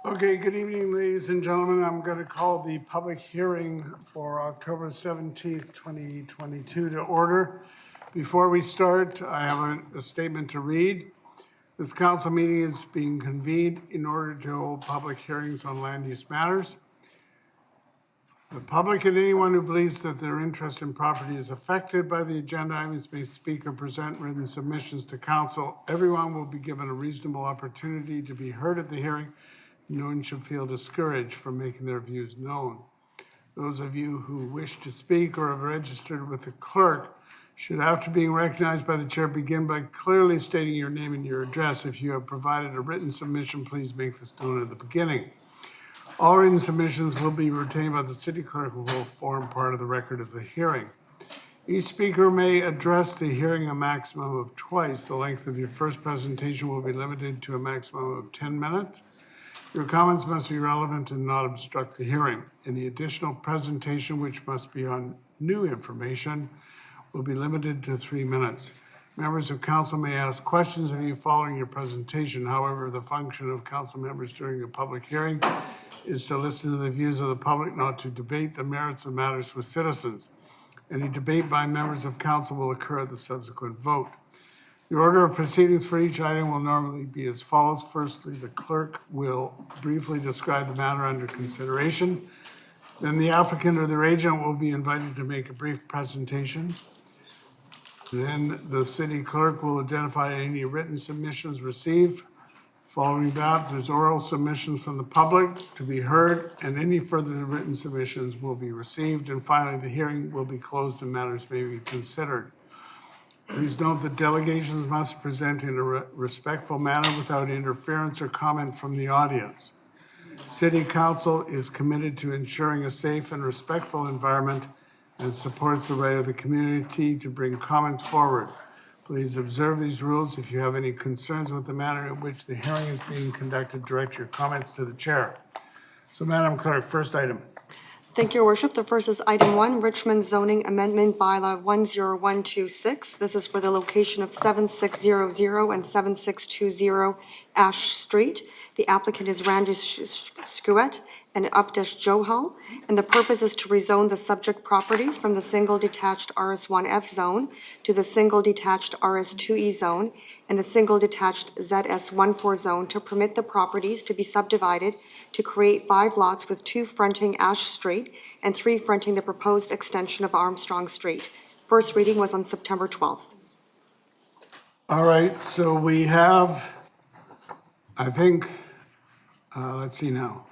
Okay, good evening, ladies and gentlemen. I'm going to call the public hearing for October 17th, 2022 to order. Before we start, I have a statement to read. This council meeting is being convened in order to hold public hearings on land use matters. The public and anyone who believes that their interest in property is affected by the agenda items may speak or present written submissions to council. Everyone will be given a reasonable opportunity to be heard at the hearing. No one should feel discouraged from making their views known. Those of you who wish to speak or have registered with the clerk should, after being recognized by the chair, begin by clearly stating your name and your address. If you have provided a written submission, please make this known at the beginning. All written submissions will be retained by the city clerk, who will form part of the record of the hearing. Each speaker may address the hearing a maximum of twice. The length of your first presentation will be limited to a maximum of 10 minutes. Your comments must be relevant and not obstruct the hearing. Any additional presentation, which must be on new information, will be limited to 3 minutes. Members of council may ask questions of you following your presentation. However, the function of council members during a public hearing is to listen to the views of the public, not to debate the merits of matters with citizens. Any debate by members of council will occur at the subsequent vote. The order of proceedings for each item will normally be as follows. Firstly, the clerk will briefly describe the matter under consideration. Then the applicant or their agent will be invited to make a brief presentation. Then the city clerk will identify any written submissions received. Following that, there's oral submissions from the public to be heard, and any further written submissions will be received. And finally, the hearing will be closed and matters may be considered. Please note that delegations must present in a respectful manner without interference or comment from the audience. City Council is committed to ensuring a safe and respectful environment and supports the right of the community to bring comments forward. Please observe these rules. If you have any concerns with the manner in which the hearing is being conducted, direct your comments to the chair. So, Madam Clerk, first item. Thank you, Your Worship. The first is item 1, Richmond Zoning Amendment Bylaw 10126. This is for the location of 7600 and 7620 Ash Street. The applicant is Randy Stewart and Updesh Johal, and the purpose is to rezone the subject properties from the single detached RS1F zone to the single detached RS2E zone and the single detached ZS14 zone to permit the properties to be subdivided to create 5 lots with 2 fronting Ash Street and 3 fronting the proposed extension of Armstrong Street. First reading was on September 12th. All right, so we have, I think, let's see now.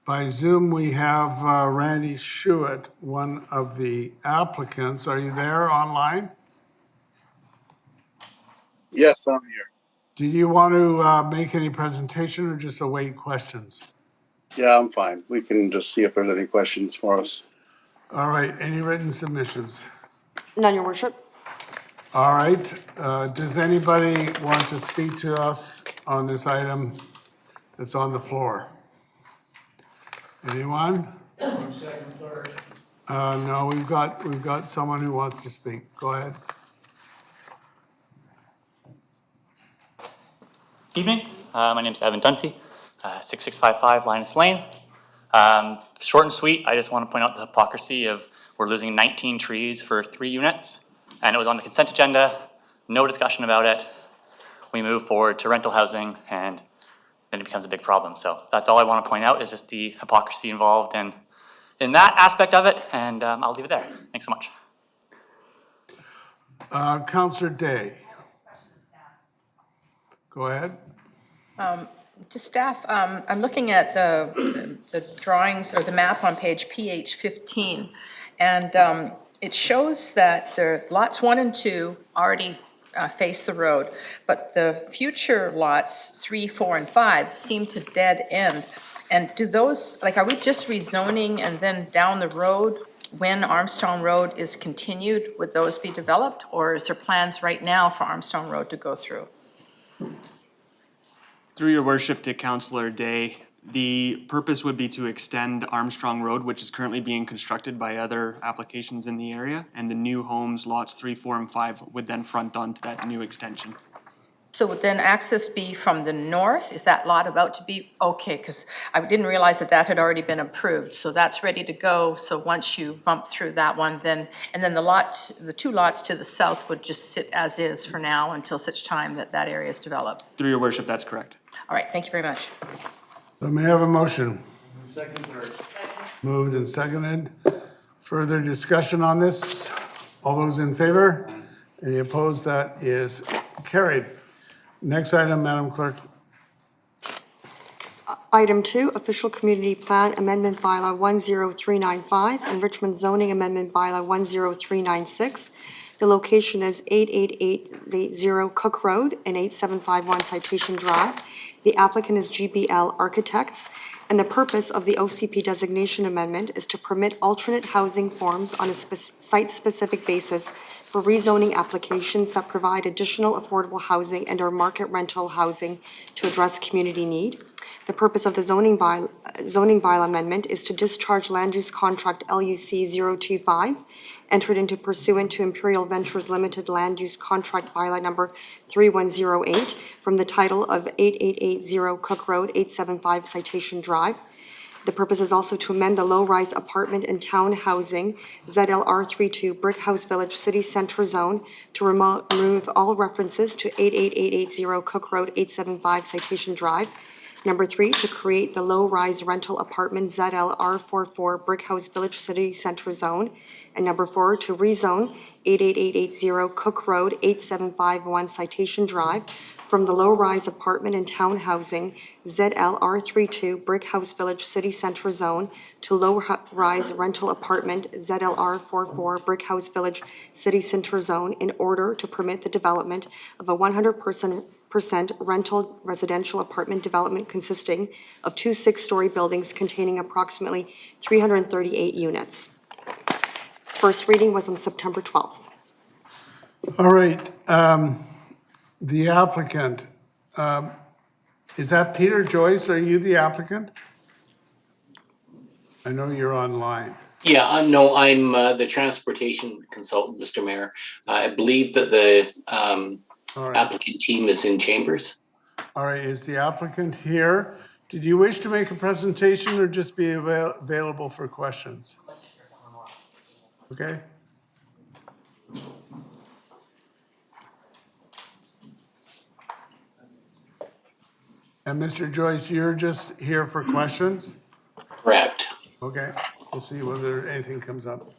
By Zoom, we have Randy Stewart, one of the applicants. Are you there online? Yes, I'm here. Do you want to make any presentation or just await questions? Yeah, I'm fine. We can just see if there's any questions for us. All right, any written submissions? None, Your Worship. All right, does anybody want to speak to us on this item that's on the floor? Anyone? Second, third. No, we've got someone who wants to speak. Go ahead. Evening. My name is Evan Dunphy, 6655 Linus Lane. Short and sweet, I just want to point out the hypocrisy of we're losing 19 trees for 3 units, and it was on the consent agenda, no discussion about it. We move forward to rental housing, and then it becomes a big problem. So that's all I want to point out is just the hypocrisy involved in that aspect of it, and I'll leave it there. Thanks so much. Councillor Day. Go ahead. To staff, I'm looking at the drawings or the map on page PH 15, and it shows that the lots 1 and 2 already face the road, but the future lots 3, 4, and 5 seem to dead end. And do those, like, are we just rezoning and then down the road when Armstrong Road is continued, would those be developed, or is there plans right now for Armstrong Road to go through? Through your worship to Councillor Day, the purpose would be to extend Armstrong Road, which is currently being constructed by other applications in the area, and the new homes, lots 3, 4, and 5, would then front onto that new extension. So would then access be from the north? Is that lot about to be, okay, because I didn't realize that that had already been approved, so that's ready to go. So once you bump through that one, then, and then the two lots to the south would just sit as is for now until such time that that area is developed. Through your worship, that's correct. All right, thank you very much. So may I have a motion? Moved and seconded. Further discussion on this? All those in favor? Any opposed? That is carried. Next item, Madam Clerk. Item 2, Official Community Plan Amendment Bylaw 10395 and Richmond Zoning Amendment Bylaw 10396. The location is 88880 Cook Road and 8751 Citation Drive. The applicant is GBL Architects, and the purpose of the OCP designation amendment is to permit alternate housing forms on a site-specific basis for rezoning applications that provide additional affordable housing and/or market rental housing to address community need. The purpose of the zoning bylaw amendment is to discharge land use contract LUC 025, entered into pursuant to Imperial Ventures Limited Land Use Contract Bylaw Number 3108 from the title of 8880 Cook Road, 875 Citation Drive. The purpose is also to amend the low-rise apartment and town housing ZLR32 Brickhouse Village City Center Zone to remove all references to 88880 Cook Road, 875 Citation Drive. Number 3, to create the low-rise rental apartment ZLR44 Brickhouse Village City Center Zone. And number 4, to rezone 88880 Cook Road, 8751 Citation Drive from the low-rise apartment and town housing ZLR32 Brickhouse Village City Center Zone to low-rise rental apartment ZLR44 Brickhouse Village City Center Zone in order to permit the development of a 100% rental residential apartment development consisting of 2 6-story buildings containing approximately 338 units. First reading was on September 12th. All right, the applicant, is that Peter Joyce? Are you the applicant? I know you're online. Yeah, no, I'm the transportation consultant, Mr. Mayor. I believe that the All right. applicant team is in chambers. All right, is the applicant here? Did you wish to make a presentation or just be available for questions? Okay. And Mr. Joyce, you're just here for questions? Correct. Okay, we'll see whether anything comes up.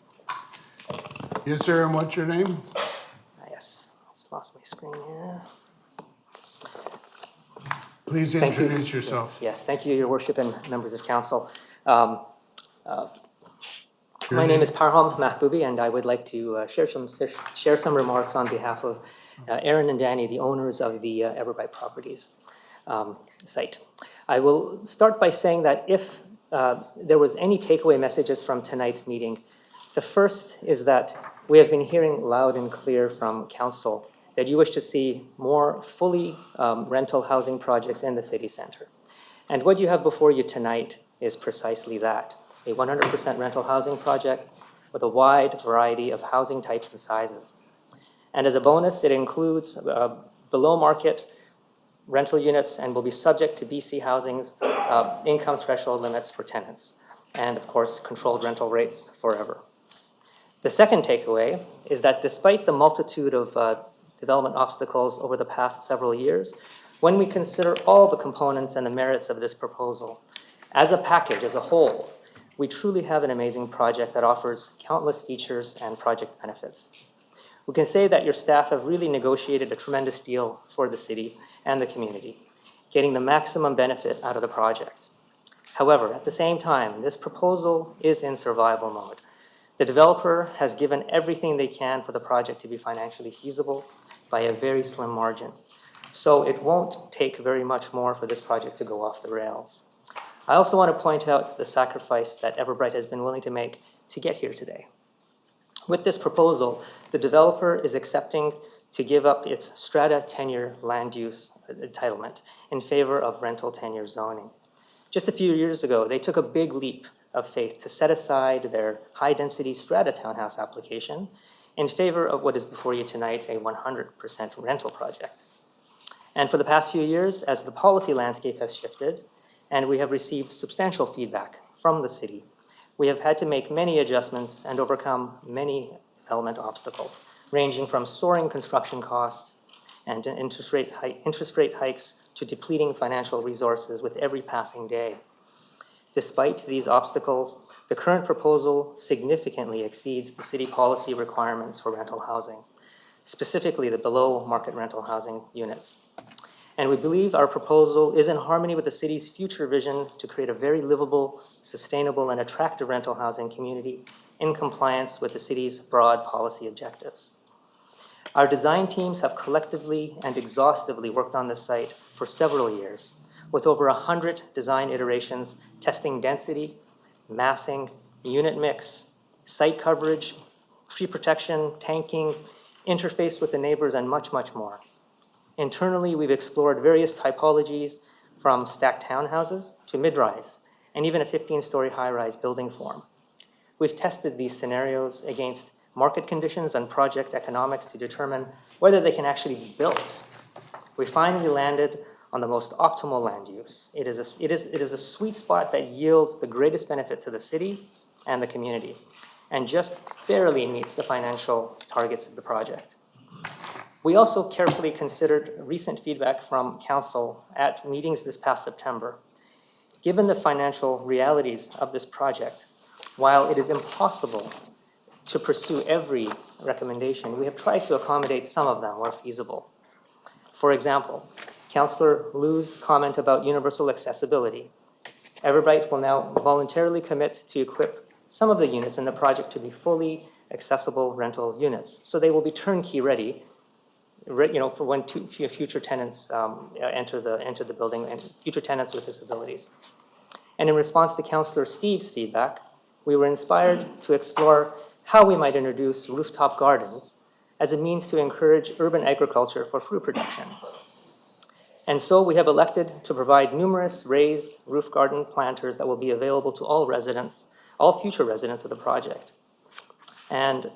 Yes, sir, and what's your name? Yes, just lost my screen here. Please Thank you. introduce yourself. Yes, thank you, Your Worship and members of council. My name is Parham Mahboubi, and I would like to share some remarks on behalf of Aaron and Danny, the owners of the Everbright Properties site. I will start by saying that if there was any takeaway messages from tonight's meeting, the first is that we have been hearing loud and clear from council that you wish to see more fully rental housing projects in the city center. And what you have before you tonight is precisely that, a 100% rental housing project with a wide variety of housing types and sizes. And as a bonus, it includes below market rental units and will be subject to BC Housing's income threshold limits for tenants. And of course, controlled rental rates forever. The second takeaway is that despite the multitude of development obstacles over the past several years, when we consider all the components and the merits of this proposal, as a package, as a whole, we truly have an amazing project that offers countless features and project benefits. We can say that your staff have really negotiated a tremendous deal for the city and the community, getting the maximum benefit out of the project. However, at the same time, this proposal is in survival mode. The developer has given everything they can for the project to be financially feasible by a very slim margin. So it won't take very much more for this project to go off the rails. I also want to point out the sacrifice that Everbright has been willing to make to get here today. With this proposal, the developer is accepting to give up its strata tenure land use entitlement in favor of rental tenure zoning. Just a few years ago, they took a big leap of faith to set aside their high-density strata townhouse application in favor of what is before you tonight, a 100% rental project. And for the past few years, as the policy landscape has shifted, and we have received substantial feedback from the city, we have had to make many adjustments and overcome many development obstacles, ranging from soaring construction costs and interest rate hikes to depleting financial resources with every passing day. Despite these obstacles, the current proposal significantly exceeds the city policy requirements for rental housing, specifically the below market rental housing units. And we believe our proposal is in harmony with the city's future vision to create a very livable, sustainable, and attractive rental housing community in compliance with the city's broad policy objectives. Our design teams have collectively and exhaustively worked on this site for several years, with over 100 design iterations testing density, massing, unit mix, site coverage, tree protection, tanking, interface with the neighbors, and much, much more. Internally, we've explored various typologies from stacked townhouses to mid-rise, and even a 15-story high-rise building form. We've tested these scenarios against market conditions and project economics to determine whether they can actually be built. We finally landed on the most optimal land use. It is a sweet spot that yields the greatest benefit to the city and the community, and just barely meets the financial targets of the project. We also carefully considered recent feedback from council at meetings this past September. Given the financial realities of this project, while it is impossible to pursue every recommendation, we have tried to accommodate some of them where feasible. For example, Councillor Liu's comment about universal accessibility. Everbright will now voluntarily commit to equip some of the units in the project to be fully accessible rental units. So they will be turnkey ready, for when future tenants enter the building, and future tenants with disabilities. And in response to Councillor Steve's feedback, we were inspired to explore how we might introduce rooftop gardens as a means to encourage urban agriculture for fruit production. And so we have elected to provide numerous raised roof garden planters that will be available to all residents, all future residents of the project. And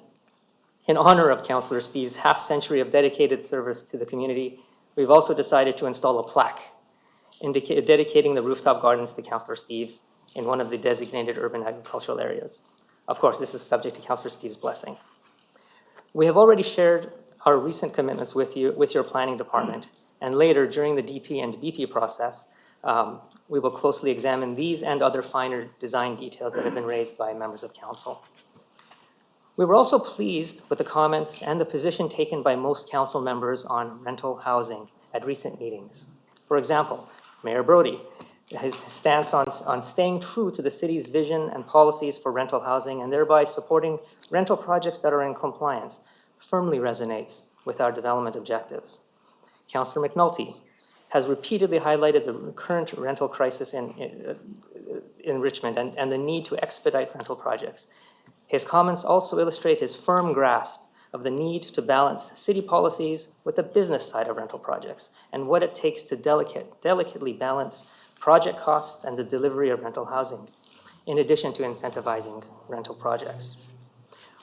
in honor of Councillor Steve's half-century of dedicated service to the community, we've also decided to install a plaque dedicating the rooftop gardens to Councillor Steve's in one of the designated urban agricultural areas. Of course, this is subject to Councillor Steve's blessing. We have already shared our recent commitments with your planning department, and later during the DP and BP process, we will closely examine these and other finer design details that have been raised by members of council. We were also pleased with the comments and the position taken by most council members on rental housing at recent meetings. For example, Mayor Brody, his stance on staying true to the city's vision and policies for rental housing and thereby supporting rental projects that are in compliance firmly resonates with our development objectives. Councillor McNulty has repeatedly highlighted the current rental crisis in Richmond and the need to expedite rental projects. His comments also illustrate his firm grasp of the need to balance city policies with the business side of rental projects and what it takes to delicately balance project costs and the delivery of rental housing, in addition to incentivizing rental projects.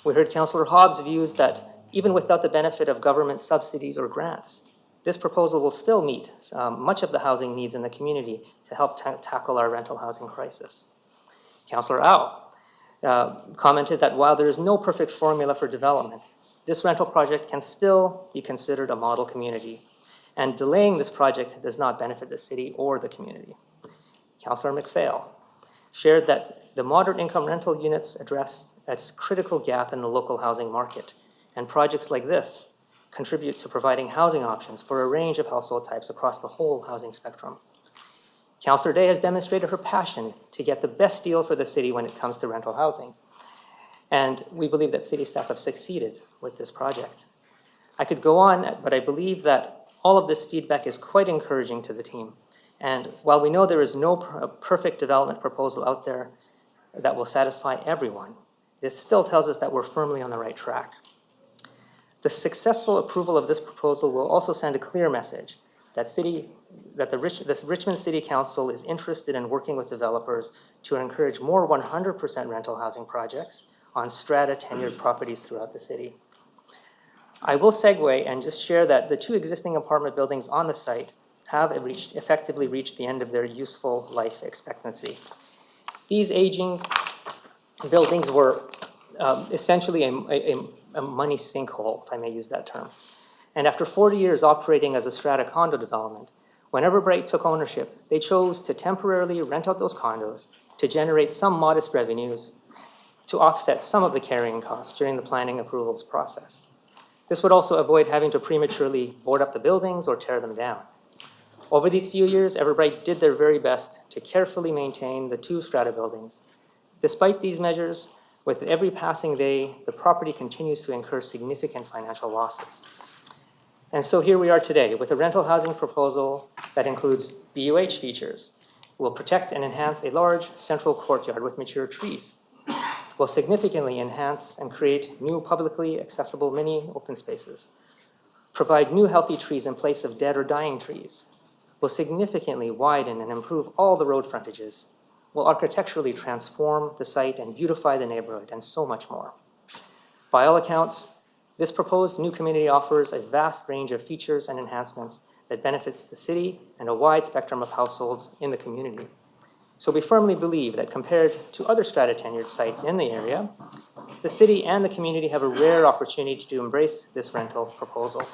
We heard Councillor Hobbs' views that even without the benefit of government subsidies or grants, this proposal will still meet much of the housing needs in the community to help tackle our rental housing crisis. Councillor Au commented that while there is no perfect formula for development, this rental project can still be considered a model community, and delaying this project does not benefit the city or the community. Councillor McPhail shared that the moderate income rental units address a critical gap in the local housing market, and projects like this contribute to providing housing options for a range of household types across the whole housing spectrum. Councillor Day has demonstrated her passion to get the best deal for the city when it comes to rental housing, and we believe that city staff have succeeded with this project. I could go on, but I believe that all of this feedback is quite encouraging to the team. And while we know there is no perfect development proposal out there that will satisfy everyone, this still tells us that we're firmly on the right track. The successful approval of this proposal will also send a clear message that this Richmond City Council is interested in working with developers to encourage more 100% rental housing projects on strata tenured properties throughout the city. I will segue and just share that the 2 existing apartment buildings on the site have effectively reached the end of their useful life expectancy. These aging buildings were essentially a money sinkhole, if I may use that term. And after 40 years operating as a strata condo development, when Everbright took ownership, they chose to temporarily rent out those condos to generate some modest revenues to offset some of the carrying costs during the planning approvals process. This would also avoid having to prematurely board up the buildings or tear them down. Over these few years, Everbright did their very best to carefully maintain the 2 strata buildings. Despite these measures, with every passing day, the property continues to incur significant financial losses. And so here we are today with a rental housing proposal that includes BUH features, will protect and enhance a large central courtyard with mature trees, will significantly enhance and create new publicly accessible mini open spaces, provide new healthy trees in place of dead or dying trees, will significantly widen and improve all the road frontages, will architecturally transform the site and beautify the neighborhood, and so much more. By all accounts, this proposed new community offers a vast range of features and enhancements that benefits the city and a wide spectrum of households in the community. So we firmly believe that compared to other strata tenured sites in the area, the city and the community have a rare opportunity to embrace this rental proposal.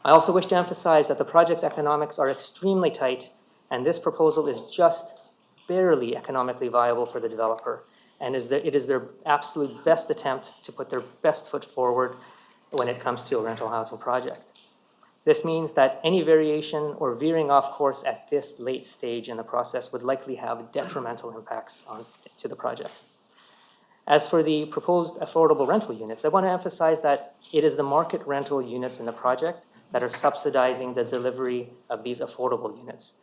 I also wish to emphasize that the project's economics are extremely tight, and this proposal is just barely economically viable for the developer, and it is their absolute best attempt to put their best foot forward when it comes to a rental housing project. This means that any variation or veering off course at this late stage in the process would likely have detrimental impacts to the project. As for the proposed affordable rental units, I want to emphasize that it is the market rental units in the project that are subsidizing the delivery of these affordable units.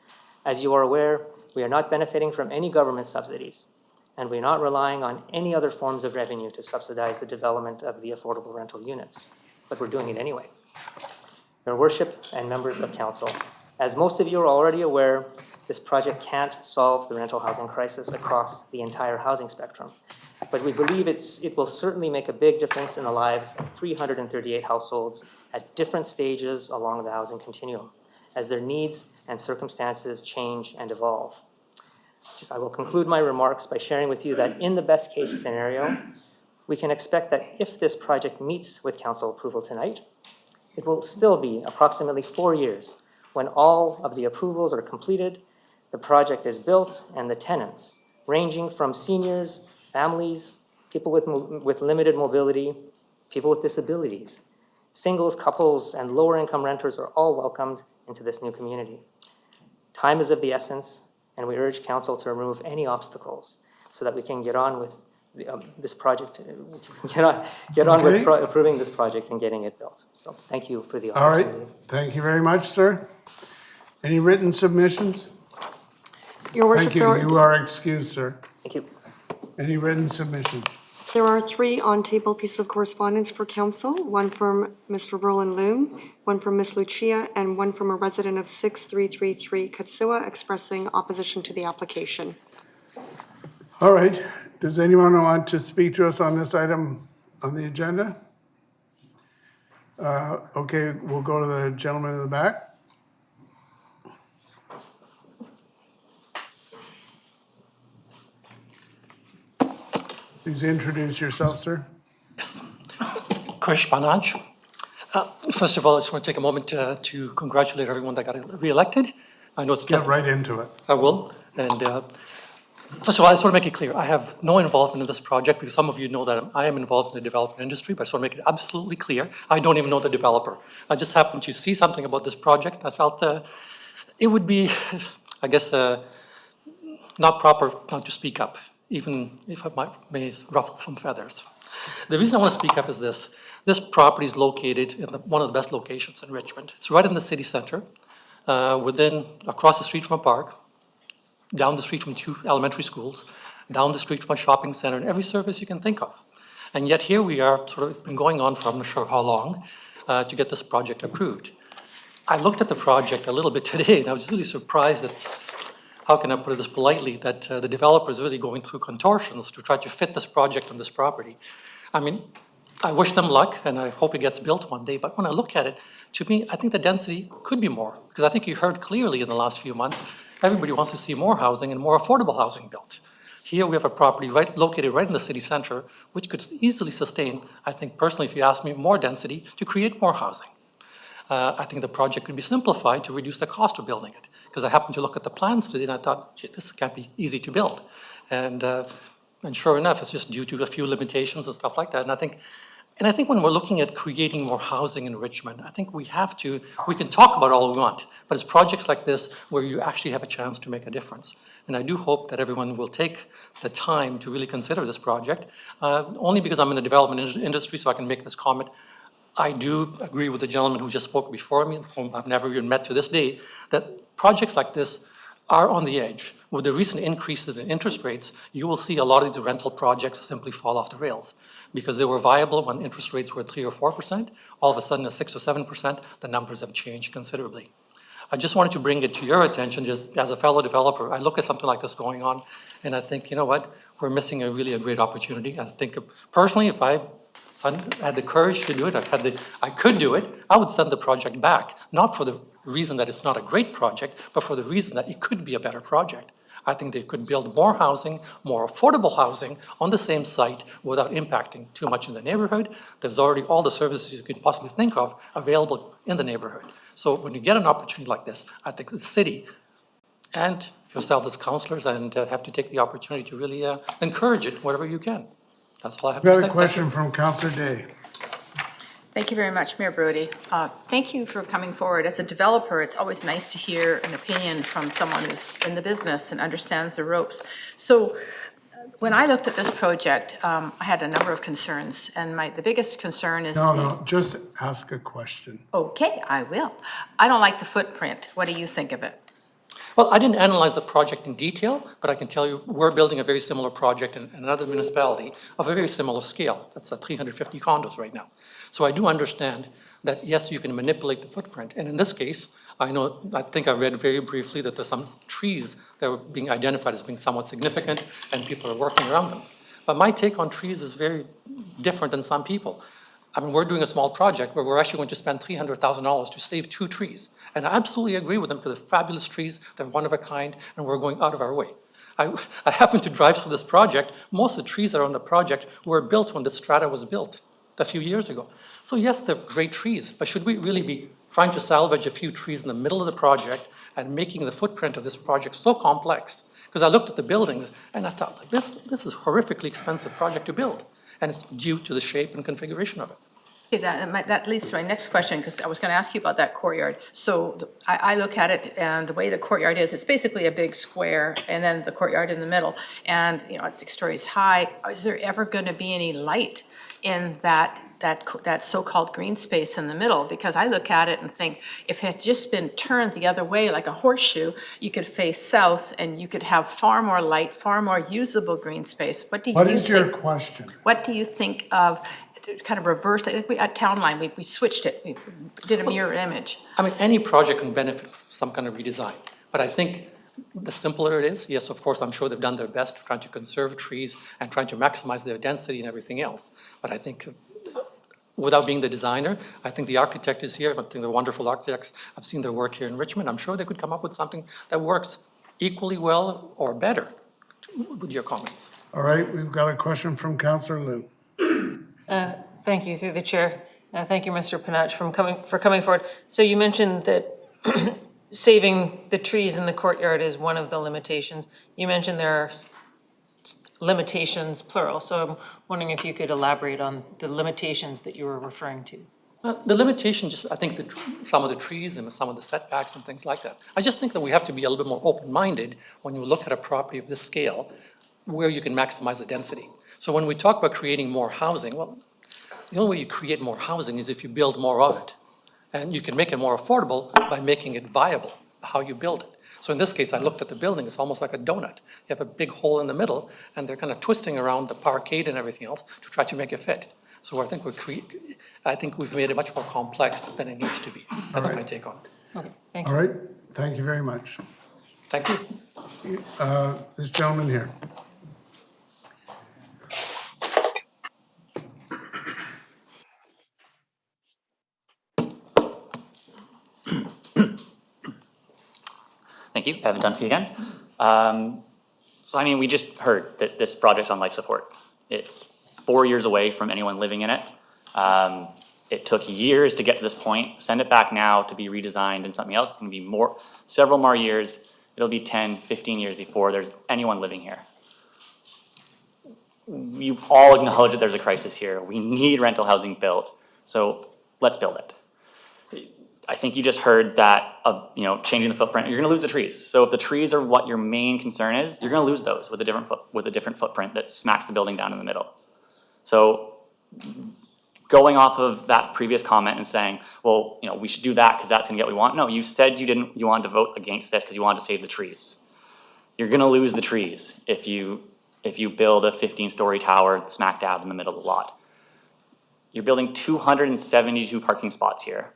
As you are aware, we are not benefiting from any government subsidies, and we're not relying on any other forms of revenue to subsidize the development of the affordable rental units, but we're doing it anyway. Your Worship and members of Council, as most of you are already aware, this project can't solve the rental housing crisis across the entire housing spectrum, but we believe it will certainly make a big difference in the lives of 338 households at different stages along the housing continuum, as their needs and circumstances change and evolve. I will conclude my remarks by sharing with you that in the best case scenario, we can expect that if this project meets with council approval tonight, it will still be approximately 4 years when all of the approvals are completed, the project is built, and the tenants, ranging from seniors, families, people with limited mobility, people with disabilities, singles, couples, and lower income renters are all welcomed into this new community. Time is of the essence, and we urge council to remove any obstacles so that we can get on with this project, approving this project and getting it built. So thank you for the opportunity. All right, thank you very much, sir. Any written submissions? Your Worship, Thank you, you are excused, sir. Thank you. Any written submissions? there are 3 on-table pieces of correspondence for council, one from Mr. Roland Loom, one from Ms. Lucia, and one from a resident of 6333 Katsua expressing opposition to the application. All right, does anyone want to speak to us on this item on the agenda? Okay, we'll go to the gentleman in the back. Please introduce yourself, sir. Krish Banaj. First of all, I just want to take a moment to congratulate everyone that got reelected. I know it's Get right into it. I will. And first of all, I just want to make it clear, I have no involvement in this project because some of you know that I am involved in the development industry, but I just want to make it absolutely clear. I don't even know the developer. I just happened to see something about this project. I felt it would be, I guess, not proper not to speak up, even if I may ruffle some feathers. The reason I want to speak up is this. This property is located in one of the best locations in Richmond. It's right in the city center, across the street from a park, down the street from 2 elementary schools, down the street from a shopping center, and every service you can think of. And yet here we are, it's been going on for I'm not sure how long, to get this project approved. I looked at the project a little bit today, and I was really surprised that, how can I put this politely, that the developer is really going through contortions to try to fit this project on this property. I mean, I wish them luck, and I hope it gets built one day, but when I look at it, to me, I think the density could be more, because I think you heard clearly in the last few months, everybody wants to see more housing and more affordable housing built. Here we have a property located right in the city center, which could easily sustain, I think personally, if you ask me, more density to create more housing. I think the project could be simplified to reduce the cost of building it, because I happened to look at the plans today and I thought, gee, this can't be easy to build. And sure enough, it's just due to a few limitations and stuff like that. And I think when we're looking at creating more housing in Richmond, I think we can talk about all we want, but it's projects like this where you actually have a chance to make a difference. And I do hope that everyone will take the time to really consider this project, only because I'm in the development industry, so I can make this comment. I do agree with the gentleman who just spoke before me, whom I've never even met to this day, that projects like this are on the edge. With the recent increases in interest rates, you will see a lot of these rental projects simply fall off the rails because they were viable when interest rates were 3 or 4%. All of a sudden, at 6 or 7%, the numbers have changed considerably. I just wanted to bring it to your attention, just as a fellow developer. I look at something like this going on, and I think, you know what, we're missing a great opportunity. I think personally, if I had the courage to do it, I could do it, I would send the project back, not for the reason that it's not a great project, but for the reason that it could be a better project. I think they could build more housing, more affordable housing on the same site without impacting too much in the neighborhood. There's already all the services you could possibly think of available in the neighborhood. So when you get an opportunity like this, I think the city and yourself as councillors have to take the opportunity to really encourage it wherever you can. That's all I have to say. Got a question from Councillor Day. Thank you very much, Mayor Brody. Thank you for coming forward. As a developer, it's always nice to hear an opinion from someone who's in the business and understands the ropes. So when I looked at this project, I had a number of concerns, and the biggest concern is No, just ask a question. Okay, I will. I don't like the footprint. What do you think of it? Well, I didn't analyze the project in detail, but I can tell you we're building a very similar project in another municipality of a very similar scale. That's 350 condos right now. So I do understand that, yes, you can manipulate the footprint. And in this case, I think I read very briefly that there's some trees that were being identified as being somewhat significant and people are working around them. But my take on trees is very different than some people. I mean, we're doing a small project where we're actually going to spend $300,000 to save 2 trees. And I absolutely agree with them because they're fabulous trees, they're one of a kind, and we're going out of our way. I happened to drive through this project. Most of the trees that are on the project were built when the strata was built a few years ago. So yes, they're great trees, but should we really be trying to salvage a few trees in the middle of the project and making the footprint of this project so complex? Because I looked at the buildings and I thought, like, this is a horrifically expensive project to build. And it's due to the shape and configuration of it. Okay, that leads to my next question, because I was going to ask you about that courtyard. So I look at it, and the way the courtyard is, it's basically a big square, and then the courtyard in the middle. And, it's 6 stories high. Is there ever going to be any light in that so-called green space in the middle? Because I look at it and think, if it had just been turned the other way like a horseshoe, you could face south and you could have far more light, far more usable green space. What is your question? What do you think of kind of reversed it? At Town Line, we switched it, we did a mirror image. I mean, any project can benefit from some kind of redesign. But I think the simpler it is, yes, of course, I'm sure they've done their best trying to conserve trees and trying to maximize their density and everything else. But I think without being the designer, I think the architect is here. I think they're wonderful architects. I've seen their work here in Richmond. I'm sure they could come up with something that works equally well or better with your comments. All right, we've got a question from Councillor Liu. Thank you, through the chair. Thank you, Mr. Panach, for coming forward. So you mentioned that saving the trees in the courtyard is one of the limitations. You mentioned there are limitations, plural. So I'm wondering if you could elaborate on the limitations that you were referring to. The limitation, I think some of the trees and some of the setbacks and things like that. I just think that we have to be a little bit more open-minded when you look at a property of this scale where you can maximize the density. So when we talk about creating more housing, well, the only way you create more housing is if you build more of it. And you can make it more affordable by making it viable, how you build it. So in this case, I looked at the building, it's almost like a donut. You have a big hole in the middle, and they're kind of twisting around the parkade and everything else to try to make it fit. So I think we've made it much more complex than it needs to be. That's my take on it. Okay, thank you. All right, thank you very much. Thank you. This gentleman here. Thank you, Evan Dunphy again. So I mean, we just heard that this project's on life support. It's 4 years away from anyone living in it. It took years to get to this point. Send it back now to be redesigned and something else. It's gonna be several more years. It'll be 10, 15 years before there's anyone living here. You've all acknowledged that there's a crisis here. We need rental housing built, so let's build it. I think you just heard that, changing the footprint, you're gonna lose the trees. So if the trees are what your main concern is, you're gonna lose those with a different footprint that smacks the building down in the middle. So going off of that previous comment and saying, well, we should do that because that's gonna get what we want. No, you said you wanted to vote against this because you wanted to save the trees. You're gonna lose the trees if you build a 15-story tower smack dab in the middle of the lot. You're building 272 parking spots here.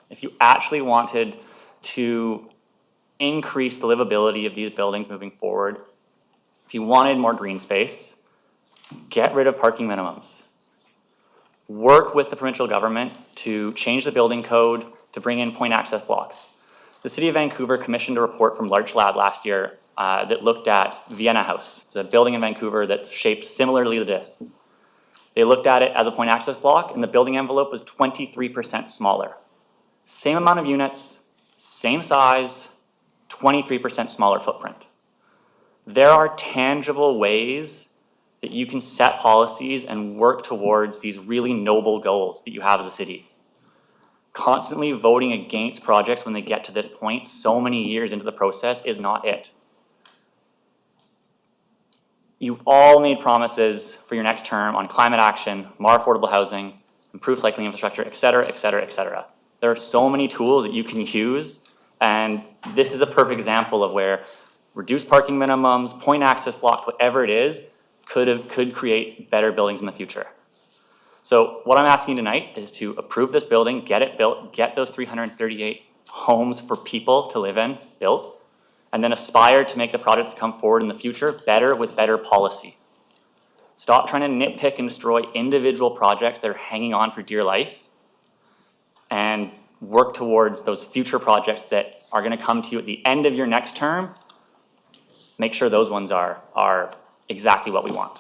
If you actually wanted to increase the livability of these buildings moving forward, if you wanted more green space, get rid of parking minimums. Work with the provincial government to change the building code to bring in point access blocks. The City of Vancouver commissioned a report from Larch Lab last year that looked at Vienna House. It's a building in Vancouver that's shaped similarly to this. They looked at it as a point access block, and the building envelope was 23% smaller. Same amount of units, same size, 23% smaller footprint. There are tangible ways that you can set policies and work towards these really noble goals that you have as a city. Constantly voting against projects when they get to this point so many years into the process is not it. You've all made promises for your next term on climate action, more affordable housing, improved cycling infrastructure, et cetera, et cetera, et cetera. There are so many tools that you can use, and this is a perfect example of where reduced parking minimums, point access blocks, whatever it is, could create better buildings in the future. So what I'm asking tonight is to approve this building, get it built, get those 338 homes for people to live in built, and then aspire to make the projects that come forward in the future better with better policy. Stop trying to nitpick and destroy individual projects that are hanging on for dear life, and work towards those future projects that are gonna come to you at the end of your next term. Make sure those ones are exactly what we want.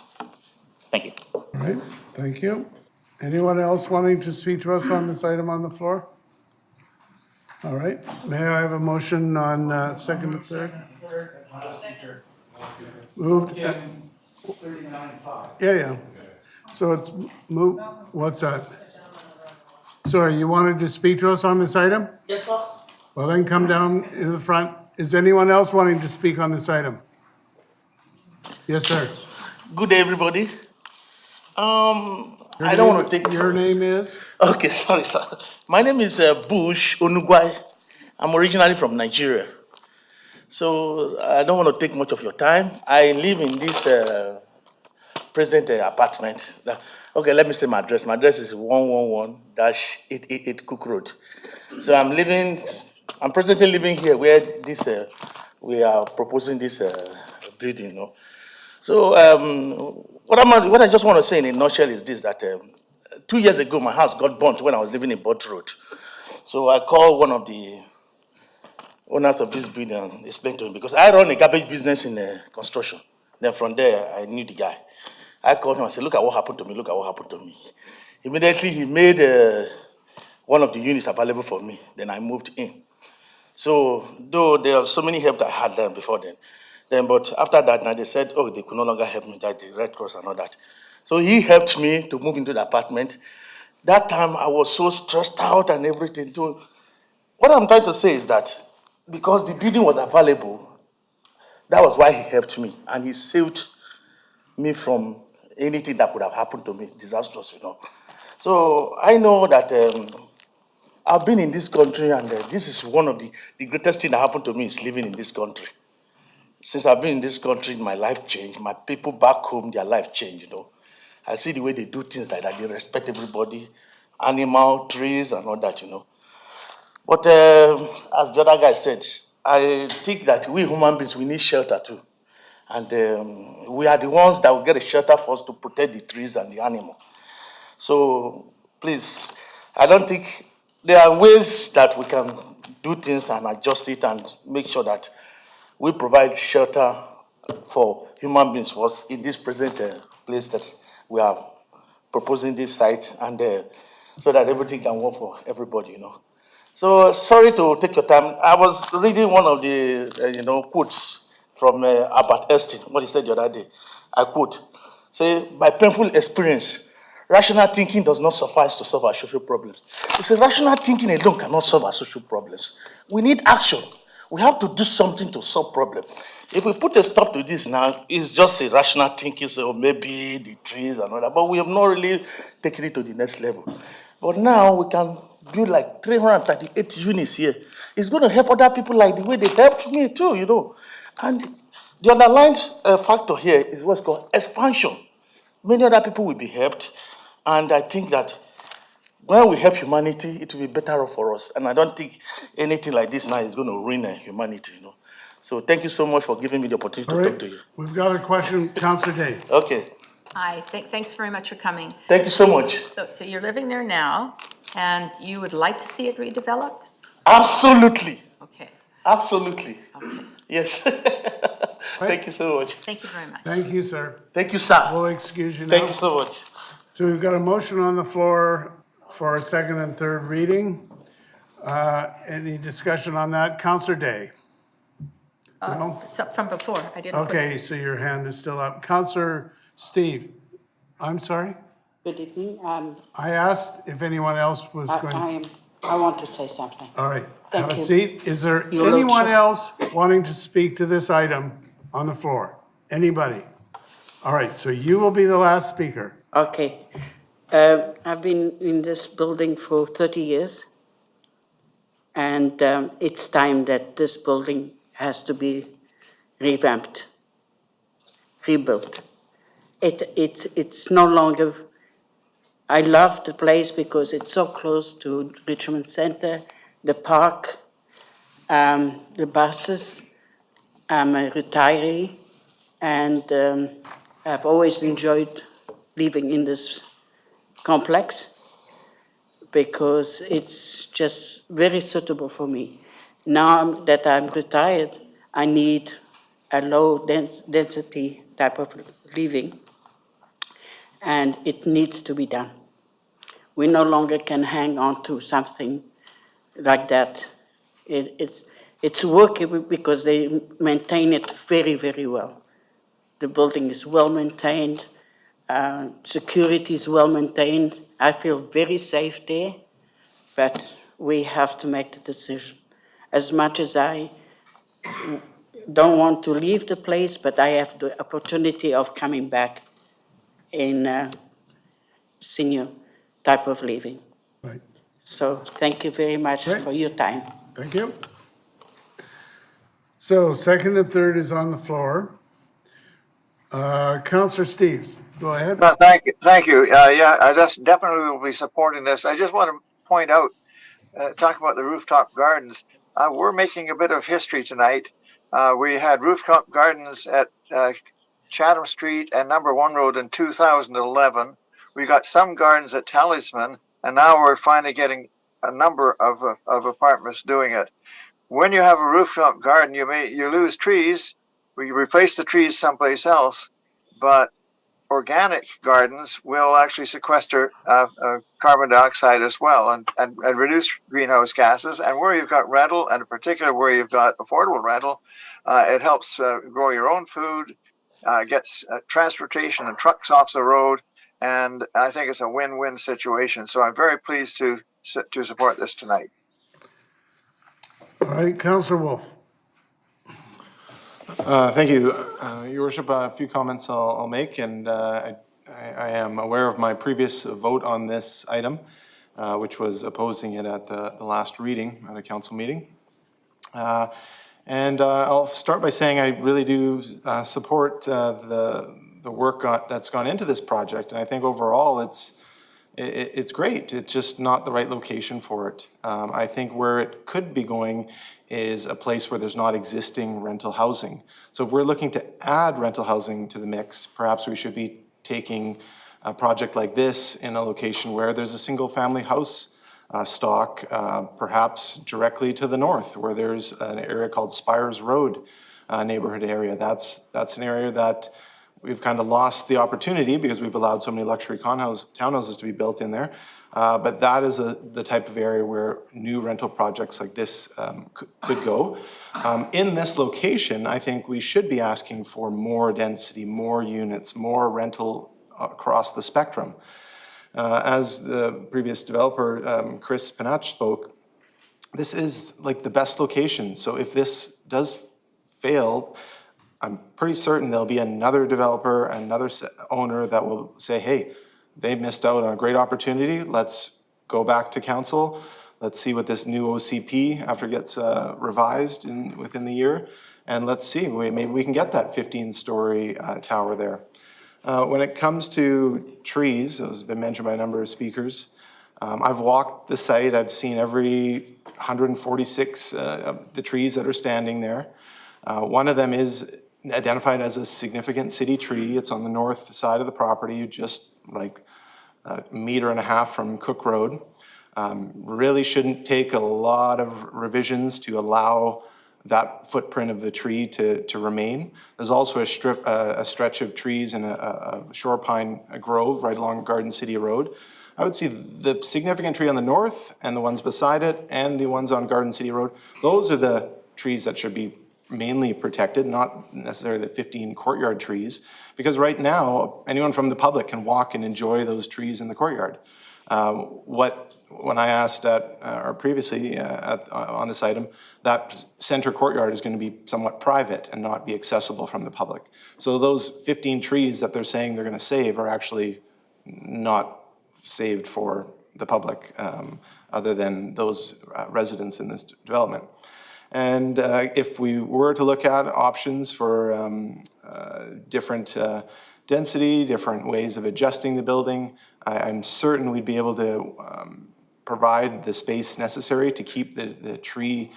Thank you. All right, thank you. Anyone else wanting to speak to us on this item on the floor? All right, may I have a motion on second and third? Moved. Yeah. So it's moved, what's that? Sorry, you wanted to speak to us on this item? Yes, sir. Well, then come down in the front. Is anyone else wanting to speak on this item? Yes, sir. Good day, everybody. I don't want to take... Your name is? Okay, sorry, sir. My name is Bush Onugwai. I'm originally from Nigeria. So I don't want to take much of your time. I live in this present apartment. Okay, let me say my address. My address is 111-888 Cook Road. So I'm presently living here where we are proposing this building, So what I just want to say in a nutshell is this, that 2 years ago, my house got burnt when I was living in Bott Road. So I called one of the owners of this building and explained to him, because I run a garbage business in construction. Then from there, I knew the guy. I called him and said, look at what happened to me, look at what happened to me. Immediately, he made one of the units available for me. Then I moved in. So, though there are so many help that I had done before then, but after that, now they said, oh, they could no longer help me, that the Red Cross and all that. So he helped me to move into the apartment. That time, I was so stressed out and everything too. What I'm trying to say is that because the building was available, that was why he helped me, and he saved me from anything that could have happened to me, disastrous, So I know that I've been in this country, and this is one of the greatest things that happened to me is living in this country. Since I've been in this country, my life changed. My people back home, their life changed, I see the way they do things like that. They respect everybody, animal, trees, and all that, But as the other guy said, I think that we human beings, we need shelter too. And we are the ones that will get a shelter for us to protect the trees and the animal. So please, I don't think there are ways that we can do things and adjust it and make sure that we provide shelter for human beings first in this present place that we are proposing this site, and so that everything can work for everybody, So sorry to take your time. I was reading one of the quotes from Albert Einstein, what he said the other day. I quote, say, by painful experience, rational thinking does not suffice to solve our social problems. He said, rational thinking alone cannot solve our social problems. We need action. We have to do something to solve problems. If we put a stop to this now, it's just a rational thinking, so maybe the trees and all that, but we have not really taken it to the next level. But now we can build like 338 units here. It's going to help other people like the way they helped me too, And the underlined factor here is what's called expansion. Many other people will be helped, and I think that when we help humanity, it will be better off for us. And I don't think anything like this now is going to ruin humanity, So thank you so much for giving me the opportunity All to right, talk to you. we've got a question, Councillor Day. Okay, Hi, thanks very much for coming. thank you so much. So you're living there now, and you would like to see it redeveloped? Absolutely, Okay, absolutely. okay. Yes. Thank you so much. Thank you very much. Thank you, sir. Thank you, sir. We'll excuse you now. Thank you so much. So we've got a motion on the floor for a second and third reading. Any discussion on that? Councillor Day? No? It's up from before. I didn't. put it- Okay, so your hand is still up. Councillor Steve? I'm sorry? Good evening. I asked if anyone else was going. I want to say something. All right, Thank have a you. seat. Is there Your anyone Lordship. else wanting to speak to this item on the floor? Anybody? All right, so you will be the last speaker. Okay. I've been in this building for 30 years, and it's time that this building has to be revamped, rebuilt. It's no longer. I love the place because it's so close to Richmond Center, the park, the buses. I'm a retiree, and I've always enjoyed living in this complex because it's just very suitable for me. Now that I'm retired, I need a low density type of living, and it needs to be done. We no longer can hang on to something like that. It's workable because they maintain it very, very well. The building is well maintained, security is well maintained. I feel very safe there, but we have to make the decision. As much as I don't want to leave the place, but I have the opportunity of coming back in senior type of living. Right. So thank you very much Right. for your time. Thank you. So second and third is on the floor. Councillor Steves, go ahead. No, thank you. Yeah, I just definitely will be supporting this. I just want to point out, talk about the Rooftop Gardens. We're making a bit of history tonight. We had Rooftop Gardens at Chatham Street and Number 1 Road in 2011. We got some gardens at Talisman, and now we're finally getting a number of apartments doing it. When you have a rooftop garden, you lose trees. We replace the trees someplace else, but organic gardens will actually sequester carbon dioxide as well and reduce greenhouse gases. And where you've got rental, and in particular where you've got affordable rental, it helps grow your own food, gets transportation and trucks off the road, and I think it's a win-win situation. So I'm very pleased to support this tonight. All right, Councillor Wolf. Thank you, Your Worship. A few comments I'll make, and I am aware of my previous vote on this item, which was opposing it at the last reading at a council meeting. And I'll start by saying I really do support the work that's gone into this project, and I think overall it's great. It's just not the right location for it. I think where it could be going is a place where there's not existing rental housing. So if we're looking to add rental housing to the mix, perhaps we should be taking a project like this in a location where there's a single family house stock, perhaps directly to the north, where there's an area called Spires Road, neighborhood area. That's an area that we've kind of lost the opportunity because we've allowed so many luxury townhouses to be built in there. But that is the type of area where new rental projects like this could go. In this location, I think we should be asking for more density, more units, more rental across the spectrum. As the previous developer, Chris Panach, spoke, this is like the best location. So if this does fail, I'm pretty certain there'll be another developer, another owner that will say, hey, they missed out on a great opportunity. Let's go back to council. Let's see what this new OCP after it gets revised within the year. And let's see, maybe we can get that 15-story tower there. When it comes to trees, as has been mentioned by a number of speakers, I've walked the site. I've seen every 146 of the trees that are standing there. One of them is identified as a significant city tree. It's on the north side of the property, just like a meter and a half from Cook Road. Really shouldn't take a lot of revisions to allow that footprint of the tree to remain. There's also a stretch of trees and a shore pine grove right along Garden City Road. I would see the significant tree on the north and the ones beside it and the ones on Garden City Road. Those are the trees that should be mainly protected, not necessarily the 15 courtyard trees, because right now anyone from the public can walk and enjoy those trees in the courtyard. When I asked or previously on this item, that center courtyard is going to be somewhat private and not be accessible from the public. So those 15 trees that they're saying they're going to save are actually not saved for the public, other than those residents in this development. And if we were to look at options for different density, different ways of adjusting the building, I'm certain we'd be able to provide the space necessary to keep the tree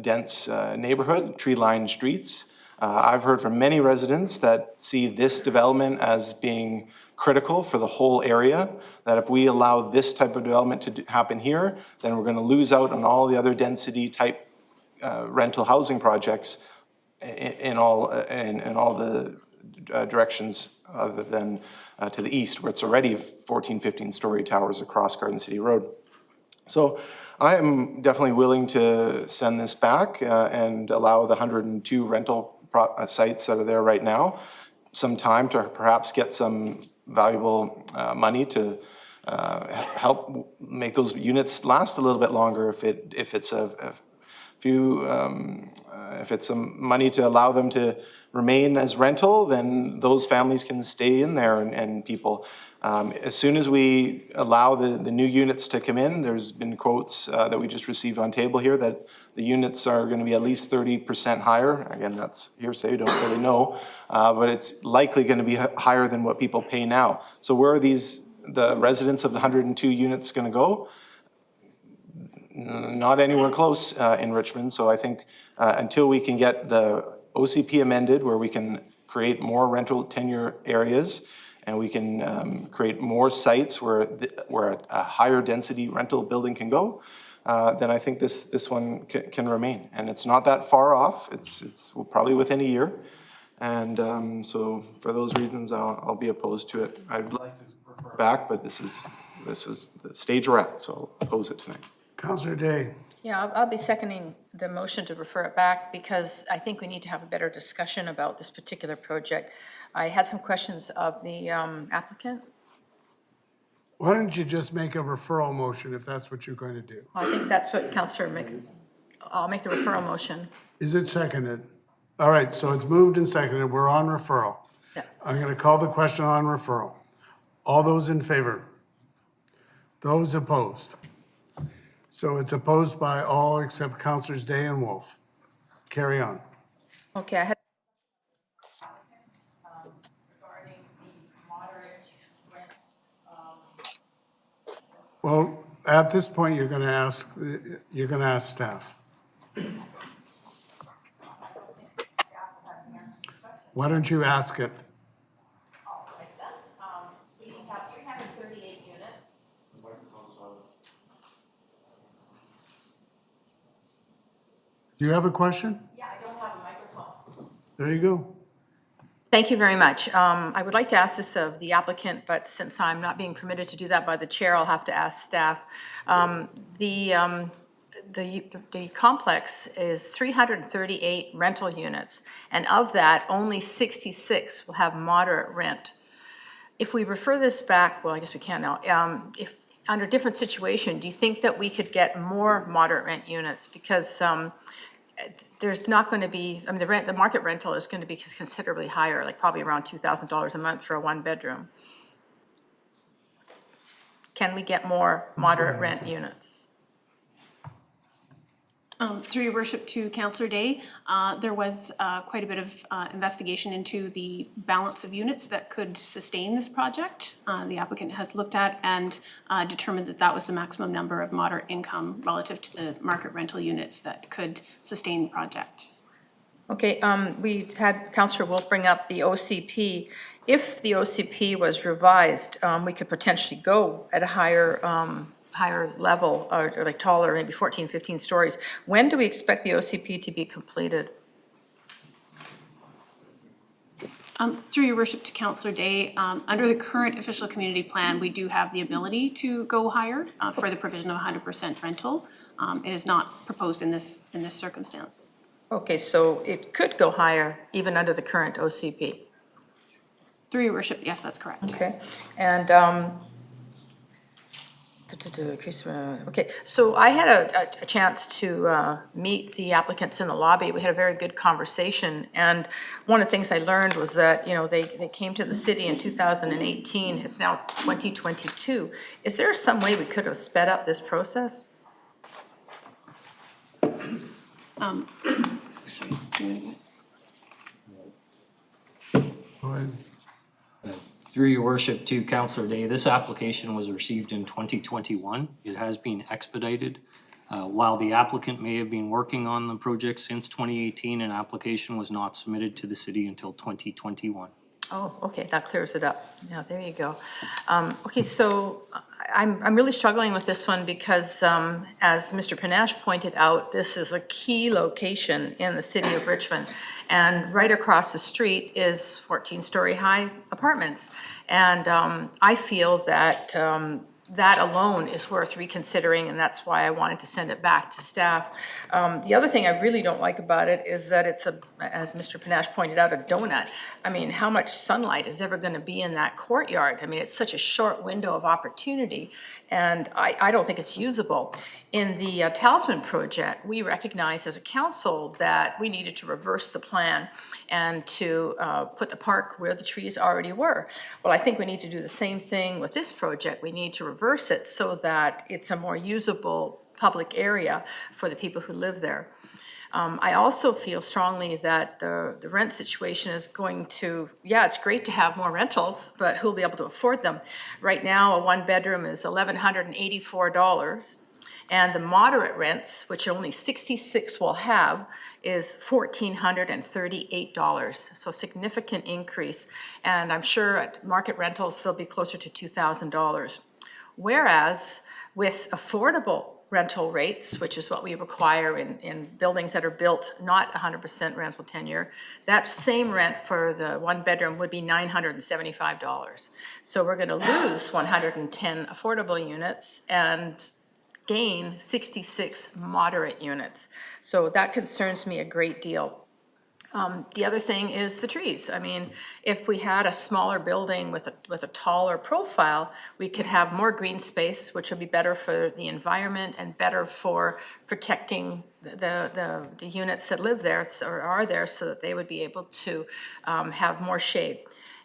dense neighborhood, tree-lined streets. I've heard from many residents that see this development as being critical for the whole area, that if we allow this type of development to happen here, then we're going to lose out on all the other density type rental housing projects in all the directions other than to the east, where it's already 14, 15-story towers across Garden City Road. So I am definitely willing to send this back and allow the 102 rental sites that are there right now some time to perhaps get some valuable money to help make those units last a little bit longer. If it's some money to allow them to remain as rental, then those families can stay in there and people. As soon as we allow the new units to come in, there's been quotes that we just received on table here that the units are going to be at least 30% higher. Again, that's hearsay, don't really know, but it's likely going to be higher than what people pay now. So where are the residents of the 102 units going to go? Not anywhere close in Richmond. So I think until we can get the OCP amended, where we can create more rental tenure areas and we can create more sites where a higher density rental building can go, then I think this one can remain. And it's not that far off. It's probably within a year. And so for those reasons, I'll be opposed to it. I'd like to refer back, but this is the stage we're at, so I'll oppose it tonight. Councillor Day. Yeah, I'll be seconding the motion to refer it back because I think we need to have a better discussion about this particular project. I had some questions of the applicant. Why don't you just make a referral motion if that's what you're going to do? I think that's what I'll make the referral motion. Is it seconded? All right, so it's moved and seconded. We're on referral. Yeah. I'm going to call the question on referral. All those in favor? Those opposed? So it's opposed by all except Councillors Day and Wolf. Carry on. Okay, I had Well, at this point, you're going to ask staff. Why don't you ask it? We have 338 units. Do you have a question? Yeah, I don't have a microphone. There you go. Thank you very much. I would like to ask this of the applicant, but since I'm not being permitted to do that by the chair, I'll have to ask staff. The complex is 338 rental units, and of that, only 66 will have moderate rent. If we refer this back, well, I guess we can now, if under different situation, do you think that we could get more moderate rent units? Because there's not going to be, I mean, the market rental is going to be considerably higher, like probably around $2,000 a month for a one bedroom. Can we get more moderate rent units? Through your worship to Councillor Day, there was quite a bit of investigation into the balance of units that could sustain this project. The applicant has looked at and determined that that was the maximum number of moderate income relative to the market rental units that could sustain the project. Okay, we had Councillor Wolf bring up the OCP. If the OCP was revised, we could potentially go at a higher level, or like taller, maybe 14, 15 stories. When do we expect the OCP to be completed? Through your worship to Councillor Day, under the current official community plan, we do have the ability to go higher for the provision of 100% rental. It is not proposed in this circumstance. Okay, so it could go higher even under the current OCP. Through your worship, yes, that's correct. Okay, and okay, so I had a chance to meet the applicants in the lobby. We had a very good conversation, and one of the things I learned was that, you know, they came to the city in 2018. It's now 2022. Is there some way we could have sped up this process? Sorry, do you want Go ahead. Through your worship to Councillor Day, this application was received in 2021. It has been expedited. While the applicant may have been working on the project since 2018, an application was not submitted to the city until 2021. Oh, okay, that clears it up. Yeah, there you go. Okay, so I'm really struggling with this one because, as Mr. Panache pointed out, this is a key location in the city of Richmond. And right across the street is 14-story high apartments. And I feel that that alone is worth reconsidering, and that's why I wanted to send it back to staff. The other thing I really don't like about it is that it's as Mr. Panache pointed out, a donut. I mean, how much sunlight is ever going to be in that courtyard? I mean, it's such a short window of opportunity, and I don't think it's usable. In the Talisman project, we recognized as a council that we needed to reverse the plan and to put the park where the trees already were. Well, I think we need to do the same thing with this project. We need to reverse it so that it's a more usable public area for the people who live there. I also feel strongly that the rent situation is going to, yeah, it's great to have more rentals, but who'll be able to afford them? Right now, a one bedroom is $1,184. And the moderate rents, which only 66 will have, is $1,438. So significant increase. And I'm sure at market rentals, they'll be closer to $2,000. Whereas with affordable rental rates, which is what we require in buildings that are built not 100% rental tenure, that same rent for the one bedroom would be $975. So we're going to lose 110 affordable units and gain 66 moderate units. So that concerns me a great deal. The other thing is the trees. I mean, if we had a smaller building with a taller profile, we could have more green space, which would be better for the environment and better for protecting the units that live there or are there, so that they would be able to have more shade.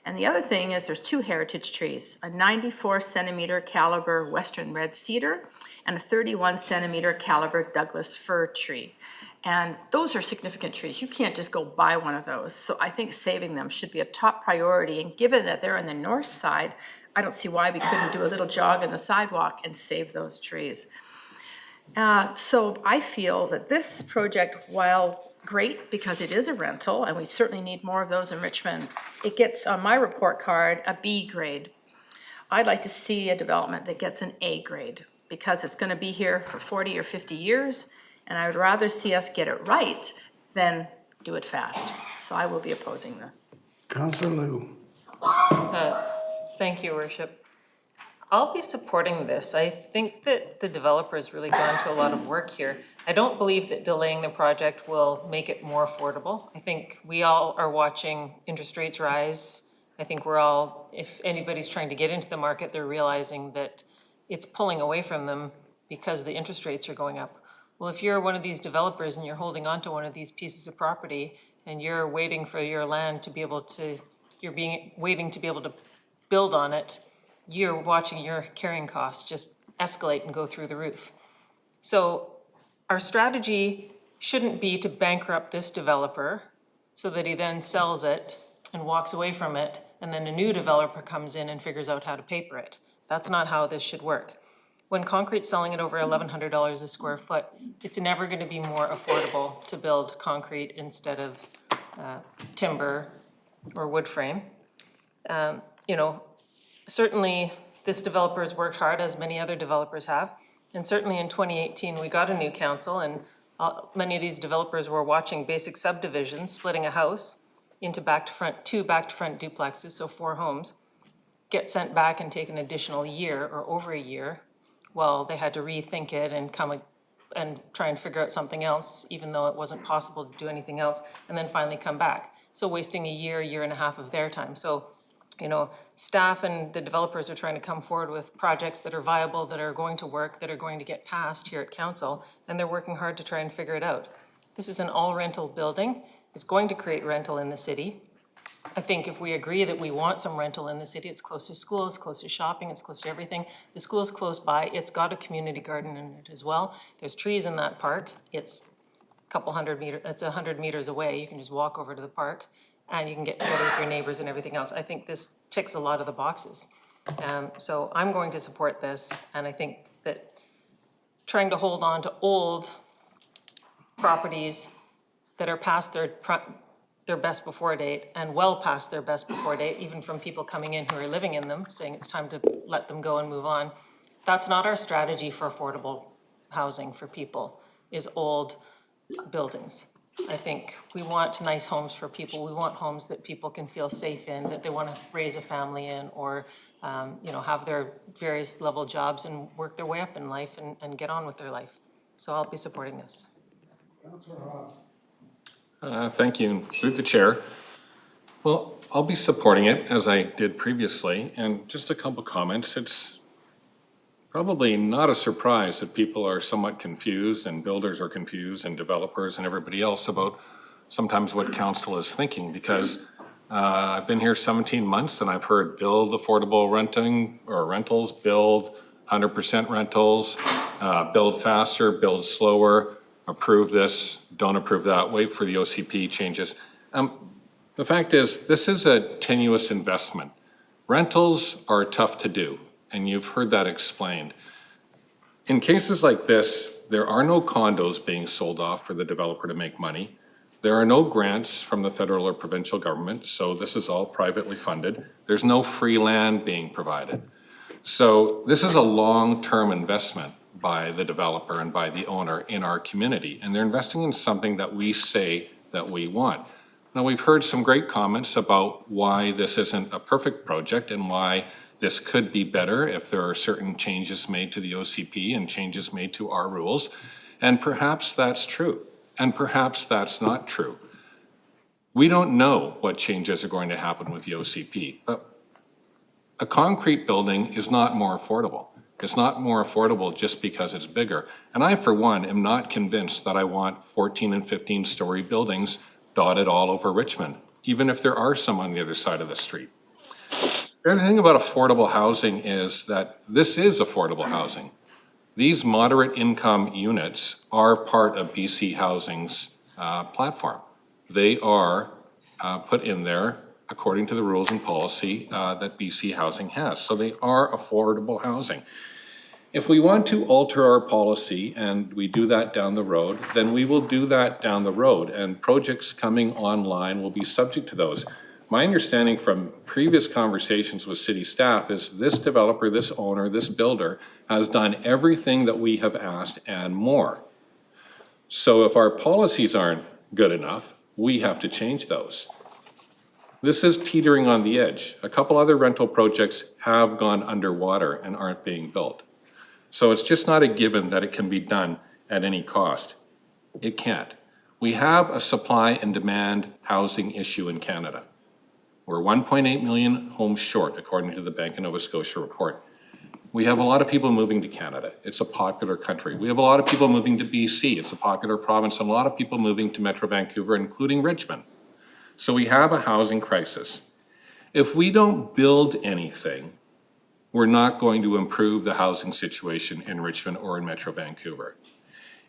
And the other thing is there's two heritage trees, a 94 centimeter caliber Western red cedar and a 31 centimeter caliber Douglas fir tree. And those are significant trees. You can't just go buy one of those. So I think saving them should be a top priority. And given that they're on the north side, I don't see why we couldn't do a little jog on the sidewalk and save those trees. So I feel that this project, while great because it is a rental, and we certainly need more of those in Richmond, it gets on my report card a B grade. I'd like to see a development that gets an A grade because it's going to be here for 40 or 50 years. And I would rather see us get it right than do it fast. So I will be opposing this. Councillor Liu. Thank you, Worship. I'll be supporting this. I think that the developer's really gone to a lot of work here. I don't believe that delaying the project will make it more affordable. I think we all are watching interest rates rise. I think we're all, if anybody's trying to get into the market, they're realizing that it's pulling away from them because the interest rates are going up. Well, if you're one of these developers and you're holding on to one of these pieces of property and you're waiting for your land to be able to, waiting to be able to build on it, you're watching your carrying costs just escalate and go through the roof. So our strategy shouldn't be to bankrupt this developer so that he then sells it and walks away from it, and then a new developer comes in and figures out how to paper it. That's not how this should work. When concrete's selling at over $1,100 a square foot, it's never going to be more affordable to build concrete instead of timber or wood frame. You know, certainly this developer has worked hard, as many other developers have. And certainly in 2018, we got a new council, and many of these developers were watching basic subdivisions, splitting a house into two back-to-front duplexes, so 4 homes, get sent back and take an additional year or over a year while they had to rethink it and come and try and figure out something else, even though it wasn't possible to do anything else, and then finally come back. So wasting a year and a half of their time. So, you know, staff and the developers are trying to come forward with projects that are viable, that are going to work, that are going to get passed here at council, and they're working hard to try and figure it out. This is an all-rental building. It's going to create rental in the city. I think if we agree that we want some rental in the city, it's close to school, it's close to shopping, it's close to everything. The school's close by, it's got a community garden in it as well. There's trees in that park. It's a couple hundred meters, it's 100 meters away. You can just walk over to the park and you can get together with your neighbors and everything else. I think this ticks a lot of the boxes. So I'm going to support this, and I think that trying to hold on to old properties that are past their best before date and well past their best before date, even from people coming in who are living in them, saying it's time to let them go and move on. That's not our strategy for affordable housing for people, is old buildings. I think we want nice homes for people. We want homes that people can feel safe in, that they want to raise a family in, or you know, have their various level jobs and work their way up in life and get on with their life. So I'll be supporting this. Thank you. Through the chair. Well, I'll be supporting it as I did previously, and just a couple comments. It's probably not a surprise that people are somewhat confused, and builders are confused, and developers and everybody else about sometimes what council is thinking, because I've been here 17 months and I've heard build affordable renting or rentals, build 100% rentals, build faster, build slower, approve this, don't approve that, wait for the OCP changes. The fact is, this is a tenuous investment. Rentals are tough to do, and you've heard that explained. In cases like this, there are no condos being sold off for the developer to make money. There are no grants from the federal or provincial government, so this is all privately funded. There's no free land being provided. So this is a long-term investment by the developer and by the owner in our community, and they're investing in something that we say that we want. Now, we've heard some great comments about why this isn't a perfect project and why this could be better if there are certain changes made to the OCP and changes made to our rules, and perhaps that's true, and perhaps that's not true. We don't know what changes are going to happen with the OCP, but a concrete building is not more affordable. It's not more affordable just because it's bigger. And I, for one, am not convinced that I want 14 and 15-story buildings dotted all over Richmond, even if there are some on the other side of the street. The other thing about affordable housing is that this is affordable housing. These moderate income units are part of BC Housing's platform. They are put in there according to the rules and policy that BC Housing has. So they are affordable housing. If we want to alter our policy and we do that down the road, then we will do that down the road, and projects coming online will be subject to those. My understanding from previous conversations with city staff is this developer, this owner, this builder has done everything that we have asked and more. So if our policies aren't good enough, we have to change those. This is teetering on the edge. A couple other rental projects have gone underwater and aren't being built. So it's just not a given that it can be done at any cost. It can't. We have a supply and demand housing issue in Canada. We're 1.8 million homes short, according to the Bank of Nova Scotia report. We have a lot of people moving to Canada. It's a popular country. We have a lot of people moving to BC. It's a popular province, and a lot of people moving to Metro Vancouver, including Richmond. So we have a housing crisis. If we don't build anything, we're not going to improve the housing situation in Richmond or in Metro Vancouver.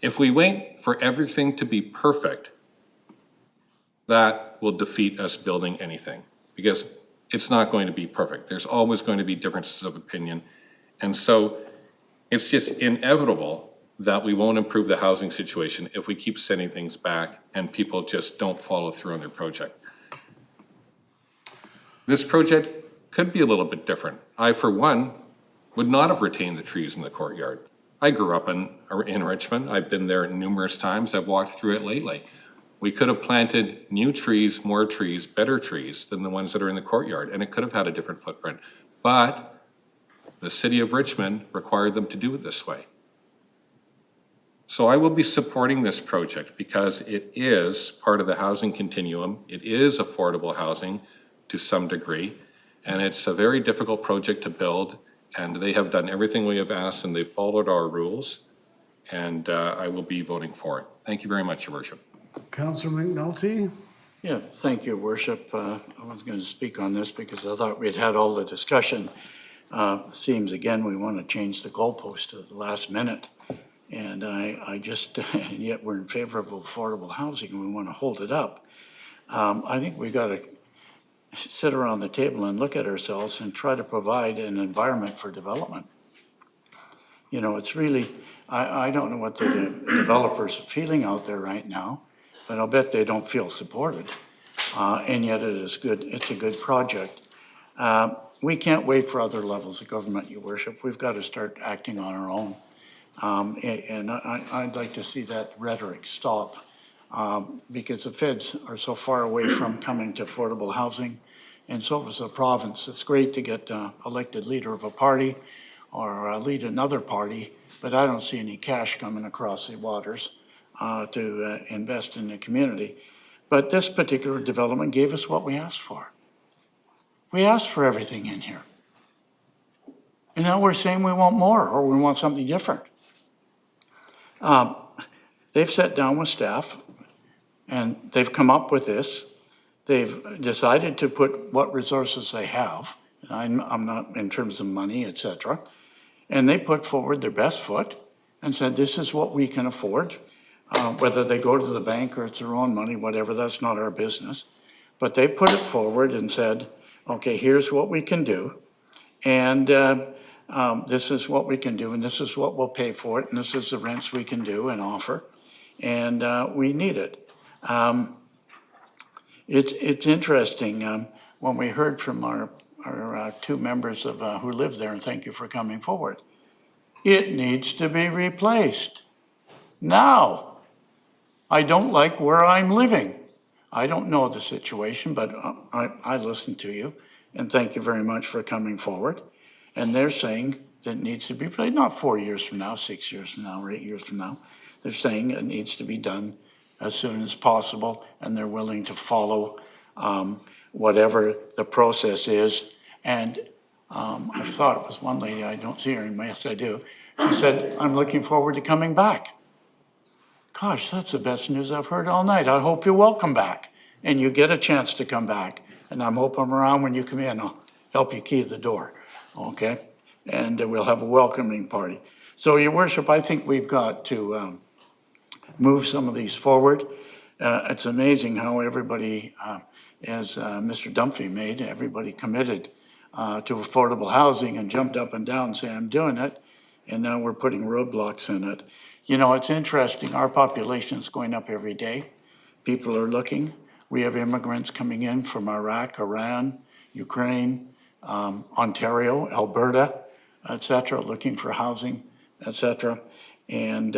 If we wait for everything to be perfect, that will defeat us building anything, because it's not going to be perfect. There's always going to be differences of opinion. And so it's just inevitable that we won't improve the housing situation if we keep sending things back and people just don't follow through on their project. This project could be a little bit different. I, for one, would not have retained the trees in the courtyard. I grew up in Richmond. I've been there numerous times. I've walked through it lately. We could have planted new trees, more trees, better trees than the ones that are in the courtyard, and it could have had a different footprint. But the city of Richmond required them to do it this way. So I will be supporting this project because it is part of the housing continuum. It is affordable housing to some degree, and it's a very difficult project to build, and they have done everything we have asked, and they've followed our rules, and I will be voting for it. Thank you very much, Your Worship. Councillor McNulty? Yeah, thank you, Worship. I was going to speak on this because I thought we'd had all the discussion. Seems again we want to change the goalpost at the last minute. And I just, and yet we're in favor of affordable housing and we want to hold it up. I think we got to sit around the table and look at ourselves and try to provide an environment for development. You know, it's really, I don't know what the developers are feeling out there right now, but I'll bet they don't feel supported. And yet it is good, it's a good project. We can't wait for other levels of government, Your Worship. We've got to start acting on our own. And I'd like to see that rhetoric stop because the feds are so far away from coming to affordable housing, and so is the province. It's great to get elected leader of a party or lead another party, but I don't see any cash coming across the waters to invest in the community. But this particular development gave us what we asked for. We asked for everything in here. And now we're saying we want more or we want something different. They've sat down with staff and they've come up with this. They've decided to put what resources they have. I'm not in terms of money, et cetera. And they put forward their best foot and said, this is what we can afford. Whether they go to the bank or it's their own money, whatever, that's not our business. But they put it forward and said, okay, here's what we can do. And this is what we can do, and this is what we'll pay for it, and this is the rents we can do and offer, and we need it. It's interesting when we heard from our two members of who live there, and thank you for coming forward. It needs to be replaced now. I don't like where I'm living. I don't know the situation, but I listened to you, and thank you very much for coming forward. And they're saying that it needs to be played, not 4 years from now, 6 years from now, or 8 years from now. They're saying it needs to be done as soon as possible, and they're willing to follow whatever the process is. And I thought it was one lady, I don't see her anymore, yes I do. She said, I'm looking forward to coming back. Gosh, that's the best news I've heard all night. I hope you're welcome back, and you get a chance to come back. And I'm hoping I'm around when you come in. I'll help you key the door. Okay, and we'll have a welcoming party. So, Your Worship, I think we've got to move some of these forward. It's amazing how everybody, as Mr. Dunphy made, everybody committed to affordable housing and jumped up and down saying, I'm doing it, and now we're putting roadblocks in it. You know, it's interesting, our population is going up every day. People are looking. We have immigrants coming in from Iraq, Iran, Ukraine, Ontario, Alberta, et cetera, looking for housing, et cetera. And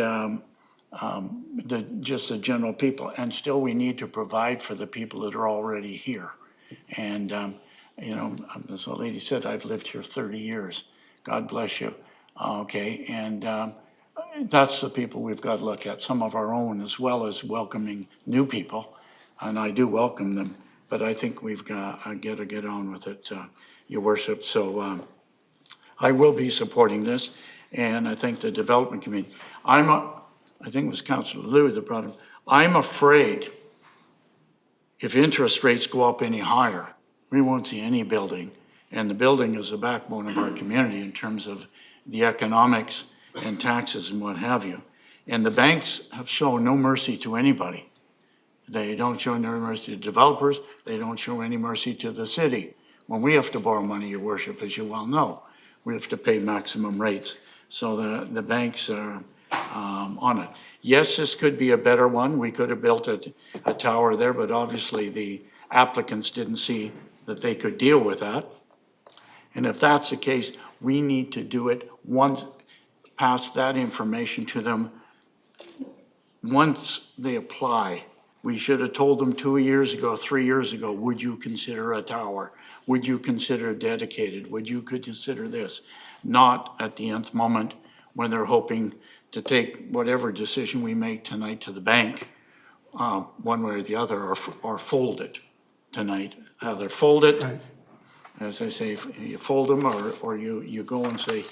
just the general people. And still, we need to provide for the people that are already here. And, as the lady said, I've lived here 30 years. God bless you. Okay, and that's the people we've got to look at, some of our own, as well as welcoming new people. And I do welcome them, but I think we've got to get on with it, Your Worship. So I will be supporting this, and I think the development committee. I think it was Councillor Liu that brought it. I'm afraid if interest rates go up any higher, we won't see any building. And the building is the backbone of our community in terms of the economics and taxes and what have you. And the banks have shown no mercy to anybody. They don't show any mercy to developers. They don't show any mercy to the city. When we have to borrow money, Your Worship, as you well know, we have to pay maximum rates. So the banks are on it. Yes, this could be a better one. We could have built a tower there, but obviously the applicants didn't see that they could deal with that. And if that's the case, we need to do it once, pass that information to them once they apply. We should have told them 2 years ago, 3 years ago, would you consider a tower? Would you consider dedicated? Would you consider this? Not at the nth moment when they're hoping to take whatever decision we make tonight to the bank, one way or the other, or fold it tonight. Either fold it, right. As I say, you fold them, or you go and say,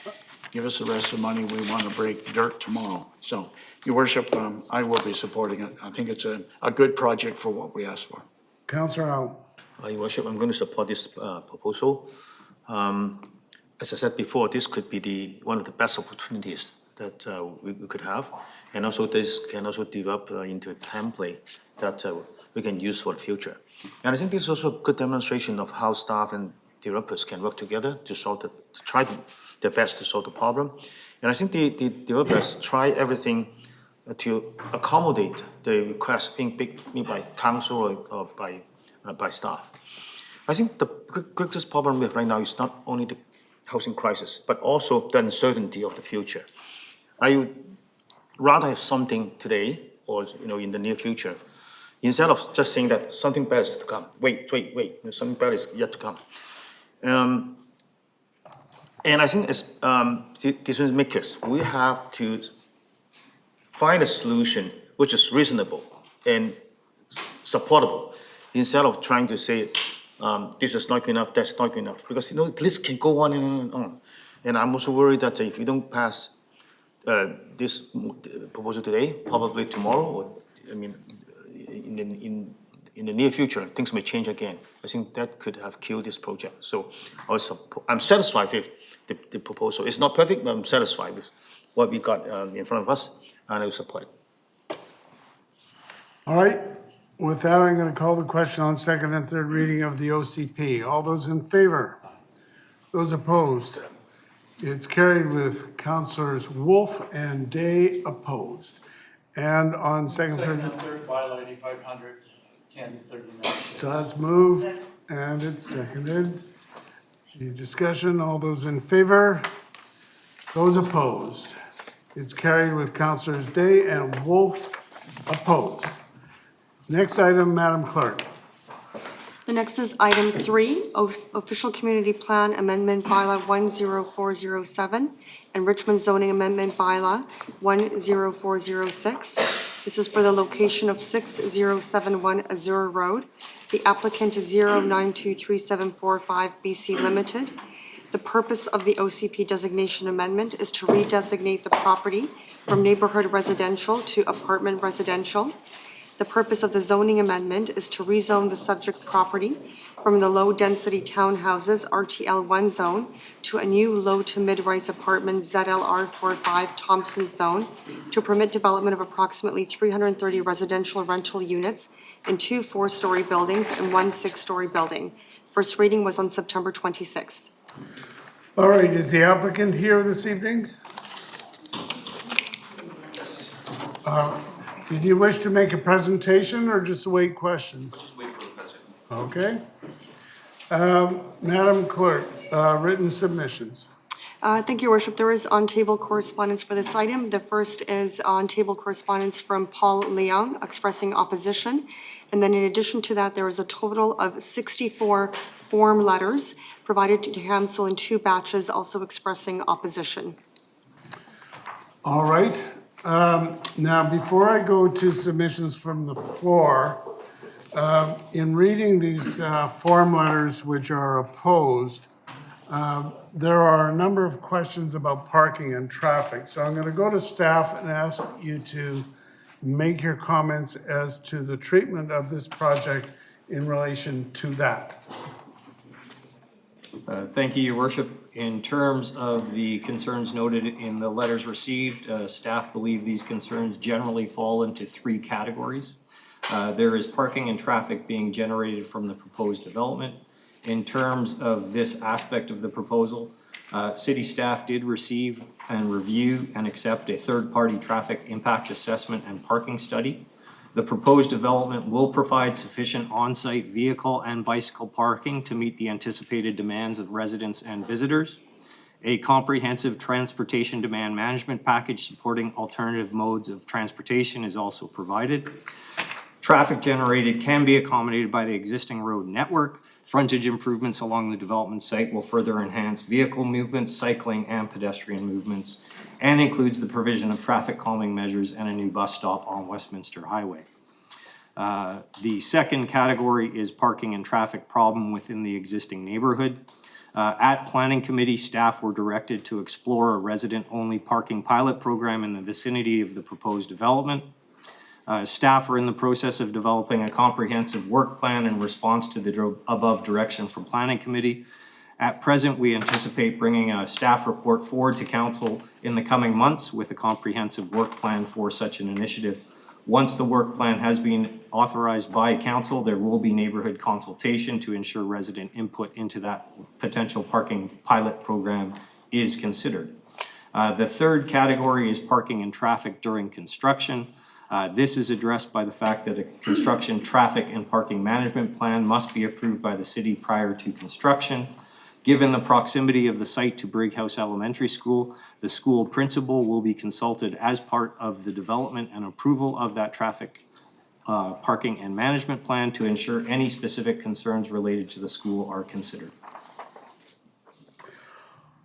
give us the rest of the money, we want to break dirt tomorrow. So, Your Worship, I will be supporting it. I think it's a good project for what we asked for. Councillor Al. Your Worship, I'm going to support this proposal. As I said before, this could be one of the best opportunities that we could have. And also this can also develop into a template that we can use for the future. And I think this is also a good demonstration of how staff and developers can work together to try their best to solve the problem. And I think the developers try everything to accommodate the request being made by council or by staff. I think the greatest problem we have right now is not only the housing crisis, but also the uncertainty of the future. I would rather have something today or in the near future, instead of just saying that something better is to come. Wait, something better is yet to come. And I think as decision makers, we have to find a solution which is reasonable and supportable, instead of trying to say this is not good enough, that's not good enough, because the list can go on and on and on. And I'm also worried that if you don't pass this proposal today, probably tomorrow, or in the near future, things may change again. I think that could have killed this project. So I'm satisfied with the proposal. It's not perfect, but I'm satisfied with what we got in front of us, and I will support it. All right. With that, I'm going to call the question on second and third reading of the OCP. All those in favor? Those opposed? It's carried with Councillors Wolf and Day opposed. And on second and third, bylaw 8500, 1039. So that's moved and it's seconded. Any discussion? All those in favor? Those opposed? It's carried with Councillors Day and Wolf opposed. Next item, Madam Clerk. The next is item 3, Official Community Plan Amendment Bylaw 10407 and Richmond Zoning Amendment Bylaw 10406. This is for the location of 6071 Azure Road. The applicant is 0923745 BC Limited. The purpose of the OCP designation amendment is to redesignate the property from neighborhood residential to apartment residential. The purpose of the zoning amendment is to rezone the subject property from the low-density townhouses RTL1 zone to a new low to mid-rise apartment ZLR45 Thompson zone to permit development of approximately 330 residential rental units in 2 4-story buildings and 1 6-story building. First reading was on September 26th. All right, is the applicant here this evening? Did you wish to make a presentation or just await questions? Just wait for the presentation. Okay. Madam Clerk, written submissions. Thank you, Your Worship. There is on-table correspondence for this item. The first is on-table correspondence from Paul Leung expressing opposition. And then in addition to that, there is a total of 64 form letters provided to council in 2 batches, also expressing opposition. All right. Now, before I go to submissions from the floor, in reading these form letters which are opposed, there are a number of questions about parking and traffic. So I'm going to go to staff and ask you to make your comments as to the treatment of this project in relation to that. Thank you, Your Worship. In terms of the concerns noted in the letters received, staff believe these concerns generally fall into 3 categories. There is parking and traffic being generated from the proposed development. In terms of this aspect of the proposal, city staff did receive and review and accept a third-party traffic impact assessment and parking study. The proposed development will provide sufficient on-site vehicle and bicycle parking to meet the anticipated demands of residents and visitors. A comprehensive transportation demand management package supporting alternative modes of transportation is also provided. Traffic generated can be accommodated by the existing road network. Frontage improvements along the development site will further enhance vehicle movements, cycling, and pedestrian movements, and includes the provision of traffic calming measures and a new bus stop on Westminster Highway. The second category is parking and traffic problem within the existing neighborhood. At Planning Committee, staff were directed to explore a resident-only parking pilot program in the vicinity of the proposed development. Staff are in the process of developing a comprehensive work plan in response to the above direction from Planning Committee. At present, we anticipate bringing a staff report forward to council in the coming months with a comprehensive work plan for such an initiative. Once the work plan has been authorized by council, there will be neighborhood consultation to ensure resident input into that potential parking pilot program is considered. The third category is parking and traffic during construction. This is addressed by the fact that a construction traffic and parking management plan must be approved by the city prior to construction. Given the proximity of the site to Brickhouse Elementary School, the school principal will be consulted as part of the development and approval of that traffic, parking and management plan to ensure any specific concerns related to the school are considered.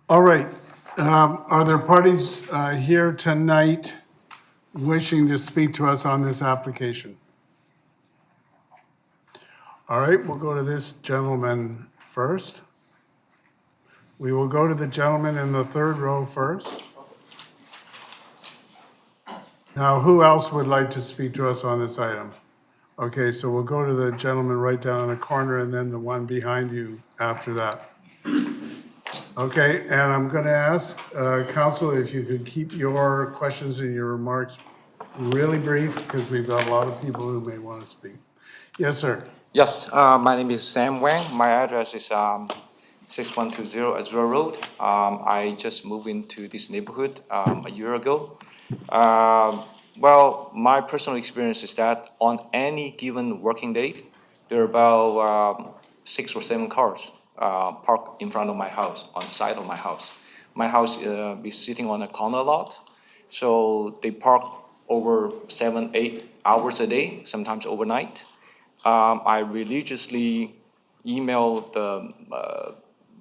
All right. Are there parties here tonight wishing to speak to us on this application? All right, we'll go to this gentleman first. We will go to the gentleman in the 3rd row first. Now, who else would like to speak to us on this item? Okay, so we'll go to the gentleman right down in the corner and then the one behind you after that. Okay, and I'm going to ask council if you could keep your questions and your remarks really brief because we've got a lot of people who may want to speak. Yes, sir. Yes, my name is Sam Wang. My address is 6120 Azure Road. I just moved into this neighborhood a year ago. Well, my personal experience is that on any given working day, there are about 6 or 7 cars parked in front of my house, on the side of my house. My house is sitting on a corner lot, so they park over 7-8 hours a day, sometimes overnight. I religiously email the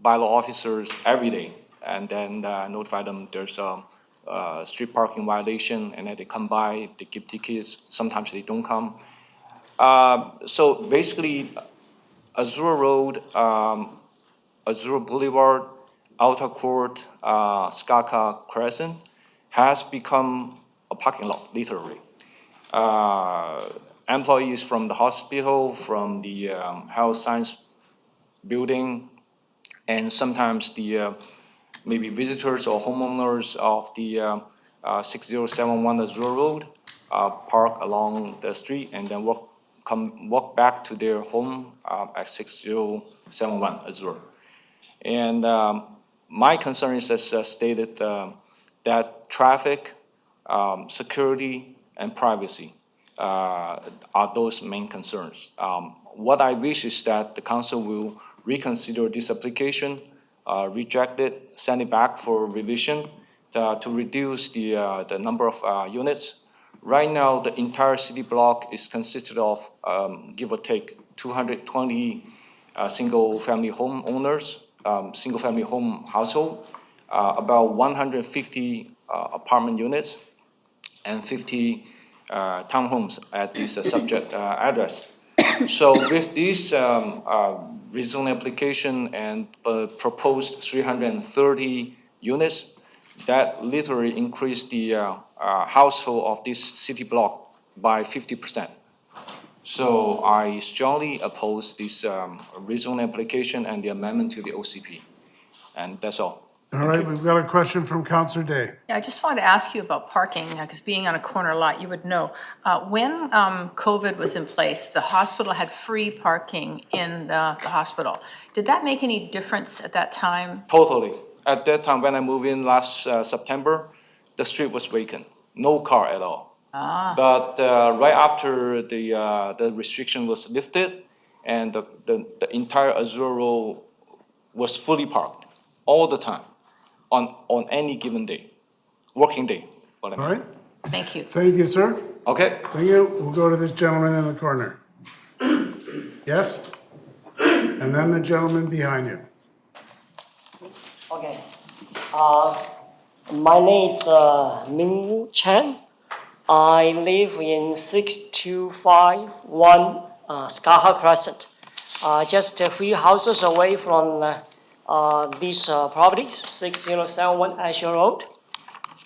bylaw officers every day and then notify them there's a street parking violation, and then they come by, they give tickets, sometimes they don't come. So basically, Azure Road, Azure Boulevard, Outer Court, Skaka Crescent has become a parking lot, literally. Employees from the hospital, from the health science building, and sometimes the maybe visitors or homeowners of the 6071 Azure Road park along the street and then walk back to their home at 6071 Azure. And my concern is, as stated, that traffic, security, and privacy are those main concerns. What I wish is that the council will reconsider this application rejected, send it back for revision to reduce the number of units. Right now, the entire city block is consisted of, give or take, 220 single-family home owners, single-family home household, about 150 apartment units, and 50 townhomes at this subject address. So with this rezone application and proposed 330 units, that literally increased the household of this city block by 50%. So I strongly oppose this rezone application and the amendment to the OCP. And that's all. All right, we've got a question from Councillor Day. Yeah, I just wanted to ask you about parking, because being on a corner lot, you would know. When COVID was in place, the hospital had free parking in the hospital. Did that make any difference at that time? Totally. At that time, when I moved in last September, the street was vacant, no car at all. But right after the restriction was lifted, and the entire Azure Road was fully parked all the time on any given day, working day. What I mean. All right. Thank you. Thank you, sir. Okay. Thank you. We'll go to this gentleman in the corner. Yes? And then the gentleman behind you. Okay. My name is Ming Chen. I live in 6251 Scaha Crescent, just a few houses away from these properties, 6071 Asher Road.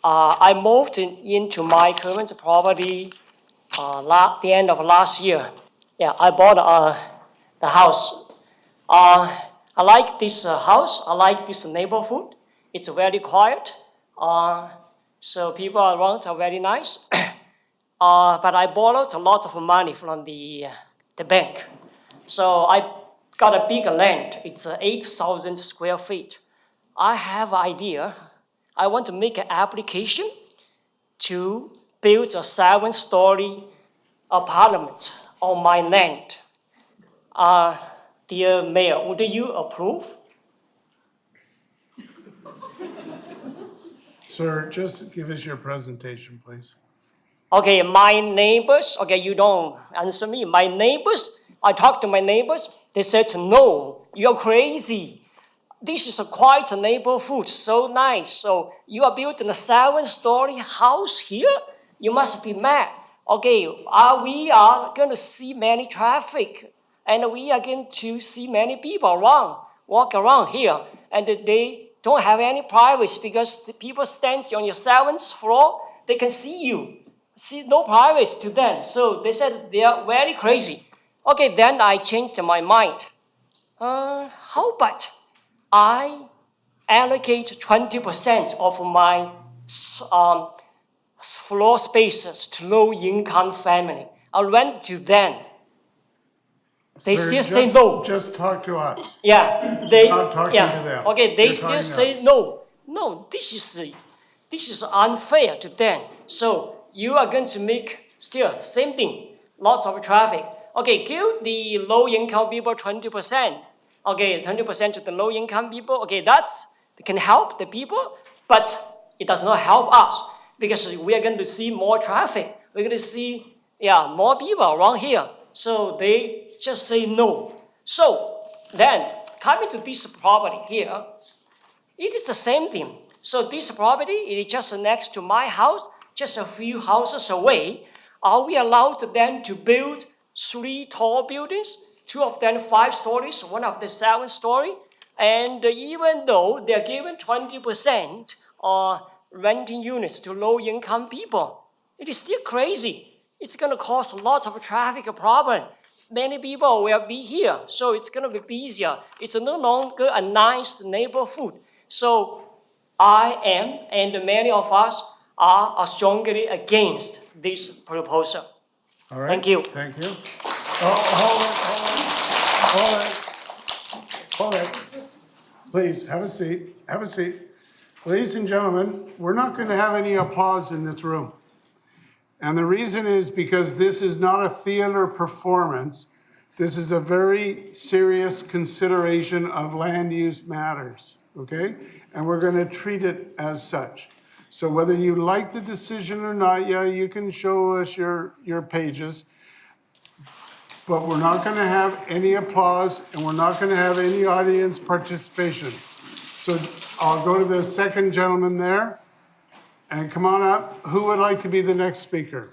I moved into my current property the end of last year. Yeah, I bought the house. I like this house. I like this neighborhood. It's very quiet. So people around are very nice. But I borrowed a lot of money from the bank. So I got a big land. It's 8,000 square feet. I have an idea. I want to make an application to build a 7-story apartment on my land. Dear Mayor, would you approve? Sir, just give us your presentation, please. Okay, my neighbors, okay, you don't answer me. My neighbors, I talked to my neighbors, they said, no, you're crazy. This is quite a neighborhood, so nice. So you are building a 7-story house here? You must be mad. Okay, we are going to see many traffic, and we are going to see many people walk around here, and they don't have any privacy because the people stand on your 7th floor, they can see you. See, no privacy to them. So they said they are very crazy. Okay, then I changed my mind. How about I allocate 20% of my floor spaces to low-income family? I rent to them. They Sir, still say no. Just talk to us. Yeah, they. Not talking Yeah. to them. Okay, they You're still talking to say us. no. No, this is unfair to them. So you are going to make still same thing. Lots of traffic. Okay, give the low-income people 20%. Okay, 20% to the low-income people. Okay, that can help the people, but it does not help us because we are going to see more traffic. We're going to see more people around here. So they just say no. So then coming to this property here, it is the same thing. So this property is just next to my house, just a few houses away. Are we allowed then to build 3 tall buildings? 2 of them 5 stories, 1 of them 7 story. And even though they're given 20% renting units to low-income people, it is still crazy. It's going to cause a lot of traffic problem. Many people will be here, so it's going to be easier. It's no longer a nice neighborhood. So I am, and many of us are strongly against this proposal. All right. Thank you. Thank you. Hold it. Please, have a seat. Have a seat. Ladies and gentlemen, we're not going to have any applause in this room. And the reason is because this is not a theater performance. This is a very serious consideration of land use matters. okay? And we're gonna treat it as such. So whether you like the decision or not, yeah, you can show us your pages, but we're not gonna have any applause and we're not gonna have any audience participation. So I'll go to the second gentleman there, and come on up. Who would like to be the next speaker?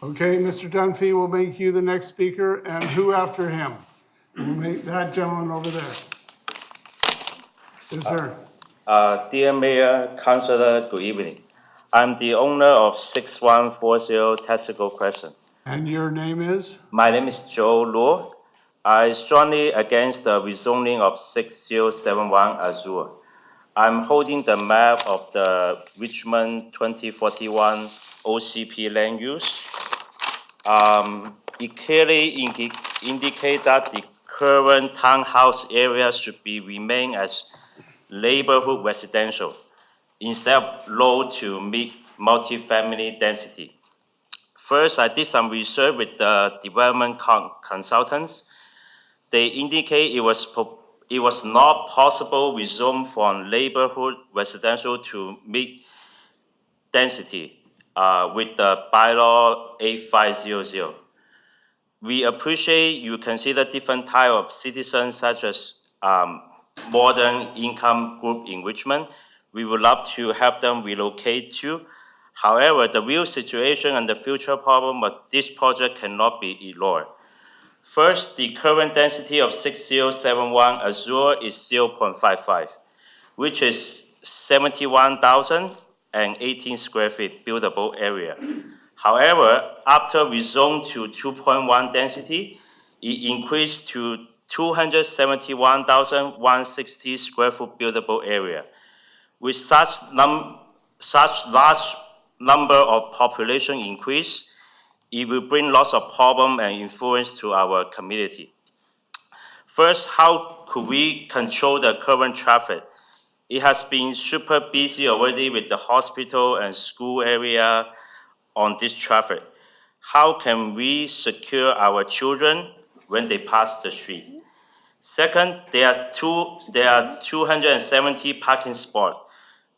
Okay, Mr. Dunphy will make you the next speaker, and who after him? We'll make that gentleman over there. Yes, sir. Dear Mayor, Councilor, good evening. I'm the owner of 6140 Testicle Crescent. And your name is? My name is Joe Luo. I strongly against the rezoning of 6071 Azure. I'm holding the map of the Richmond 2041 OCP land use. It clearly indicates that the current townhouse area should be remain as neighborhood residential instead of low to mid multifamily density. First, I did some research with the development consultants. They indicate it was not possible with zone from neighborhood residential to mid density with the bylaw 8500. We appreciate you consider different type of citizens such as modern income group in Richmond. We would love to help them relocate too. However, the real situation and the future problem of this project cannot be ignored. First, the current density of 6071 Azure is 0.55, which is 71,018 square feet buildable area. However, after we zone to 2.1 density, it increased to 271,160 square foot buildable area. With such large number of population increase, it will bring lots of problem and influence to our community. First, how could we control the current traffic? It has been super busy already with the hospital and school area on this traffic. How can we secure our children when they pass the street? Second, there are 270 parking spots,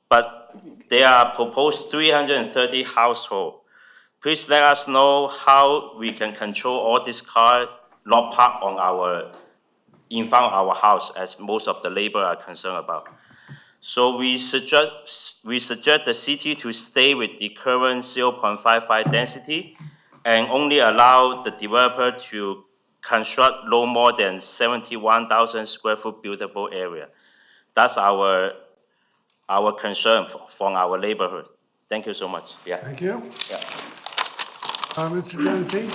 but there are proposed 330 households. Please let us know how we can control all these cars not parked on in front of our house, as most of the neighbors are concerned about. So we suggest the city to stay with the current 0.55 density and only allow the developer to construct no more than 71,000 square foot buildable area. That's our concern from our neighborhood. Thank you so much. Yeah. Thank you. Yeah. Mr. Dunphy?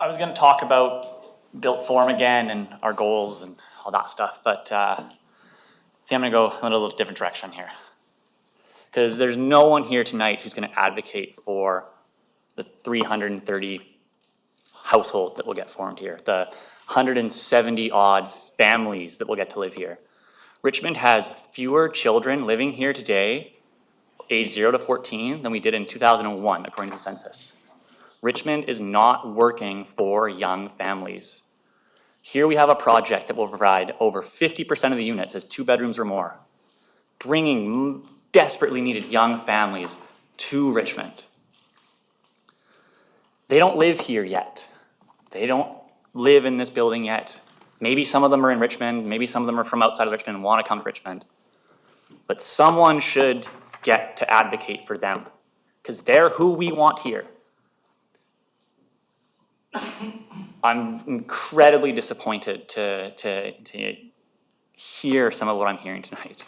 I was going to talk about built form again and our goals and all that stuff, but I think I'm going to go in a little different direction here. Because there's no one here tonight who's going to advocate for the 330 households that will get formed here, the 170 odd families that will get to live here. Richmond has fewer children living here today, age 0 to 14, than we did in 2001, according to the census. Richmond is not working for young families. Here we have a project that will provide over 50% of the units as 2 bedrooms or more, bringing desperately needed young families to Richmond. They don't live here yet. They don't live in this building yet. Maybe some of them are in Richmond, maybe some of them are from outside of Richmond and want to come to Richmond. But someone should get to advocate for them, because they're who we want here. I'm incredibly disappointed to hear some of what I'm hearing tonight.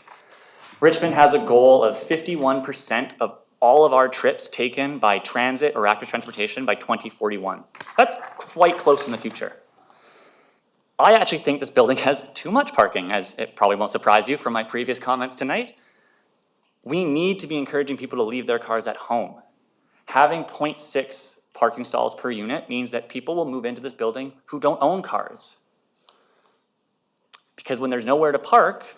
Richmond has a goal of 51% of all of our trips taken by transit or active transportation by 2041. That's quite close in the future. I actually think this building has too much parking, as it probably won't surprise you from my previous comments tonight. We need to be encouraging people to leave their cars at home. Having 0.6 parking stalls per unit means that people will move into this building who don't own cars. Because when there's nowhere to park,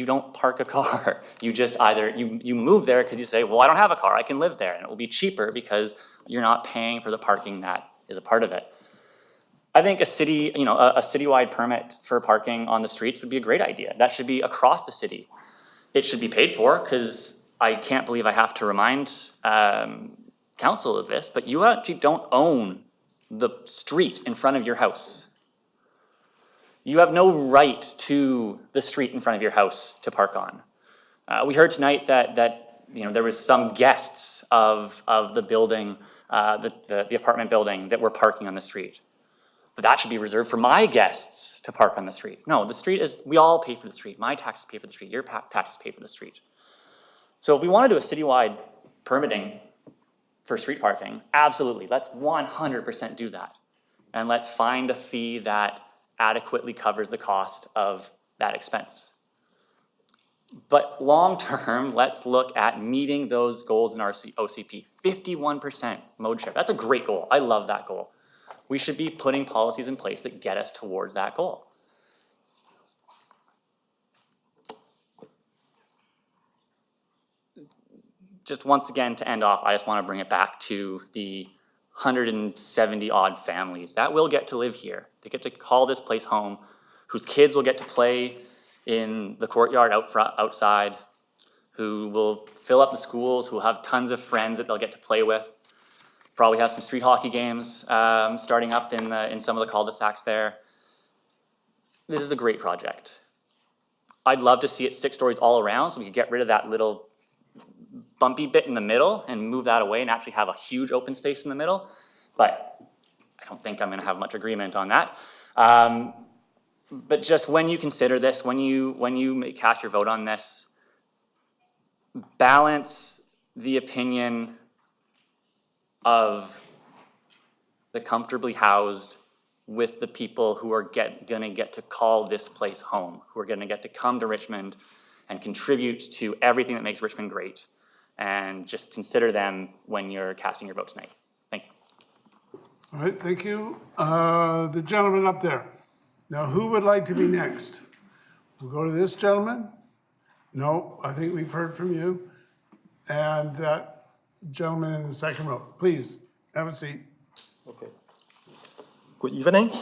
You don't park a car. You just either, you move there because you say, well, I don't have a car, I can live there. And it will be cheaper because you're not paying for the parking that is a part of it. I think a city, a citywide permit for parking on the streets would be a great idea. That should be across the city. It should be paid for, because I can't believe I have to remind council of this, but you actually don't own the street in front of your house. You have no right to the street in front of your house to park on. We heard tonight that there was some guests of the building, the apartment building, that were parking on the street. But that should be reserved for my guests to park on the street. No, the street is, we all pay for the street. My taxes pay for the street, your taxes pay for the street. So if we want to do a citywide permitting for street parking, absolutely, let's 100% do that. And let's find a fee that adequately covers the cost of that expense. But long-term, let's look at meeting those goals in our OCP. 51% mode share, that's a great goal. I love that goal. We should be putting policies in place that get us towards that goal. Just once again, to end off, I just want to bring it back to the 170 odd families that will get to live here. They get to call this place home, whose kids will get to play in the courtyard outside, who will fill up the schools, who will have tons of friends that they'll get to play with. Probably have some street hockey games starting up in some of the cul-de-sacs there. This is a great project. I'd love to see it 6 stories all around so we could get rid of that little bumpy bit in the middle and move that away and actually have a huge open space in the middle. But I don't think I'm gonna have much agreement on that. But just when you consider this, when you cast your vote on this, balance the opinion of the comfortably housed with the people who are gonna get to call this place home, who are gonna get to come to Richmond and contribute to everything that makes Richmond great. And just consider them when you're casting your vote tonight. Thank you. All right, thank you. The gentleman up there. Now, who would like to be next? We'll go to this gentleman. No, I think we've heard from you. And that gentleman in the second row. Please, have a seat. Okay. Good evening.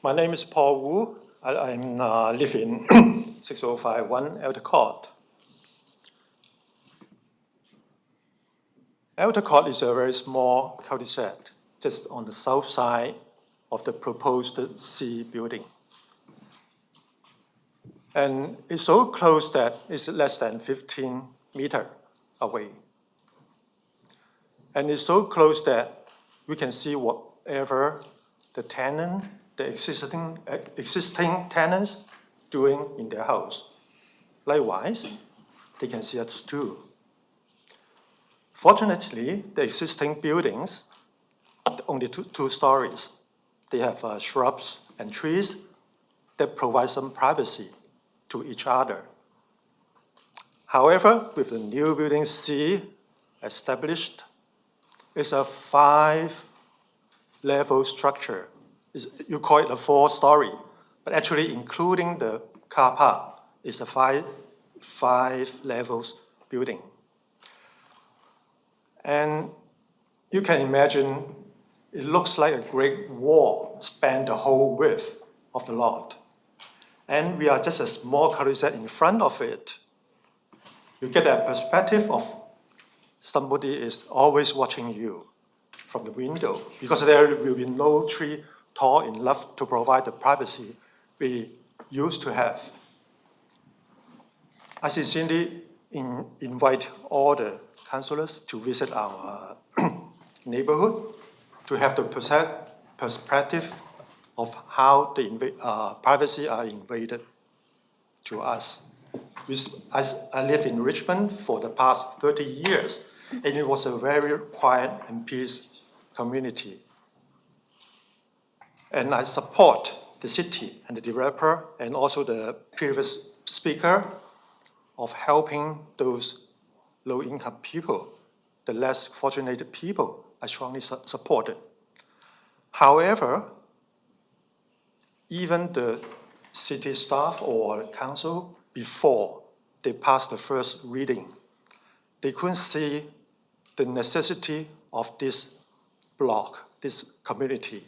My name is Paul Wu. I live in 6051 Elder. Elder is a very small cul-de-sac, just on the south side of the proposed C building. And it's so close that it's less than 15 meters away. And it's so close that we can see whatever the tenant, the existing tenants doing in their house. Likewise, they can see us too. Fortunately, the existing buildings, only two stories, they have shrubs and trees that provide some privacy to each other. However, with the new building C established, it's a 5-level structure. You call it a 4-story, but actually including the car park, it's a five levels building. And you can imagine it looks like a great wall span the whole width of the lot. And we are just a small cul-de-sac in front of it. You get a perspective of somebody is always watching you from the window, because there will be no tree tall enough to provide the privacy we used to have. I sincerely invite all the councillors to visit our neighborhood to have the perspective of how the privacy are invaded to us. I live in Richmond for the past 30 years, and it was a very quiet and peaceful community. And I support the city and the developer and also the previous speaker of helping those low-income people, the less fortunate people. I strongly support it. However, even the city staff or council before they passed the first reading, they couldn't see the necessity of this block, this community.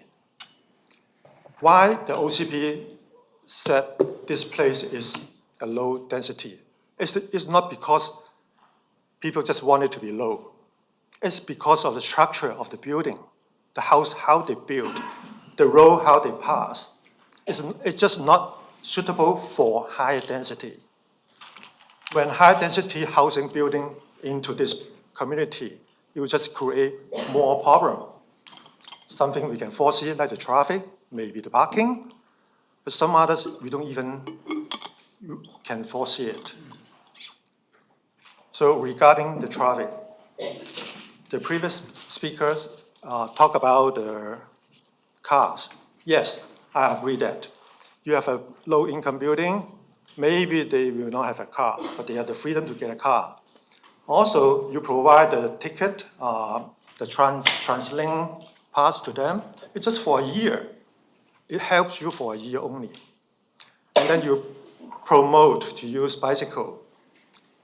Why the OCP said this place is a low density? It's not because people just want it to be low. It's because of the structure of the building, the house, how they build, the road, how they pass. It's just not suitable for higher density. When high density housing building into this community, it will just create more problem. Something we can foresee, like the traffic, maybe the parking, but some others we don't even can foresee it. So regarding the traffic, the previous speakers talk about the cars. Yes, I agree that you have a low-income building, maybe they will not have a car, but they have the freedom to get a car. Also, you provide the ticket, the TransLink pass to them. It's just for a year. It helps you for a year only. And then you promote to use bicycle.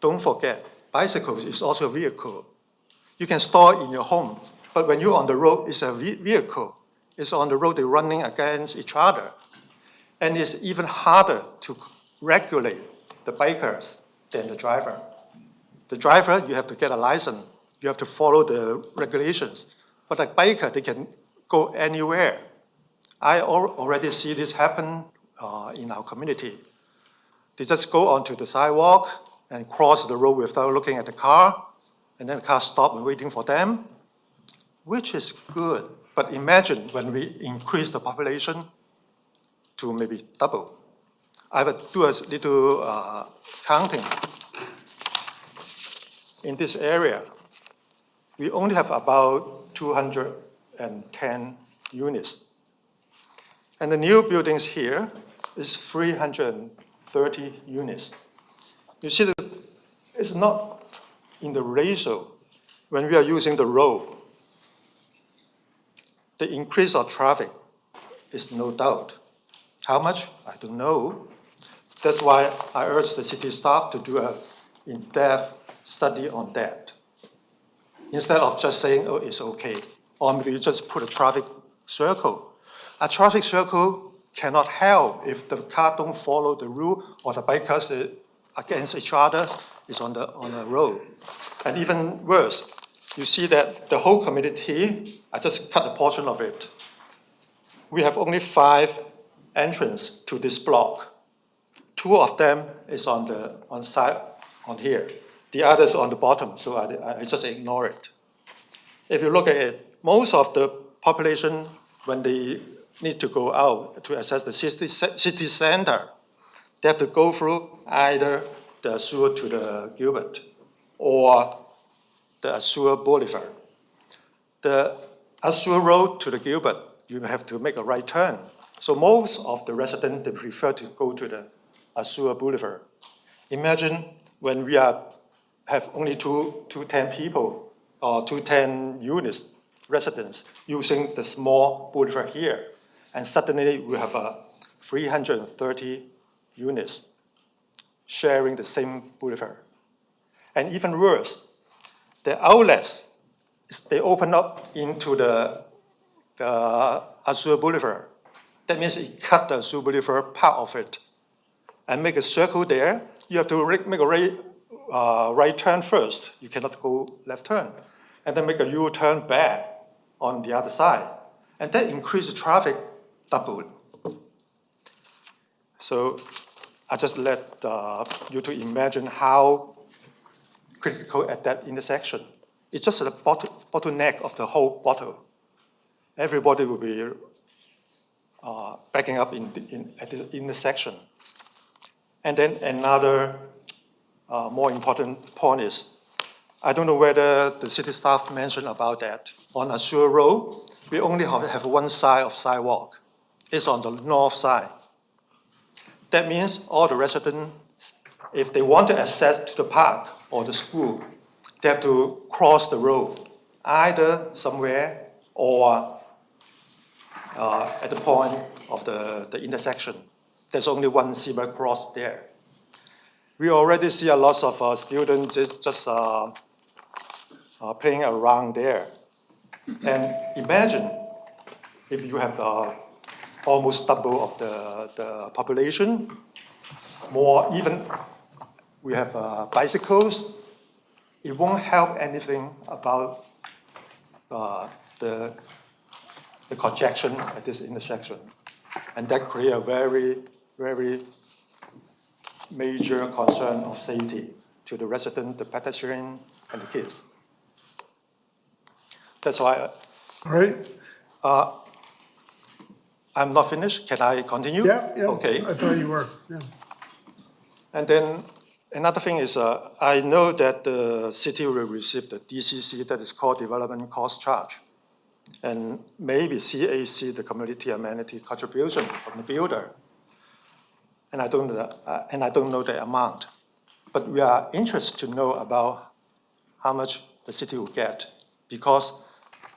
Don't forget, bicycle is also a vehicle. You can store in your home, but when you're on the road, it's a vehicle. It's on the road, they're running against each other. And it's even harder to regulate the bikers than the driver. The driver, you have to get a license. You have to follow the regulations. But a biker, they can go anywhere. I already see this happen in our community. They just go onto the sidewalk and cross the road without looking at the car, and then the car stops and waiting for them, which is good. But imagine when we increase the population to maybe double. I will do a little counting. In this area, we only have about 210 units. And the new buildings here is 330 units. You see, it's not in the ratio when we are using the road. The increase of traffic is no doubt. How much? I don't know. That's why I urge the city staff to do an in-depth study on that. Instead of just saying, oh, it's okay, or maybe you just put a traffic circle. A traffic circle cannot help if the car don't follow the rule or the bikers against each other is on the road. And even worse, you see that the whole community, I just cut a portion of it. We have only 5 entrances to this block. 2 of them is on here. The others on the bottom, so I just ignore it. If you look at it, most of the population, when they need to go out to access the city center, they have to go through either the Stewart to the Gilbert or the Stewart Boulevard. The Stewart Road to the Gilbert, you have to make a right turn. So most of the residents, they prefer to go to the Stewart Boulevard. Imagine when we have only 210 people or 210 units, residents, using the small boulevard here. And suddenly we have 330 units sharing the same boulevard. And even worse, the outlets, they open up into the Stewart Boulevard. That means it cut the Stewart Boulevard part of it and make a circle there. You have to make a right turn first. You cannot go left turn. And then make a U-turn back on the other side. And that increases traffic double. So I just let you to imagine how critical at that intersection. It's just a bottleneck of the whole bottle. Everybody will be backing up at the intersection. And then another more important point is, I don't know whether the city staff mentioned about that. On a Stewart Road, we only have one side of sidewalk. It's on the north side. That means all the residents, if they want to access to the park or the school, they have to cross the road, either somewhere or at the point of the intersection. There's only one zebra cross there. we already see a lot of students just playing around there. And imagine if you have almost double of the population, more even we have bicycles, it won't help anything about the congestion at this intersection. And that creates a very, very major concern of safety to the resident, the pedestrian, and the kids. That's why. All right. I'm not finished. Can I continue? Yeah. Okay. I thought you were. Yeah. And then another thing is, I know that the city will receive the DCC, that is called Development Cost Charge. And maybe CAC, the Community Amenity Contribution from the builder. And I don't know the amount. But we are interested to know about how much the city will get, because,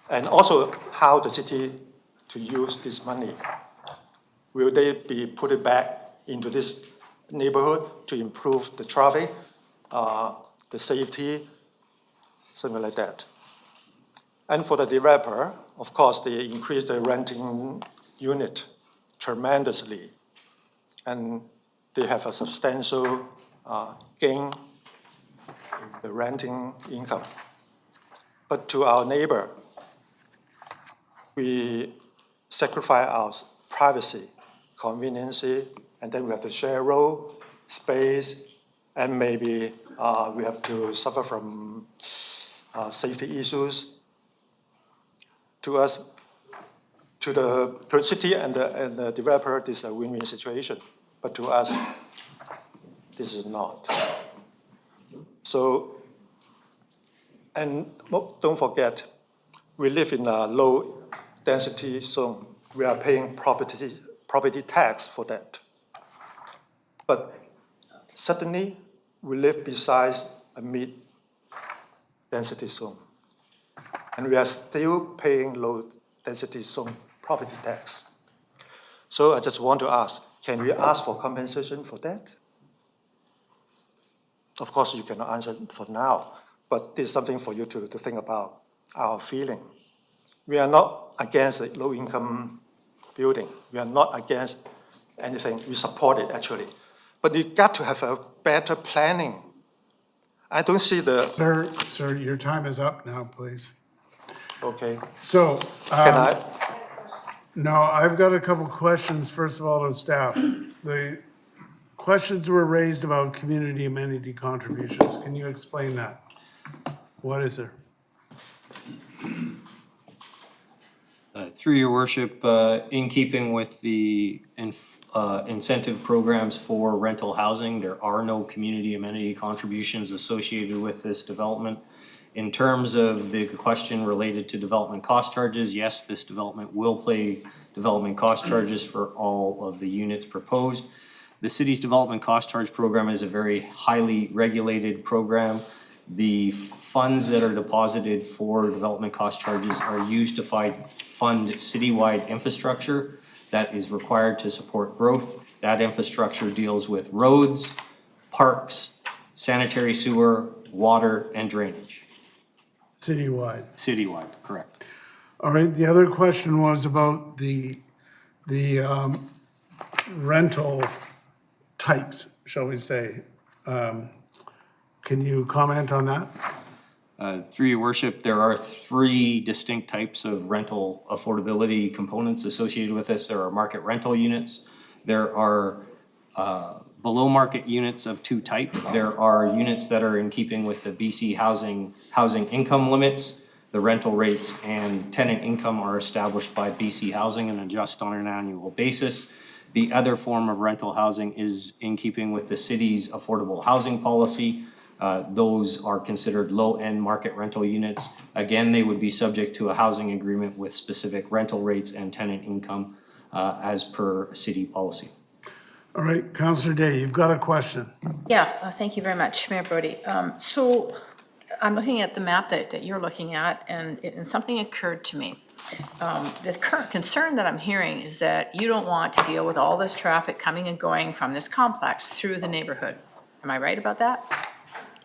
and also how the city to use this money. Will they be put it back into this neighborhood to improve the traffic, the safety, something like that? And for the developer, of course, they increase the renting unit tremendously, and they have a substantial gain in the renting income. But to our neighbor, we sacrifice our privacy, convenience, and then we have to share road, space, and maybe we have to suffer from safety issues. To us, to the city and the developer, this is a win-win situation. But to us, this is not. So, and don't forget, we live in a low density zone. We are paying property tax for that. But suddenly, we live beside a mid-density zone. And we are still paying low density zone property tax. So I just want to ask, can we ask for compensation for that? Of course, you cannot answer for now, but this is something for you to think about, our feeling. We are not against the low-income building. We are not against anything. We support it, actually. But you got to have a better planning. I don't see the... Sir, your time is up now, please. Okay. So... Can I... No, I've got a couple questions, first of all, to staff. The questions were raised about community amenity contributions. Can you explain that? What is it? Through your worship, in keeping with the incentive programs for rental housing, there are no community amenity contributions associated with this development. In terms of the question related to development cost charges, yes, this development will pay development cost charges for all of the units proposed. The city's development cost charge program is a very highly regulated program. The funds that are deposited for development cost charges are used to fund citywide infrastructure that is required to support growth. That infrastructure deals with roads, parks, sanitary sewer, water, and drainage. Citywide. Citywide, correct. All right, the other question was about the rental types, shall we say. Can you comment on that? Through your worship, there are 3 distinct types of rental affordability components associated with this. There are market rental units. There are below market units of 2 types. There are units that are in keeping with the BC housing income limits. The rental rates and tenant income are established by BC Housing and adjust on an annual basis. The other form of rental housing is in keeping with the city's affordable housing policy. Those are considered low-end market rental units. Again, they would be subject to a housing agreement with specific rental rates and tenant income as per city policy. All right, Councillor Day, you've got a question. Yeah, thank you very much, Mayor Brody. So I'm looking at the map that you're looking at, and something occurred to me. The current concern that I'm hearing is that you don't want to deal with all this traffic coming and going from this complex through the neighborhood. Am I right about that?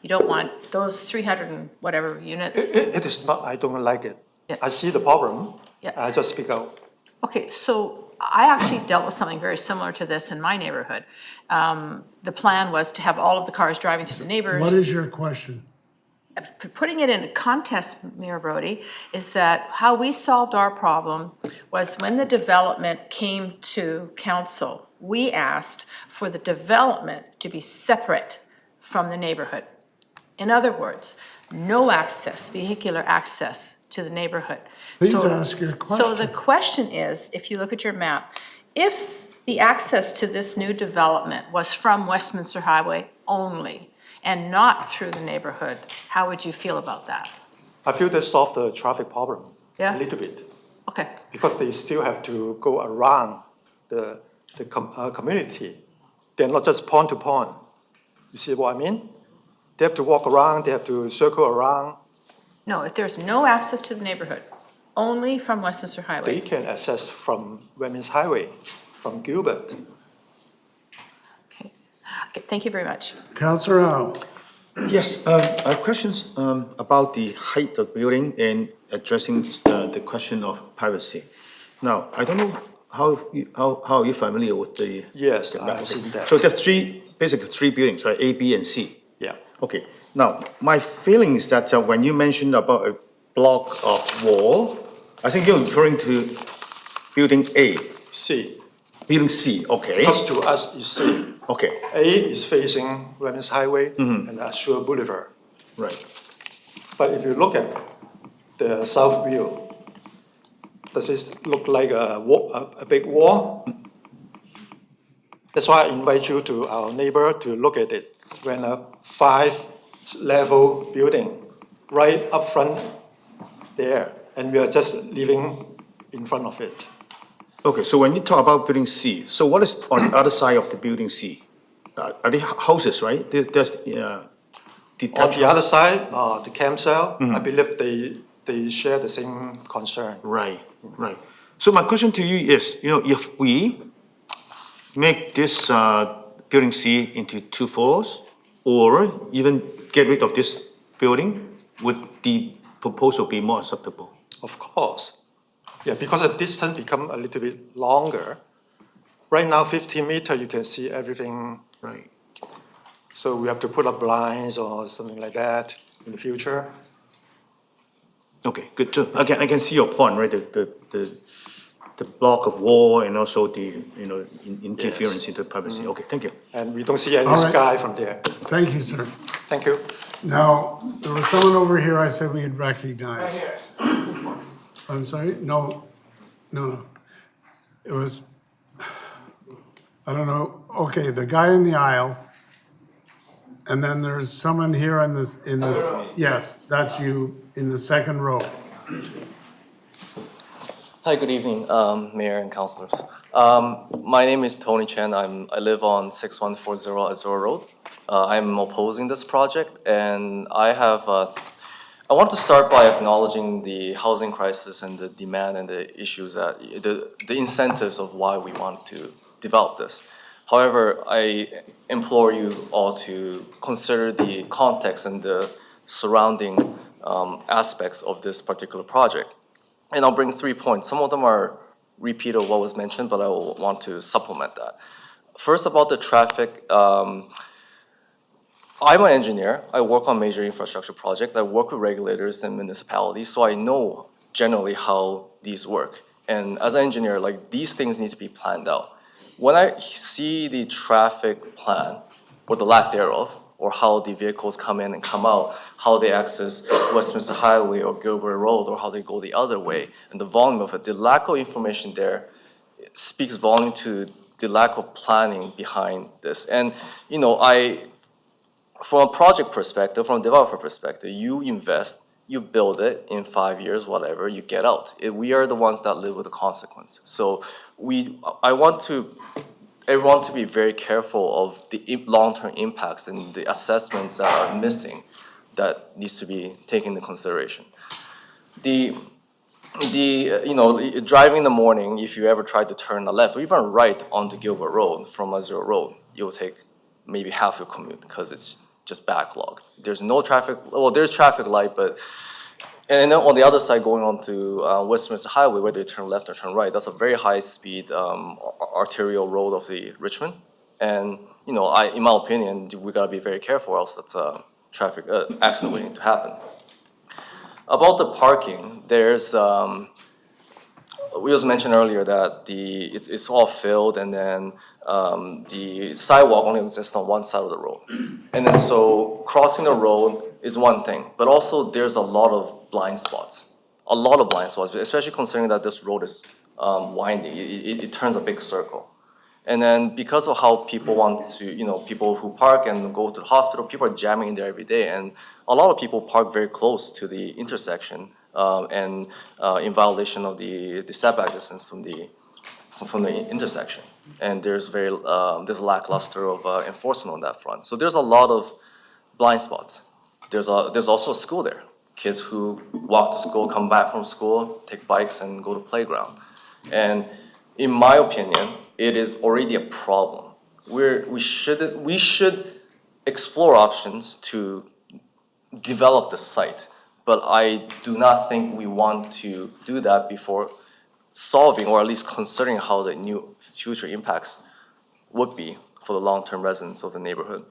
You don't want those 300 and whatever units? It is not, I don't like it. Yeah. I see the problem. Yeah. I just speak out. Okay, so I actually dealt with something very similar to this in my neighborhood. The plan was to have all of the cars driving through the neighbors. What is your question? Putting it in a context, Mayor Brody, is that how we solved our problem was when the development came to council, we asked for the development to be separate from the neighborhood. In other words, no access, vehicular access to the neighborhood. Please ask your So the question. question is, if you look at your map, if the access to this new development was from Westminster Highway only and not through the neighborhood, how would you feel about that? I feel they solved the traffic problem Yeah? a little bit. Okay. Because they still have to go around the community. They're not just pond to pond. You see what I mean? They have to walk around, they have to circle around. No, if there's no access to the neighborhood, only from Westminster They Highway. can access from Westminster Highway, from Gilbert. Okay, thank you very much. Councillor Howe. Yes, I have questions about the height of building and addressing the question of privacy. Now, I don't know how you're familiar with the. Yes, the I've map. seen that. So there's basically three buildings, right? A, B, and C. Yeah. Okay, now, my feeling is that when you mentioned about a block of wall, I think you're referring to building A. C. Building C, okay. Because to us is C. Okay. A is facing Westminster Highway and Ashur Boulevard. Right. But if you look at the south view, does it look like a big wall? That's why I invite you to our neighbor to look at it. When a 5-level building right up front there, and we are just living in front of it. Okay, so when you talk about building C, so what is on the other side of the building C? Are they houses, right? There's On the other side, the campsite, I believe they share the same concern. Right, right. So my question to you is, if we make this building C into 2 floors, or even get rid of this building, would the proposal be more acceptable? Of course. Yeah, because the distance become a little bit longer. Right now, 15 meters, you can see everything. Right. So we have to put up blinds or something like that in the future. Okay, good too. I can see your point, right? The block of wall and also the interference into privacy. Okay, thank you. And we don't see any All right. sky from there. Thank you, sir. Thank you. Now, there was someone over here I said we'd recognize. I'm sorry? No. It was, I don't know. Okay, the guy in the aisle. And then there's someone here in this, yes, that's you in the second row. Hi, good evening, Mayor and councilors. My name is Tony Chen. I live on 6140 Azure Road. I'm opposing this project, and I want to start by acknowledging the housing crisis and the demand and the issues that the incentives of why we want to develop this. However, I implore you all to consider the context and the surrounding aspects of this particular project. And I'll bring 3 points. Some of them are repeat of what was mentioned, but I will want to supplement that. First, about the traffic. I'm an engineer. I work on major infrastructure projects. I work with regulators and municipalities, so I know generally how these work. And as an engineer, these things need to be planned out. When I see the traffic plan, or the lack thereof, or how the vehicles come in and come out, how they access Westminster Highway or Gilbert Road, or how they go the other way, and the volume of it, the lack of information there speaks volume to the lack of planning behind this. And, from a project perspective, from a developer perspective, you invest, you build it in 5 years, whatever, you get out. We are the ones that live with the consequence. So I want everyone to be very careful of the long-term impacts and the assessments that are missing that needs to be taken into consideration. Driving in the morning, if you ever try to turn left or even right onto Gilbert Road from Azure Road, you'll take maybe half your commute because it's just backlogged. There's no traffic, well, there's traffic light, but, and then on the other side going on to Westminster Highway, whether you turn left or turn right, that's a very high speed arterial road of the Richmond. And, you know, in my opinion, we gotta be very careful, or else that's a traffic accident waiting to happen. About the parking, there's, we also mentioned earlier that it's all filled, and then the sidewalk only exists on one side of the road. And then so crossing the road is one thing, but also there's a lot of blind spots. A lot of blind spots, especially considering that this road is windy. It turns a big circle. And then because of how people want to, you know, people who park and go to the hospital, people are jamming in there every day. And a lot of people park very close to the intersection and in violation of the setback distance from the intersection. And there's there's a lackluster of enforcement on that front. So there's a lot of blind spots. There's also a school there. Kids who walk to school, come back from school, take bikes and go to playground. And in my opinion, it is already a problem. We should explore options to develop the site, but I do not think we want to do that before solving, or at least considering how the new future impacts would be for the long-term residents of the neighborhood.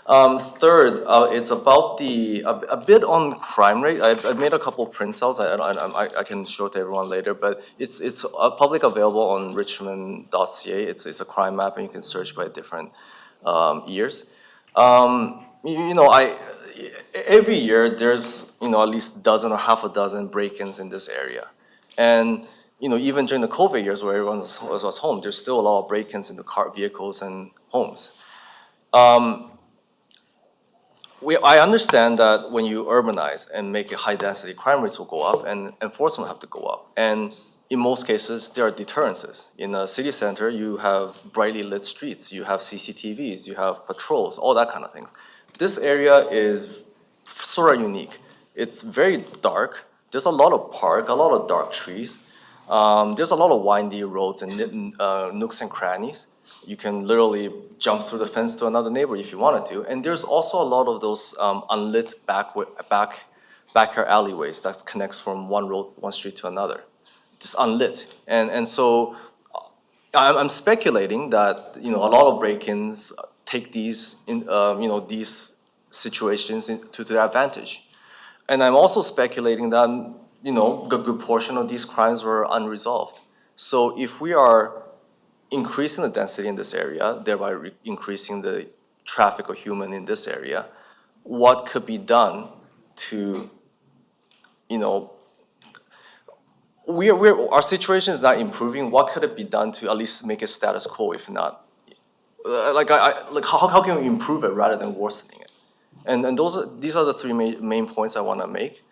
Third, it's about a bit on crime rate. I made a couple printouts. I can show it to everyone later, but it's public available on richmond.ca. It's a crime map, and you can search by different years. You know, every year there's, you know, at least a dozen or half a dozen break-ins in this area, and you know, even during the COVID years where everyone was home, there's still a lot of break-ins into vehicles and homes. I understand that when you urbanize and make it high density, crime rates will go up and enforcement will have to go up. And in most cases, there are deterrences. In a city center, you have brightly lit streets, you have CCTVs, you have patrols, all that kind of things. This area is sort of unique. It's very dark. There's a lot of park, a lot of dark trees. There's a lot of windy roads and nooks and crannies. You can literally jump through the fence to another neighbor if you wanted to. And there's also a lot of those unlit backyard alleyways that connects from one street to another, just unlit. And so I'm speculating that, you know, a lot of break-ins take these these situations to their advantage. And I'm also speculating that, you know, a good portion of these crimes were unresolved. So if we are increasing the density in this area, thereby increasing the traffic of human in this area, what could be done to, you know, our situation is not improving. What could it be done to at least make it status quo, if not, how can we improve it rather than worsening it? And these are the three main points I want to make.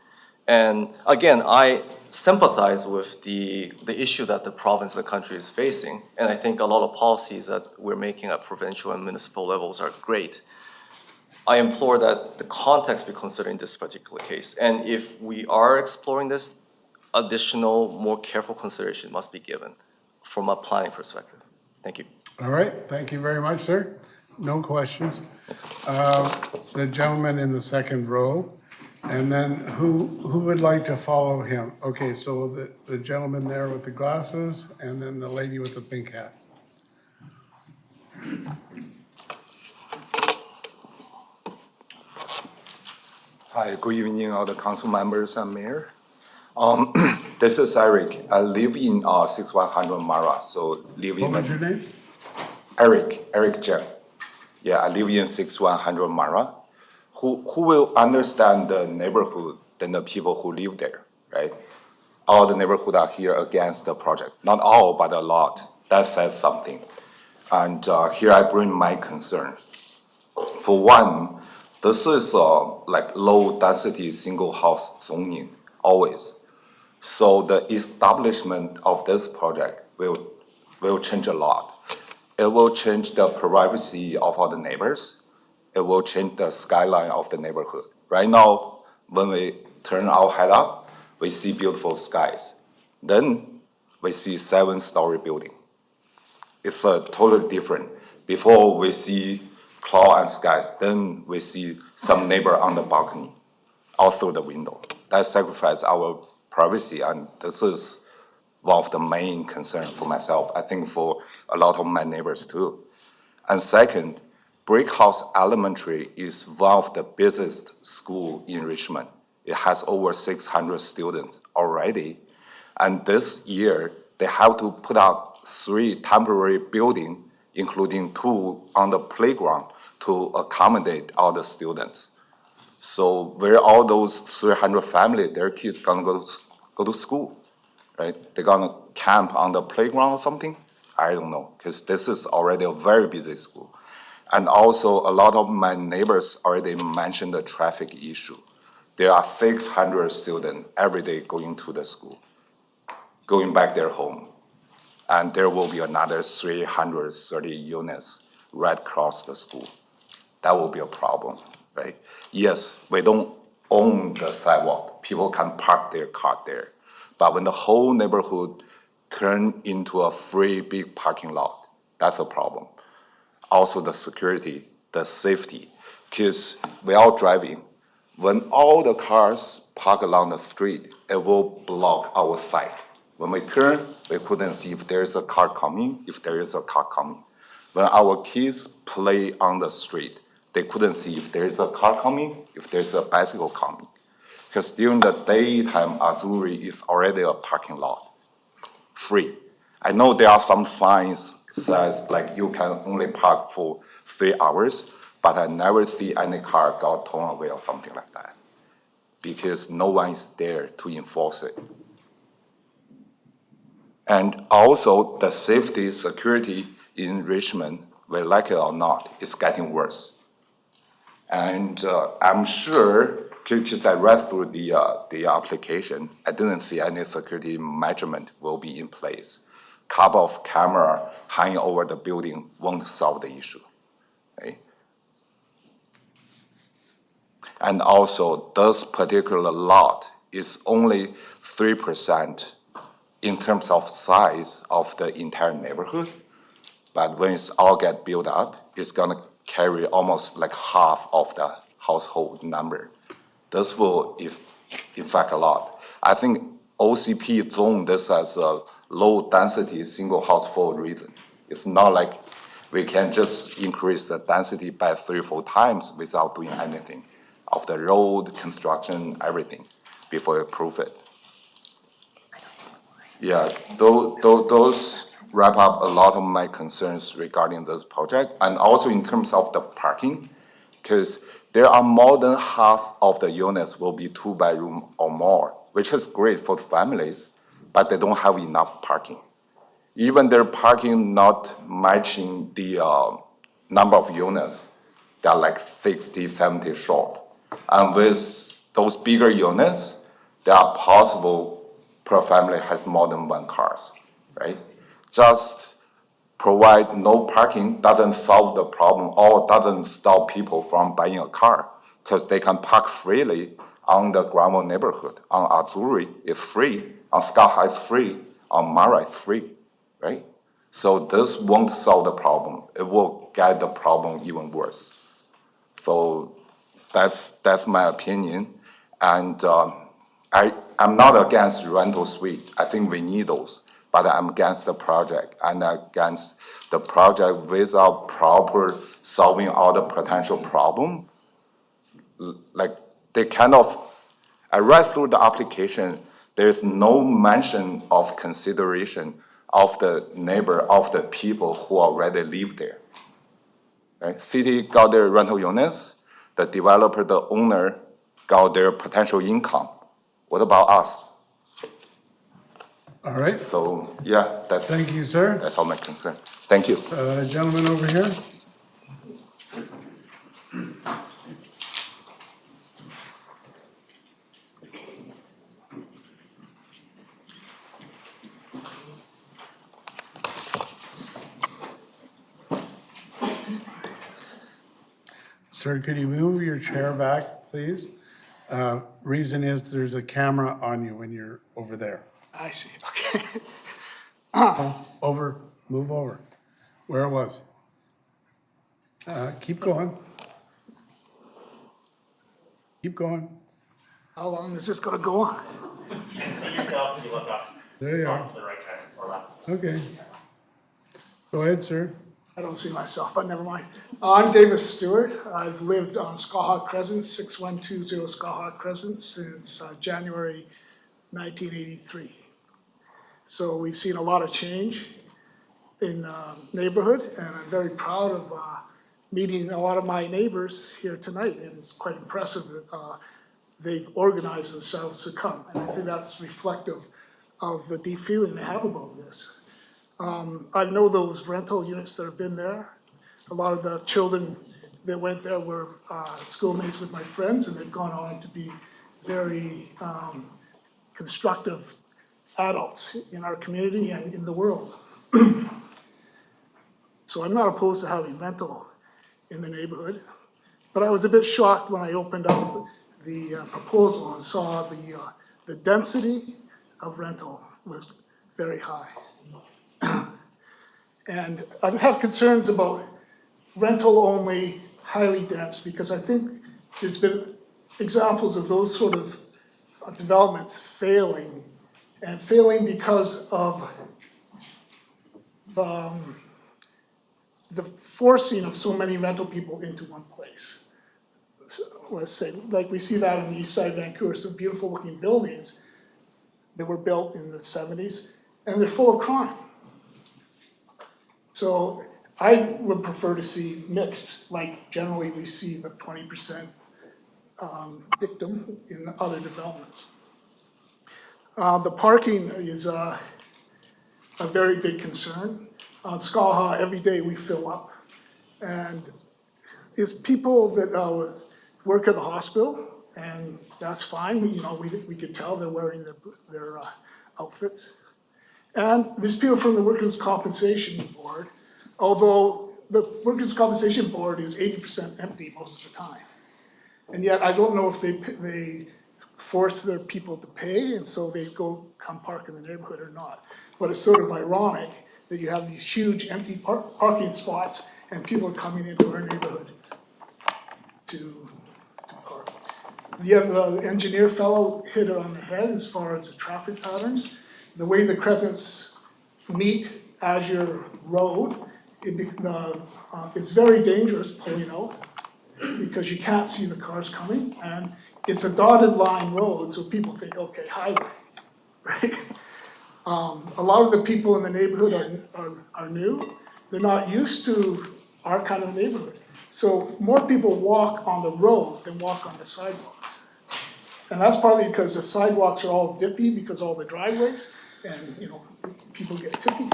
And again, I sympathize with the issue that the province and the country is facing. And I think a lot of policies that we're making at provincial and municipal levels are great. I implore that the context be considered in this particular case. And if we are exploring this, additional, more careful consideration must be given from a planning perspective. Thank you. All right, thank you very much, sir. No questions. The gentleman in the second row. And then who would like to follow him? Okay, so the gentleman there with the glasses, and then the lady with the pink hat. Hi, good evening, all the council members and mayor. This is Eric. I live in 6100 Mara. So What was your name? Eric Chen. Yeah, I live in 6100 Mara. Who will understand the neighborhood than the people who live there, right? All the neighborhood are here against the project. Not all, but a lot. That says something. And here I bring my concern. For one, this is like low density single house zoning, always. So the establishment of this project will change a lot. It will change the privacy of all the neighbors. It will change the skyline of the neighborhood. Right now, when we turn our head up, we see beautiful skies. Then we see 7-story building. It's totally different. Before we see cloud and skies, then we see some neighbor on the balcony, out through the window. That sacrifices our privacy, and this is one of the main concerns for myself, I think for a lot of my neighbors too. And second, Brickhouse Elementary is one of the busiest schools in Richmond. It has over 600 students already. And this year, they have to put up 3 temporary buildings, including 2 on the playground, to accommodate all the students. So where all those 300 families, their kids gonna go to school, right? They're gonna camp on the playground or something? I don't know, because this is already a very busy school. And also, a lot of my neighbors already mentioned the traffic issue. There are 600 students every day going to the school, going back their home. And there will be another 330 units right across the school. That will be a problem, right? Yes, we don't own the sidewalk. People can park their car there. But when the whole neighborhood turns into a free big parking lot, that's a problem. Also the security, the safety, because we're all driving. When all the cars park along the street, it will block our sight. When we turn, we couldn't see if there's a car coming, if there is a car coming. When our kids play on the street, they couldn't see if there's a car coming, if there's a bicycle coming. Because during the daytime, Azuri is already a parking lot, free. I know there are some signs says like you can only park for 3 hours, but I never see any car got torn away or something like that, because no one is there to enforce it. And also the safety, security in Richmond, whether like it or not, is getting worse. And I'm sure, because I read through the application, I didn't see any security measurement will be in place. Couple of camera hanging over the building won't solve the issue, right? And also, this particular lot is only 3% in terms of size of the entire neighborhood. But when it's all get built up, it's gonna carry almost like half of the household number. This will affect a lot. I think OCP zoned this as a low density single house for a reason. It's not like we can just increase the density by 3 or 4 times without doing anything of the road, construction, everything before we approve it. Yeah, those wrap up a lot of my concerns regarding this project, and also in terms of the parking, because there are more than half of the units will be 2-bedroom or more, which is great for families, but they don't have enough parking. Even their parking not matching the number of units, they're like 60, 70 short. And with those bigger units, they are possible per family has more than 1 car, right? Just provide no parking doesn't solve the problem or doesn't stop people from buying a car, because they can park freely on the Granville neighborhood. On Azuri, it's free. On Sky High, it's free. On Mara, it's free, right? So this won't solve the problem. It will get the problem even worse. So that's my opinion. And I'm not against rental suite. I think we need those. But I'm against the project, and against the project without proper solving all the potential problem. Like they kind of, I read through the application, there's no mention of consideration of the neighbor, of the people who already live there. Right? City got their rental units, the developer, the owner got their potential income. What about us? All right. So, yeah, that's. Thank you, sir. That's all my concern. Thank you. Gentleman over here. Sir, could you move your chair back, please? Reason is there's a camera on you when you're over there. I see, okay. Move over, where it was. Keep going. Keep going. How long is this gonna go on? There you are. Okay. Go ahead, sir. I don't see myself, but never mind. I'm Davis Stewart. I've lived on Skahawk Crescent, 6120 Skahawk Crescent, since January 1983. So we've seen a lot of change in the neighborhood, and I'm very proud of meeting a lot of my neighbors here tonight, and it's quite impressive that they've organized themselves to come, and I think that's reflective of the deep feeling they have about this. I know those rental units that have been there. A lot of the children that went there were schoolmates with my friends, and they've gone on to be very constructive adults in our community and in the world. So I'm not opposed to having rental in the neighborhood, but I was a bit shocked when I opened up the proposal and saw the density of rental was very high. And I have concerns about rental only, highly dense, because I think there's been examples of those sort of developments failing, and failing because of the forcing of so many rental people into one place. So, let's say, like we see that on the east side of Vancouver, some beautiful looking buildings that were built in the 70s, and they're full of crime. So I would prefer to see mixed, like generally we see the 20% dictum in other developments. The parking is a very big concern. On Skaha, every day we fill up. And it's people that work at the hospital, and that's fine. We could tell they're wearing their outfits. And there's people from the Workers' Compensation Board, although the Workers' Compensation Board is 80% empty most of the time. And yet I don't know if they force their people to pay, and so they come park in the neighborhood or not. But it's sort of ironic that you have these huge empty parking spots and people are coming into our neighborhood to park. The engineer fellow hit it on the head as far as the traffic patterns. The way the crescents meet Azure Road, it's very dangerous pulling out because you can't see the cars coming, and it's a dotted line road, so people think, okay, highway, right? A lot of the people in the neighborhood are new. They're not used to our kind of neighborhood. So more people walk on the road than walk on the sidewalks. And that's partly because the sidewalks are all dippy because all the driveways, and people get tippy.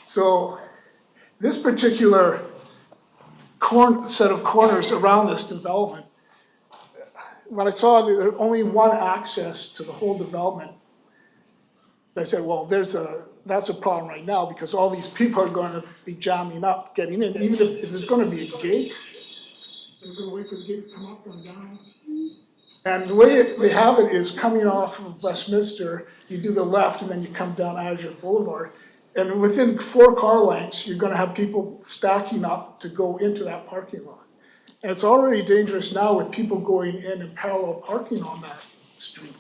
So this particular set of corners around this development, when I saw that there's only one access to the whole development, I said, well, that's a problem right now because all these people are going to be jamming up, getting in. Even if there's going to be a gate, they're going to wait for the gate to come up and down. And the way they have it is coming off of Westminster, you do the left and then you come down Azure Boulevard. And within 4 car lengths, you're going to have people stacking up to go into that parking lot. And it's already dangerous now with people going in and parallel parking on that street.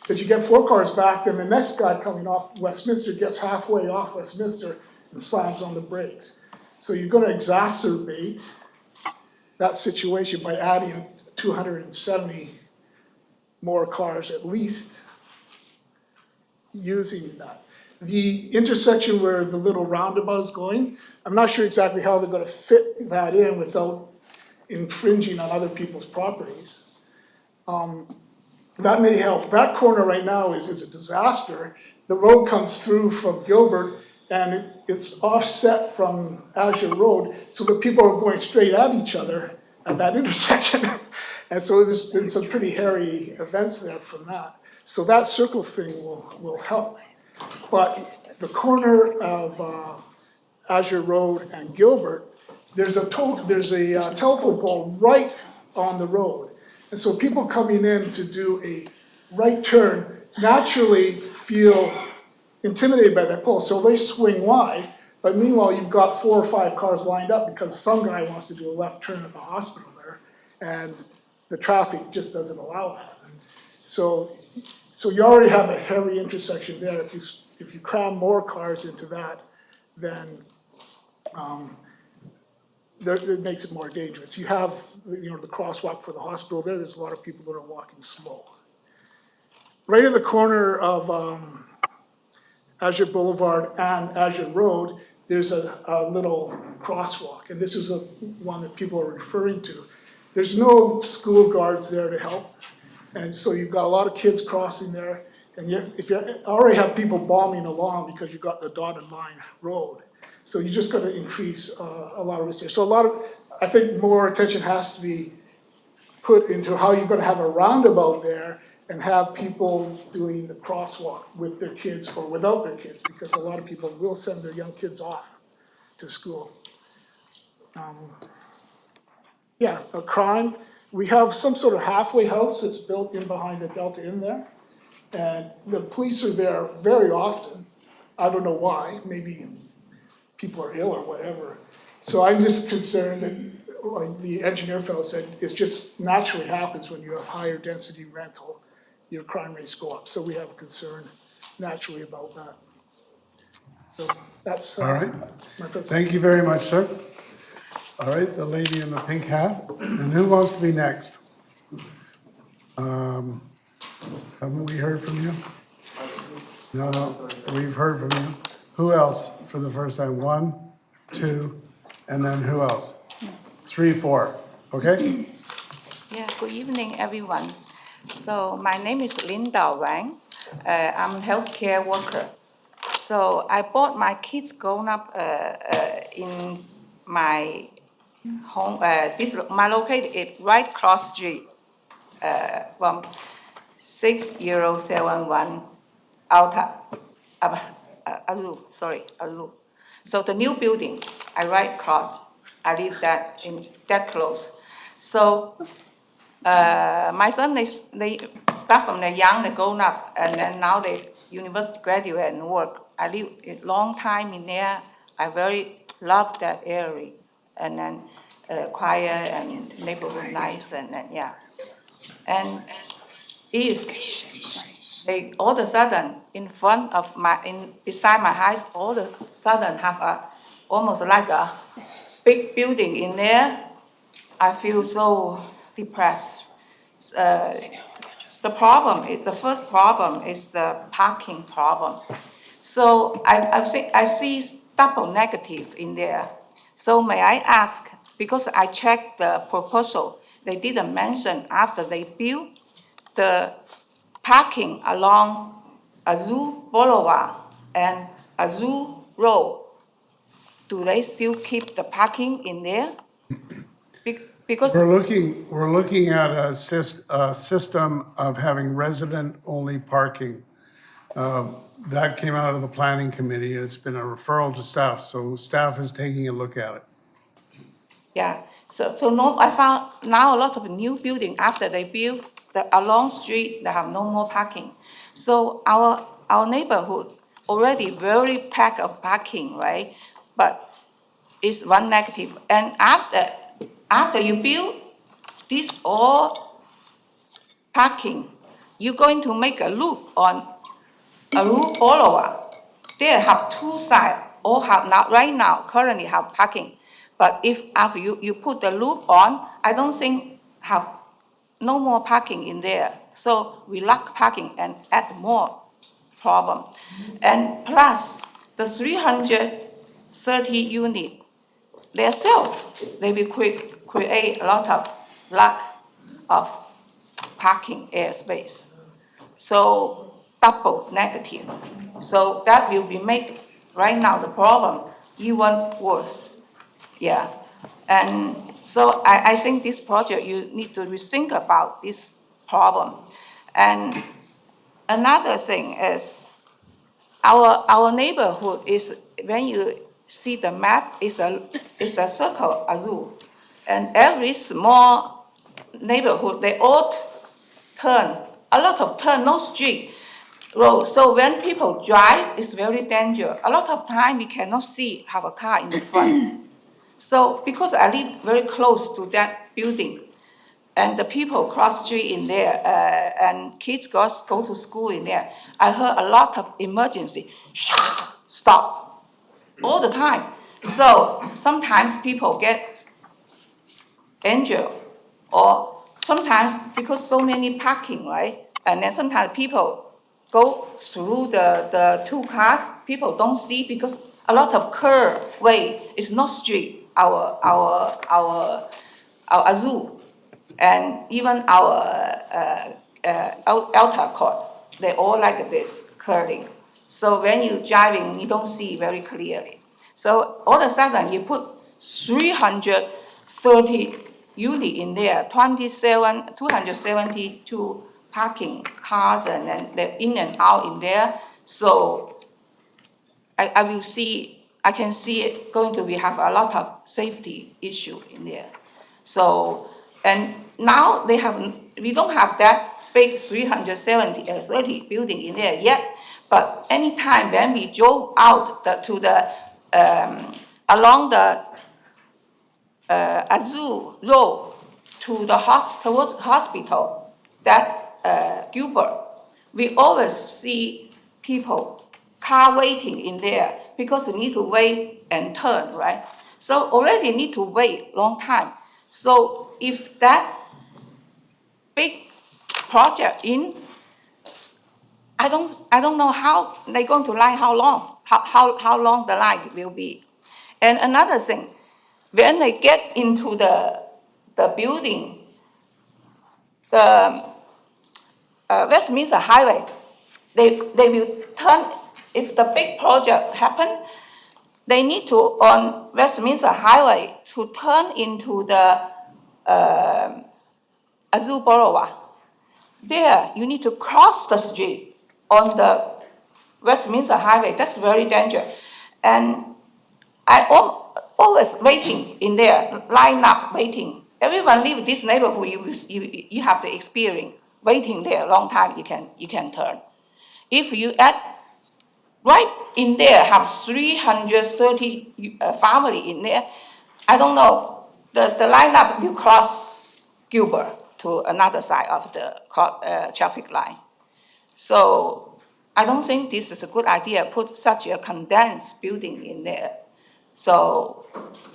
Because you get 4 cars back, then the next guy coming off Westminster gets halfway off Westminster and slams on the brakes. So you're going to exacerbate that situation by adding 270 more cars at least using that. The intersection where the little roundabout is going, I'm not sure exactly how they're going to fit that in without infringing on other people's properties. That may help. That corner right now is a disaster. The road comes through from Gilbert and it's offset from Azure Road, so the people are going straight at each other at that intersection. And so there's been some pretty hairy events there from that. So that circle thing will help. But the corner of Azure Road and Gilbert, there's a telephone pole right on the road. And so people coming in to do a right turn naturally feel intimidated by that pole. So they swing wide, But meanwhile, you've got 4 or 5 cars lined up because some guy wants to do a left turn at the hospital there, and the traffic just doesn't allow that. So you already have a heavy intersection there. If you cram more cars into that, then it makes it more dangerous. You have, the crosswalk for the hospital there, there's a lot of people that are walking slow. Right at the corner of Azure Boulevard and Azure Road, there's a little crosswalk, and this is one that people are referring to. There's no school guards there to help, and so you've got a lot of kids crossing there, and if you already have people bombing along because you've got the dotted line road, so you're just gonna increase a lot of risk there. So I think more attention has to be put into how you're gonna have a roundabout there and have people doing the crosswalk with their kids or without their kids, because a lot of people will send their young kids off to school. Yeah, a crime. We have some sort of halfway house that's built in behind the Delta Inn there. And the police are there very often. I don't know why, maybe people are ill or whatever. So I'm just concerned that, like the engineer fellow said, it just naturally happens when you have higher density rental, your crime rates go up. So we have a concern naturally about that. So that's All right. my presentation. Thank you very much, sir. All right, the lady in the pink hat. And who wants to be next? Haven't we heard from you? No, we've heard from you. Who else for the first time? 1, 2, and then who else? 3, 4, okay? Yeah, good evening, everyone. So my name is Linda Wang. I'm a healthcare worker. So I bought my kids growing up in my home. My located is right cross street from 6071 Alu. So the new building, I right cross. I live that close. So my son, they start from the young, they grown up, and then now they university graduate and work. I live a long time in there. I very love that area, and then quiet and neighborhood nice, and then yeah. And if they all of a sudden in front of beside my house, all of a sudden have almost like a big building in there, I feel so depressed. The first problem is the parking problem. So I see double negative in there. So may I ask, because I checked the proposal, they didn't mention after they built the parking along Azul Boulevard and Azul Road. Do they still keep the parking in there? Because We're looking at a system of having resident-only parking. That came out of the planning committee. It's been a referral to staff, so staff is taking a look at it. yeah, so no, I found now a lot of new building after they build along street, they have no more parking. So our neighborhood already very packed of parking, right? But it's one negative. And after you build this all parking, you're going to make a loop on a loop Boulevard. They have 2 sides, all have now, right now, currently have parking. But if after you put the loop on, I don't think have no more parking in there. So we lack parking and add more problem. And plus the 330 unit, themselves, they will create a lot of lack of parking airspace. So double negative. So that will be make right now the problem even worse. Yeah. And so I think this project, you need to rethink about this problem. And another thing is our neighborhood is, when you see the map, is a circle azul. And every small neighborhood, they all turn, a lot of turn, no street. road. So when people drive, it's very dangerous. A lot of time we cannot have a car in the front. So because I live very close to that building, and the people cross street in there, and kids go to school in there, I heard a lot of emergency, stop, all the time. So sometimes people get injured, or sometimes because so many parking, right? And then sometimes people go through the two cars, people don't see because a lot of curve way, it's not street, our zoo, and even our altar court, they all like this curving. So when you're driving, you don't see very clearly. So all of a sudden, you put 330 unit in there, 272 parking cars, and then they're in and out in there. So I can see it going to have a lot of safety issue in there. So, and now we don't have that big 330 building in there yet, but anytime when we drove out along the Azul Road to the towards hospital, that Gilbert, we always see car waiting in there because they need to wait and turn, right? So already need to wait long time. So if that big project I don't know how they're going to line, how long the line will be. And another thing, when they get into the building, the Westminster Highway, they will turn, if the big project happen, they need to, on Westminster Highway, to turn into the Azul Boulevard. There, you need to cross the street on the Westminster Highway. That's very dangerous. And I always waiting in there, line up waiting. Everyone live in this neighborhood, you have the experience. Waiting there a long time, you can turn. If you right in there have 330 family in there, I don't know, the lineup will cross Gilbert to another side of the traffic line. So I don't think this is a good idea, put such a condensed building in there. So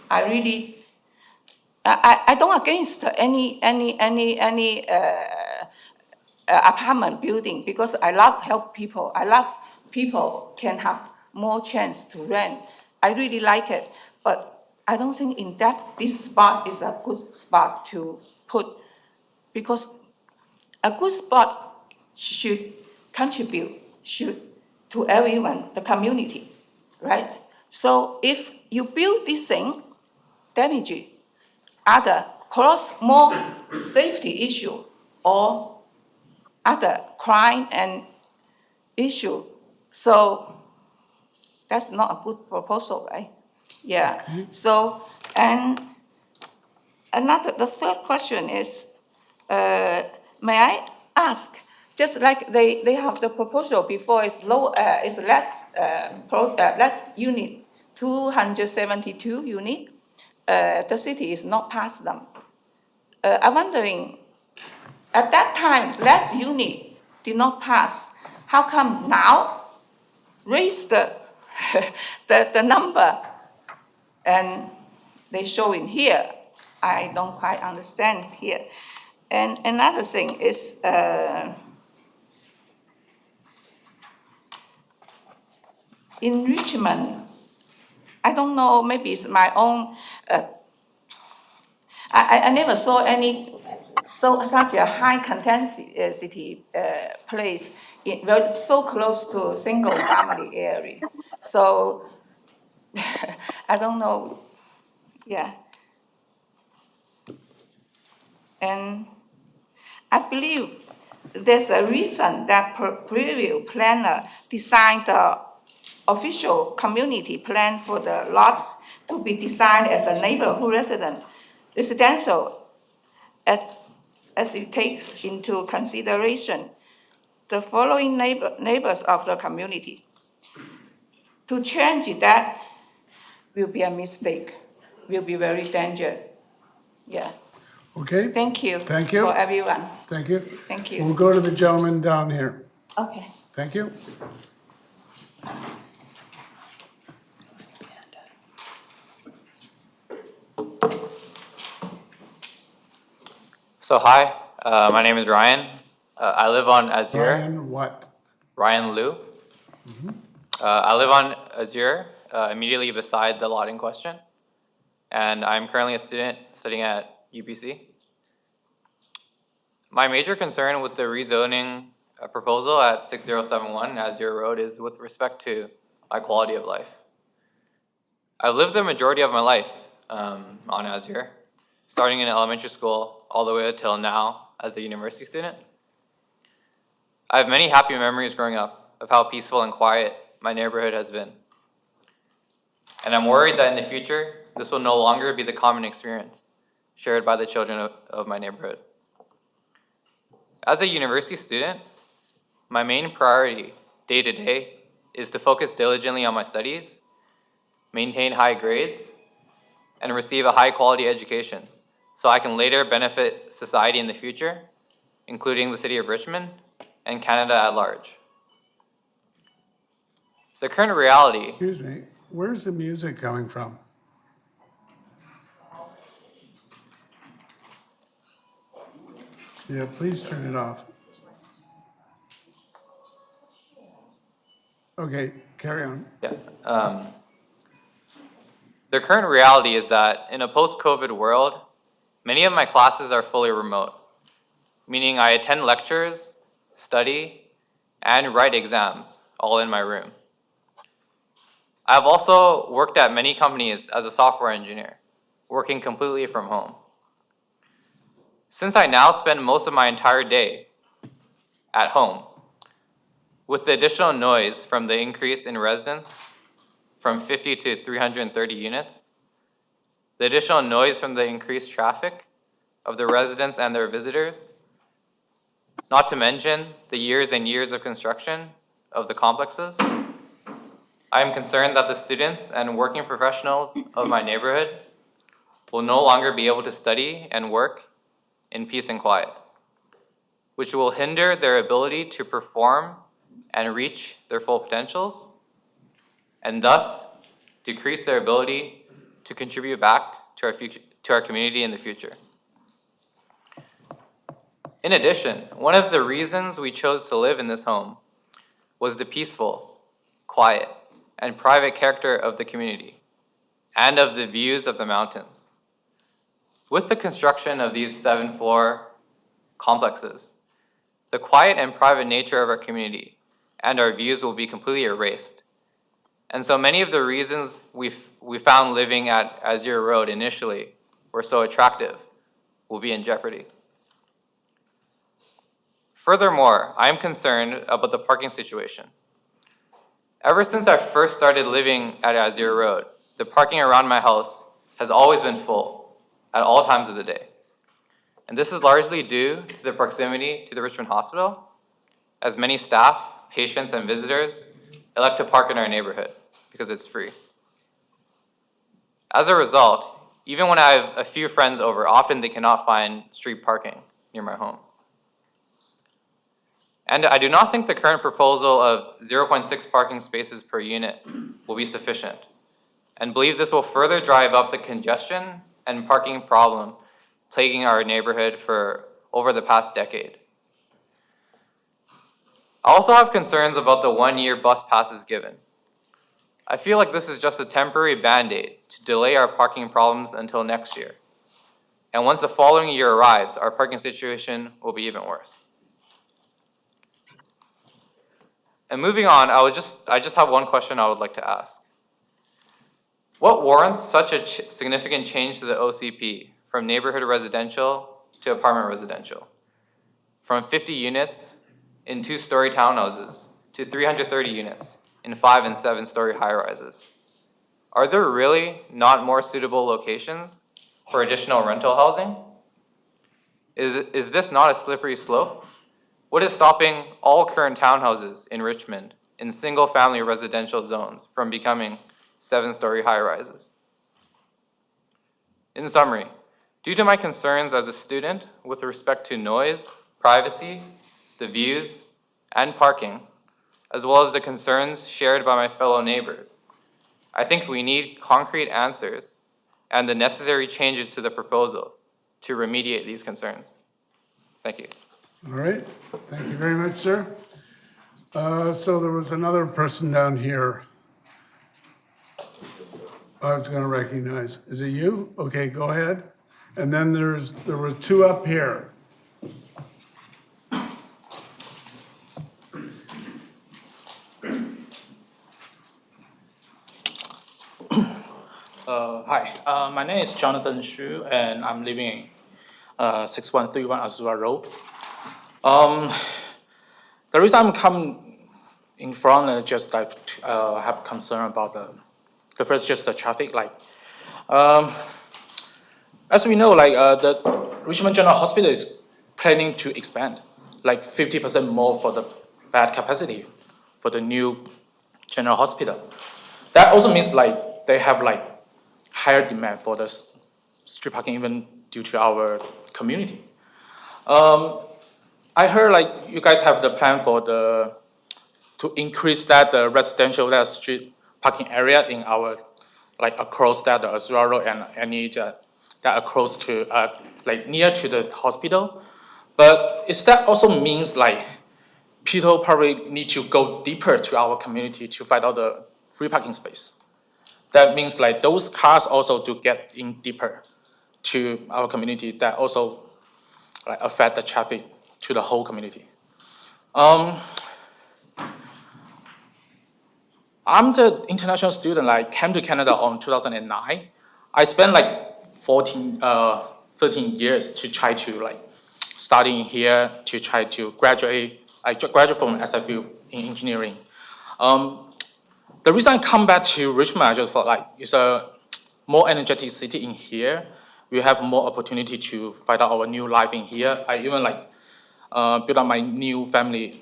I really, I don't against any apartment building, because I love help people. I love people can have more chance to rent. I really like it, but I don't think this spot is a good spot to put, because a good spot should contribute to everyone, the community, right? So if you build this thing, damage it, cause more safety issue or other crime and issue. So that's not a good proposal, right? Yeah. So, and the third question is, may I ask, just like they have the proposal before, it's less unit, 272 unit. The city is not past them. I'm wondering, at that time, less unit did not pass. How come now raise the the number and they show in here? I don't quite understand here. And another thing is, in Richmond, I don't know, maybe it's my own, I never saw such a high intensity place so close to single family area. So I don't know, yeah. And I believe there's a reason that previous planner designed the official community plan for the lots to be designed as a neighborhood residential, as it takes into consideration the following neighbors of the community. To change that will be a mistake, will be very dangerous. Yeah. Okay? Thank you. Thank you. For everyone. Thank you. Thank you. We'll go to the gentleman down here. Okay. Thank you. So hi, my name is Ryan. I live on Azure. Ryan what? Ryan Liu. I live on Azure, immediately beside the lot in question. And I'm currently a student studying at UBC. My major concern with the rezoning proposal at 6071 Azure Road is with respect to my quality of life. I've lived the majority of my life on Azure, starting in elementary school all the way until now as a university student. I have many happy memories growing up of how peaceful and quiet my neighborhood has been. And I'm worried that in the future, this will no longer be the common experience shared by the children of my neighborhood. As a university student, my main priority day to day is to focus diligently on my studies, maintain high grades, and receive a high quality education so I can later benefit society in the future, including the city of Richmond and Canada at large. The current reality. Excuse me, where's the music coming from? Yeah, please turn it off. Okay, carry on. Yeah. The current reality is that in a post-COVID world, many of my classes are fully remote, meaning I attend lectures, study, and write exams all in my room. I've also worked at many companies as a software engineer, working completely from home. Since I now spend most of my entire day at home, with the additional noise from the increase in residents from 50 to 330 units, the additional noise from the increased traffic of the residents and their visitors, not to mention the years and years of construction of the complexes, I am concerned that the students and working professionals of my neighborhood will no longer be able to study and work in peace and quiet, which will hinder their ability to perform and reach their full potentials, and thus decrease their ability to contribute back to our community in the future. In addition, one of the reasons we chose to live in this home was the peaceful, quiet, and private character of the community and of the views of the mountains. With the construction of these 7-floor complexes, the quiet and private nature of our community and our views will be completely erased. And so many of the reasons we found living at Azure Road initially were so attractive will be in jeopardy. Furthermore, I am concerned about the parking situation. Ever since I first started living at Azure Road, the parking around my house has always been full at all times of the day. And this is largely due to the proximity to the Richmond Hospital, as many staff, patients, and visitors elect to park in our neighborhood because it's free. As a result, even when I have a few friends over, often they cannot find street parking near my home. And I do not think the current proposal of 0.6 parking spaces per unit will be sufficient, and believe this will further drive up the congestion and parking problem plaguing our neighborhood for over the past decade. I also have concerns about the 1-year bus passes given. I feel like this is just a temporary band-aid to delay our parking problems until next year. And once the following year arrives, our parking situation will be even worse. And moving on, I just have one question I would like to ask. What warrants such a significant change to the OCP from neighborhood residential to apartment residential? From 50 units in 2-story townhouses to 330 units in 5- and 7-story high-rises. Are there really not more suitable locations for additional rental housing? Is this not a slippery slope What is stopping all current townhouses in Richmond in single-family residential zones from becoming 7-story high-rises? In summary, due to my concerns as a student with respect to noise, privacy, the views, and parking, as well as the concerns shared by my fellow neighbors, I think we need concrete answers and the necessary changes to the proposal to remediate these concerns. Thank you. All right, thank you very much, sir. So there was another person down here I was gonna recognize. Is it you? Okay, go ahead. And then there were two up here. Hi, my name is Jonathan Xu, and I'm living in 6131 Azura Road. The reason I'm coming in front is just like have concern about the first, just the traffic. Like, as we know, like the Richmond General Hospital is planning to expand, like 50% more for the bed capacity for the new General Hospital. That also means like they have like higher demand for the street parking, even due to our community. I heard like you guys have the plan for to increase the residential street parking area in our like across the Azura Road and any that across to like near to the hospital. But is that also means like people probably need to go deeper to our community to find out the free parking space? That means like those cars also to get in deeper to our community, that also like affect the traffic to the whole community. I'm the international student, like came to Canada on 2009. I spent like 13 years to try to like studying here, to try to graduate. I graduated from SFU in engineering. The reason I come back to Richmond, I just felt like it's a more energetic city in here. We have more opportunity to find out our new life in here. I even like built up my new family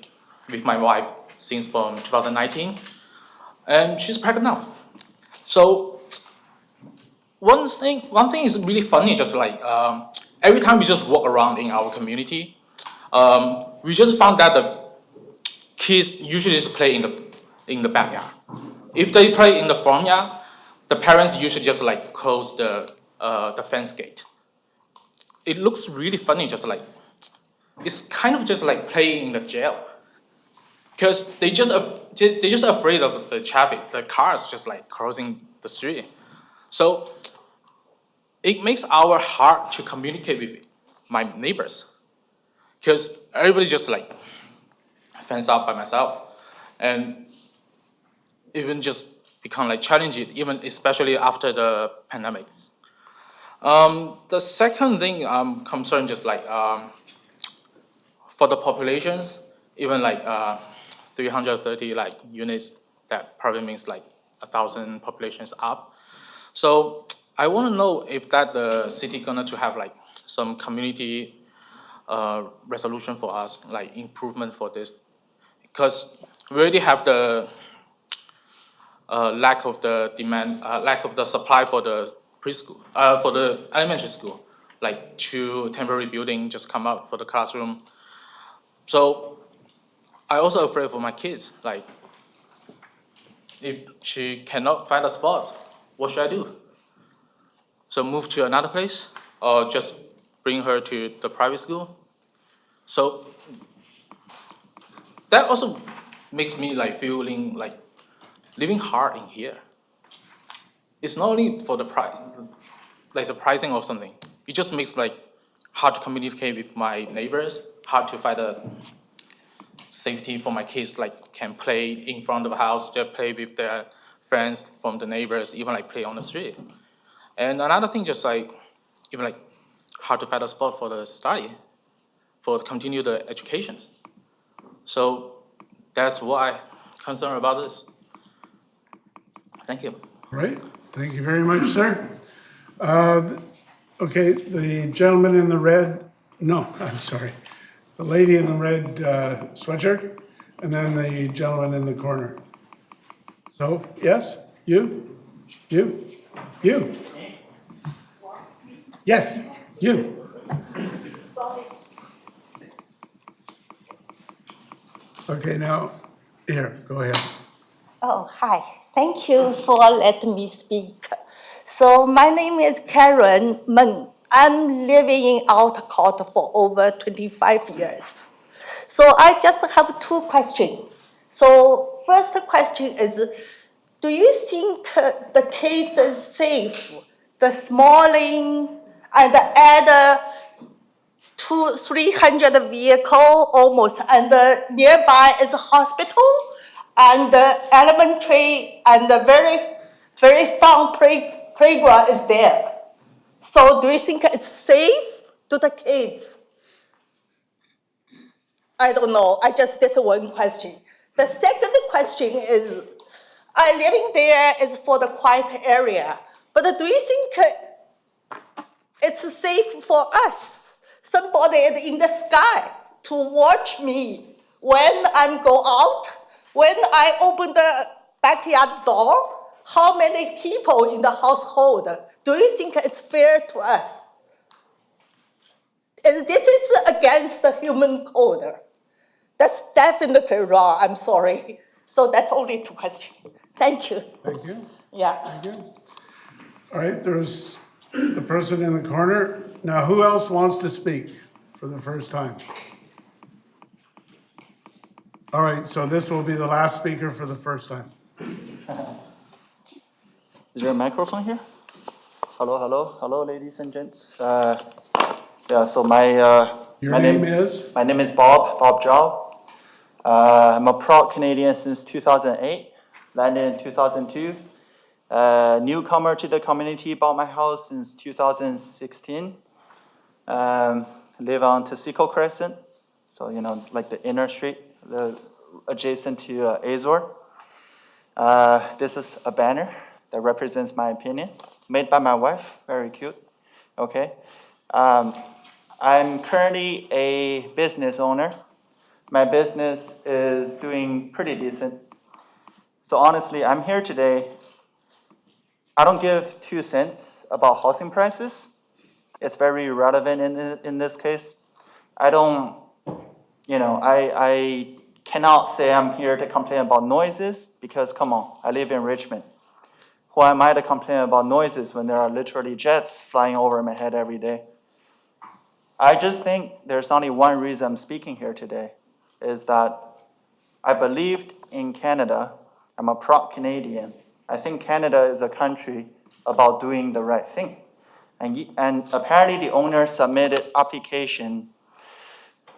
with my wife since from 2019, and she's pregnant now. So one thing is really funny, just like every time we just walk around in our community, we just found that the kids usually just play in the backyard. If they play in the front yard, the parents usually just like close the fence gate. It looks really funny, just like it's kind of just like playing in the jail, because they just afraid of the traffic, the cars just like crossing the street. So it makes our hard to communicate with my neighbors, because everybody just like fence up by myself, and even just become like challenging, even especially after the pandemics. The second thing I'm concerned, just like for the populations, even like 330 like units, that probably means like 1,000 populations up. So I want to know if that the city gonna to have like some community resolution for us, like improvement for this, because we already have the lack of the demand, lack of the supply for the preschool, for the elementary school, like 2 temporary buildings just come out for the classroom. So I also afraid for my kids, like if she cannot find a spot, what should I do? So move to another place, or just bring her to the private school? So that also makes me like feeling like living hard in here. It's not only for the price, like the pricing of something. It just makes like hard to communicate with my neighbors, hard to find a safety for my kids, like can play in front of the house, just play with their friends from the neighbors, even like play on the street. And another thing, just like even like hard to find a spot for the study, for to continue the educations. So that's why I'm concerned about this. Thank you. All right, thank you very much, sir. Okay, the gentleman in the red, no, I'm sorry. the lady in the red sweatshirt, and then the gentleman in the corner. So, yes, you. Yes, you. Okay, now, here, go ahead. Oh, hi. Thank you for letting me speak. So my name is Karen Meng. I'm living in Outcourt for over 25 years. So I just have two questions. So first question is, do you think the kids is safe, the smalling and add 300 vehicle almost, and nearby is a hospital and the elementary and the very fun playground is there. So do you think it's safe to the kids? I don't know. That's one question. The second question is, I living there is for the quiet area, but do you think it's safe for us, somebody in the sky, to watch me when I go out, when I open the backyard door? How many people in the household? Do you think it's fair to us? This is against the human code. That's definitely wrong. I'm sorry. So that's only two questions. Thank you. Thank you. Yeah. Thank you. All right, there's the person in the corner. Now, who else wants to speak for the first time? All right, so this will be the last speaker for the first time. Is there a microphone here? Hello, ladies and gents. Yeah, so Your name is? My name is Bob Zhao. I'm a proud Canadian since 2008, landed in 2002. Newcomer to the community, bought my house since 2016. Live on Tesico Crescent, so like the inner street, adjacent to Azor. This is a banner that represents my opinion, made by my wife, very cute. Okay. I'm currently a business owner. My business is doing pretty decent. So honestly, I'm here today. I don't give 2 cents about housing prices. It's very relevant in this case. I cannot say I'm here to complain about noises because, come on, I live in Richmond. Who am I to complain about noises when there are literally jets flying over my head every day? I just think there's only one reason I'm speaking here today, is that I believed in Canada. I'm a proud Canadian. I think Canada is a country about doing the right thing. And apparently the owner submitted application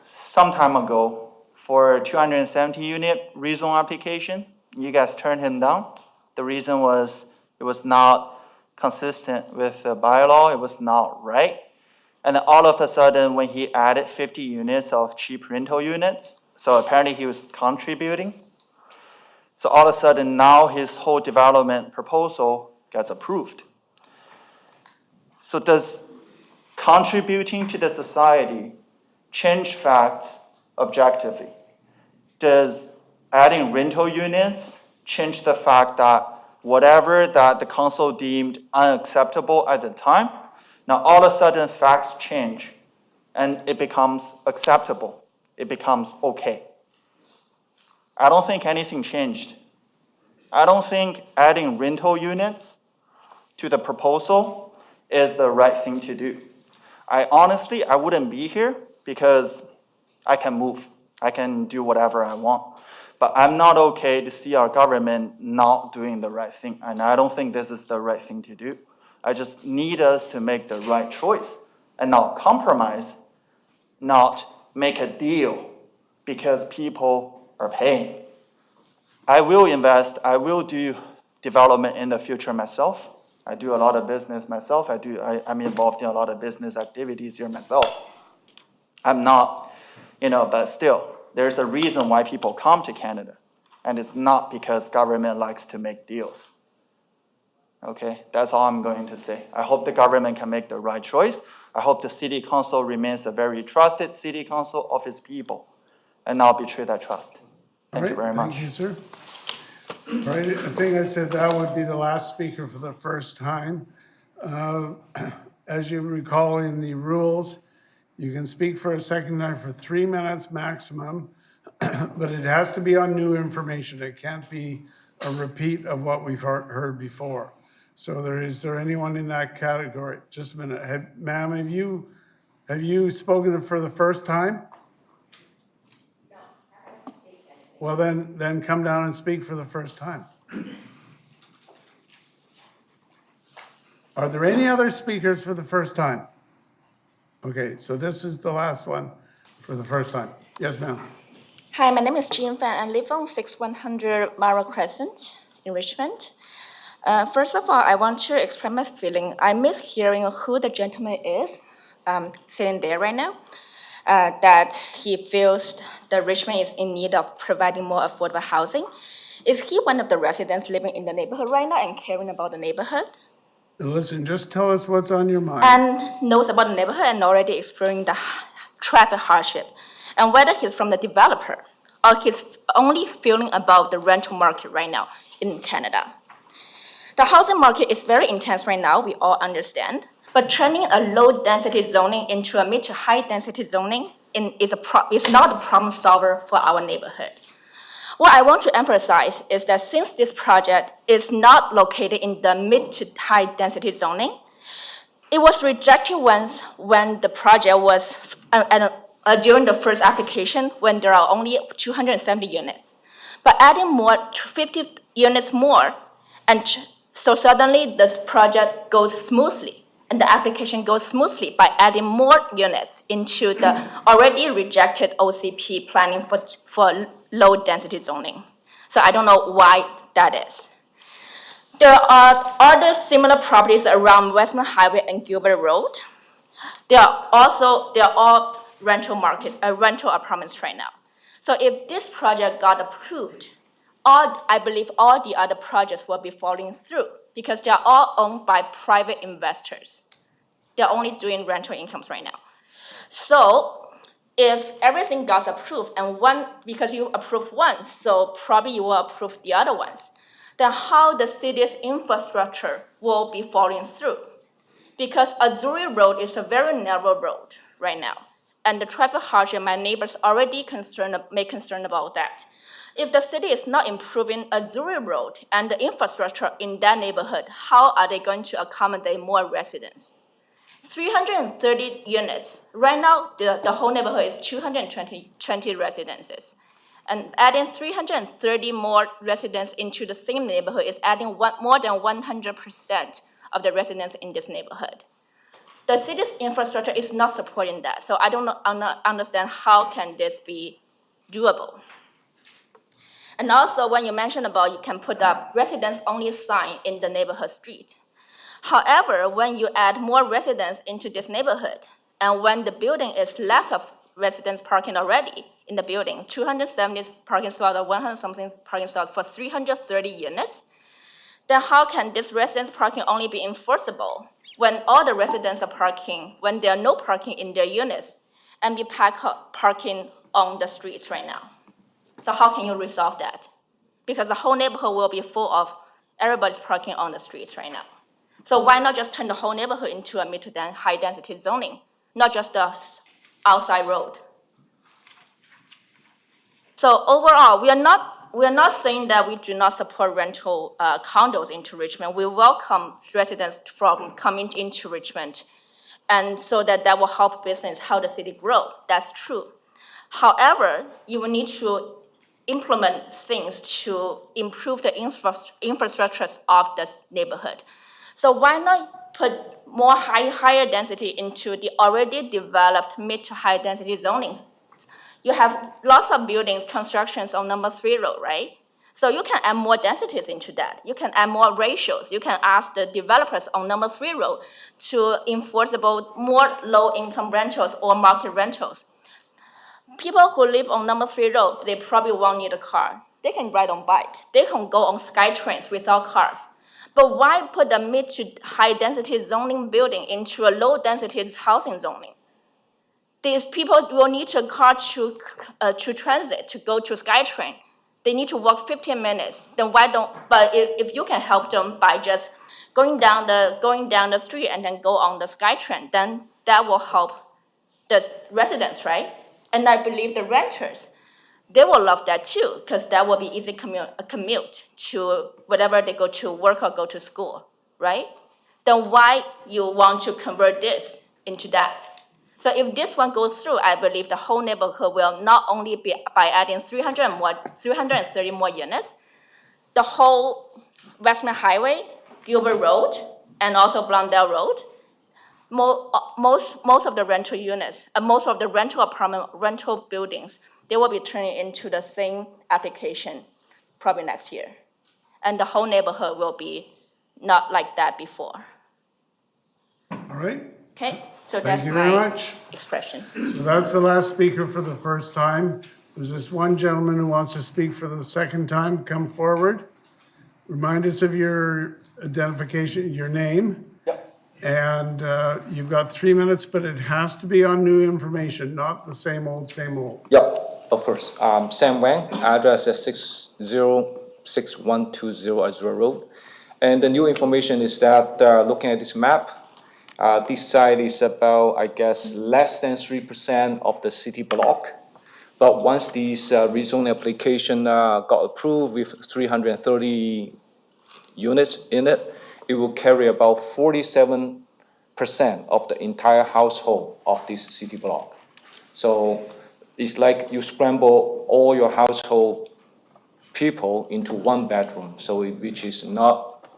some time ago for a 270 unit rezone application. You guys turned him down. The reason was it was not consistent with the bylaw. It was not right. And then all of a sudden, when he added 50 units of cheap rental units, so apparently he was contributing. So all of a sudden, now his whole development proposal gets approved. So does contributing to the society change facts objectively? Does adding rental units change the fact that whatever that the council deemed unacceptable at the time, now all of a sudden facts change and it becomes acceptable, it becomes okay? I don't think anything changed. I don't think adding rental units to the proposal is the right thing to do. I wouldn't be here because I can move. I can do whatever I want. But I'm not okay to see our government not doing the right thing. And I don't think this is the right thing to do. I just need us to make the right choice and not compromise, not make a deal because people are paying. I will invest, I will do development in the future myself. I do a lot of business myself. I'm involved in a lot of business activities here myself. I'm not, but still, there's a reason why people come to Canada. And it's not because government likes to make deals. Okay, that's all I'm going to say. I hope the government can make the right choice. I hope the city council remains a very trusted city council of its people and not betray that trust. Thank you very much. Thank you, sir. All right, I think I said that would be the last speaker for the first time. As you recall in the rules, you can speak for a second time for 3 minutes maximum, but it has to be on new information. It can't be a repeat of what we've heard before. So is there anyone in that category? Just a minute. Ma'am, have you spoken for the first time? Well, then come down and speak for the first time. Are there any other speakers for the first time? Okay, so this is the last one for the first time. Yes, ma'am. Hi, my name is Jean Fan. I live on 6100 Mara Crescent in Richmond. First of all, I want to express my feeling. I miss hearing who the gentleman is sitting there right now. That he feels that Richmond is in need of providing more affordable housing. Is he one of the residents living in the neighborhood right now and caring about the neighborhood? Listen, just tell us what's on your mind. And knows about the neighborhood and already experiencing the traffic hardship. And whether he's from the developer or he's only feeling about the rental market right now in Canada. The housing market is very intense right now, we all understand. But turning a low-density zoning into a mid to high-density zoning is not a problem solver for our neighborhood. What I want to emphasize is that since this project is not located in the mid to high-density zoning, it was rejected once when the project was during the first application when there are only 270 units. But adding more to 50 units more, and so suddenly this project goes smoothly. And the application goes smoothly by adding more units into the already rejected OCP planning for low-density zoning. So I don't know why that is. There are other similar properties around Westman Highway and Gilbert Road. They are all rental markets, rental apartments right now. So if this project got approved, I believe all the other projects will be falling through because they are all owned by private investors. They're only doing rental incomes right now. So if everything got approved and because you approved one, so probably you will approve the other ones, then how the city's infrastructure will be falling through? Because Azuri Road is a very narrow road right now. And the traffic hardship, my neighbors already concerned about that. If the city is not improving Azuri Road and the infrastructure in that neighborhood, how are they going to accommodate more residents? 330 units. Right now, the whole neighborhood is 220 residences. And adding 330 more residents into the same neighborhood is adding more than 100% of the residents in this neighborhood. The city's infrastructure is not supporting that, so I don't understand how can this be doable. And also, when you mentioned about you can put up residents-only sign in the neighborhood street. However, when you add more residents into this neighborhood, and when the building is lack of residents parking already in the building, 270 parking slots or 100-something parking slots for 330 units, then how can this residence parking only be enforceable when all the residents are parking, when there are no parking in their units, and be parking on the streets right now? So how can you resolve that? Because the whole neighborhood will be full of everybody's parking on the streets right now. So why not just turn the whole neighborhood into a mid to high density zoning, not just the outside road? So overall, we are not saying that we do not support rental condos into Richmond. We welcome residents from coming into Richmond, and so that will help business, how the city grow. That's true. However, you will need to implement things to improve the infrastructure of this neighborhood. So why not put more higher density into the already developed mid to high density zonings? You have lots of buildings, constructions on number 3 road, right? So you can add more densities into that. You can add more ratios. You can ask the developers on number 3 road to enforce about more low income rentals or market rentals. People who live on number 3 road, they probably won't need a car. They can ride on bike. They can go on sky trains without cars. But why put a mid to high density zoning building into a low density housing zoning? These people will need to car to transit, to go to SkyTrain. They need to walk 15 minutes. Then why don't, but if you can help them by just going down the street and then go on the SkyTrain, then that will help the residents, right? And I believe the renters, they will love that too, because that will be easy commute to whatever they go to work or go to school, right? Then why you want to convert this into that? So if this one goes through, I believe the whole neighborhood will not only be by adding 330 more units, the whole Westman Highway, Gilbert Road, and also Blondell Road, most of the rental units, most of the rental buildings, they will be turning into the same application probably next year. And the whole neighborhood will be not like that before. All right. Okay, so Thank that's you very my much. expression. So that's the last speaker for the first time. There's this one gentleman who wants to speak for the second time. Come forward. Remind us of your identification, your name. Yep. And you've got 3 minutes, but it has to be on new information, not the same old, same old. Yep, of course. Sam Wang, address is 606120 Azure Road. And the new information is that looking at this map, this site is about, I guess, less than 3% of the city block. But once this rezoning application got approved with 330 units in it, it will carry about 47% of the entire household of this city block. So it's like you scramble all your household people into one bedroom, which is not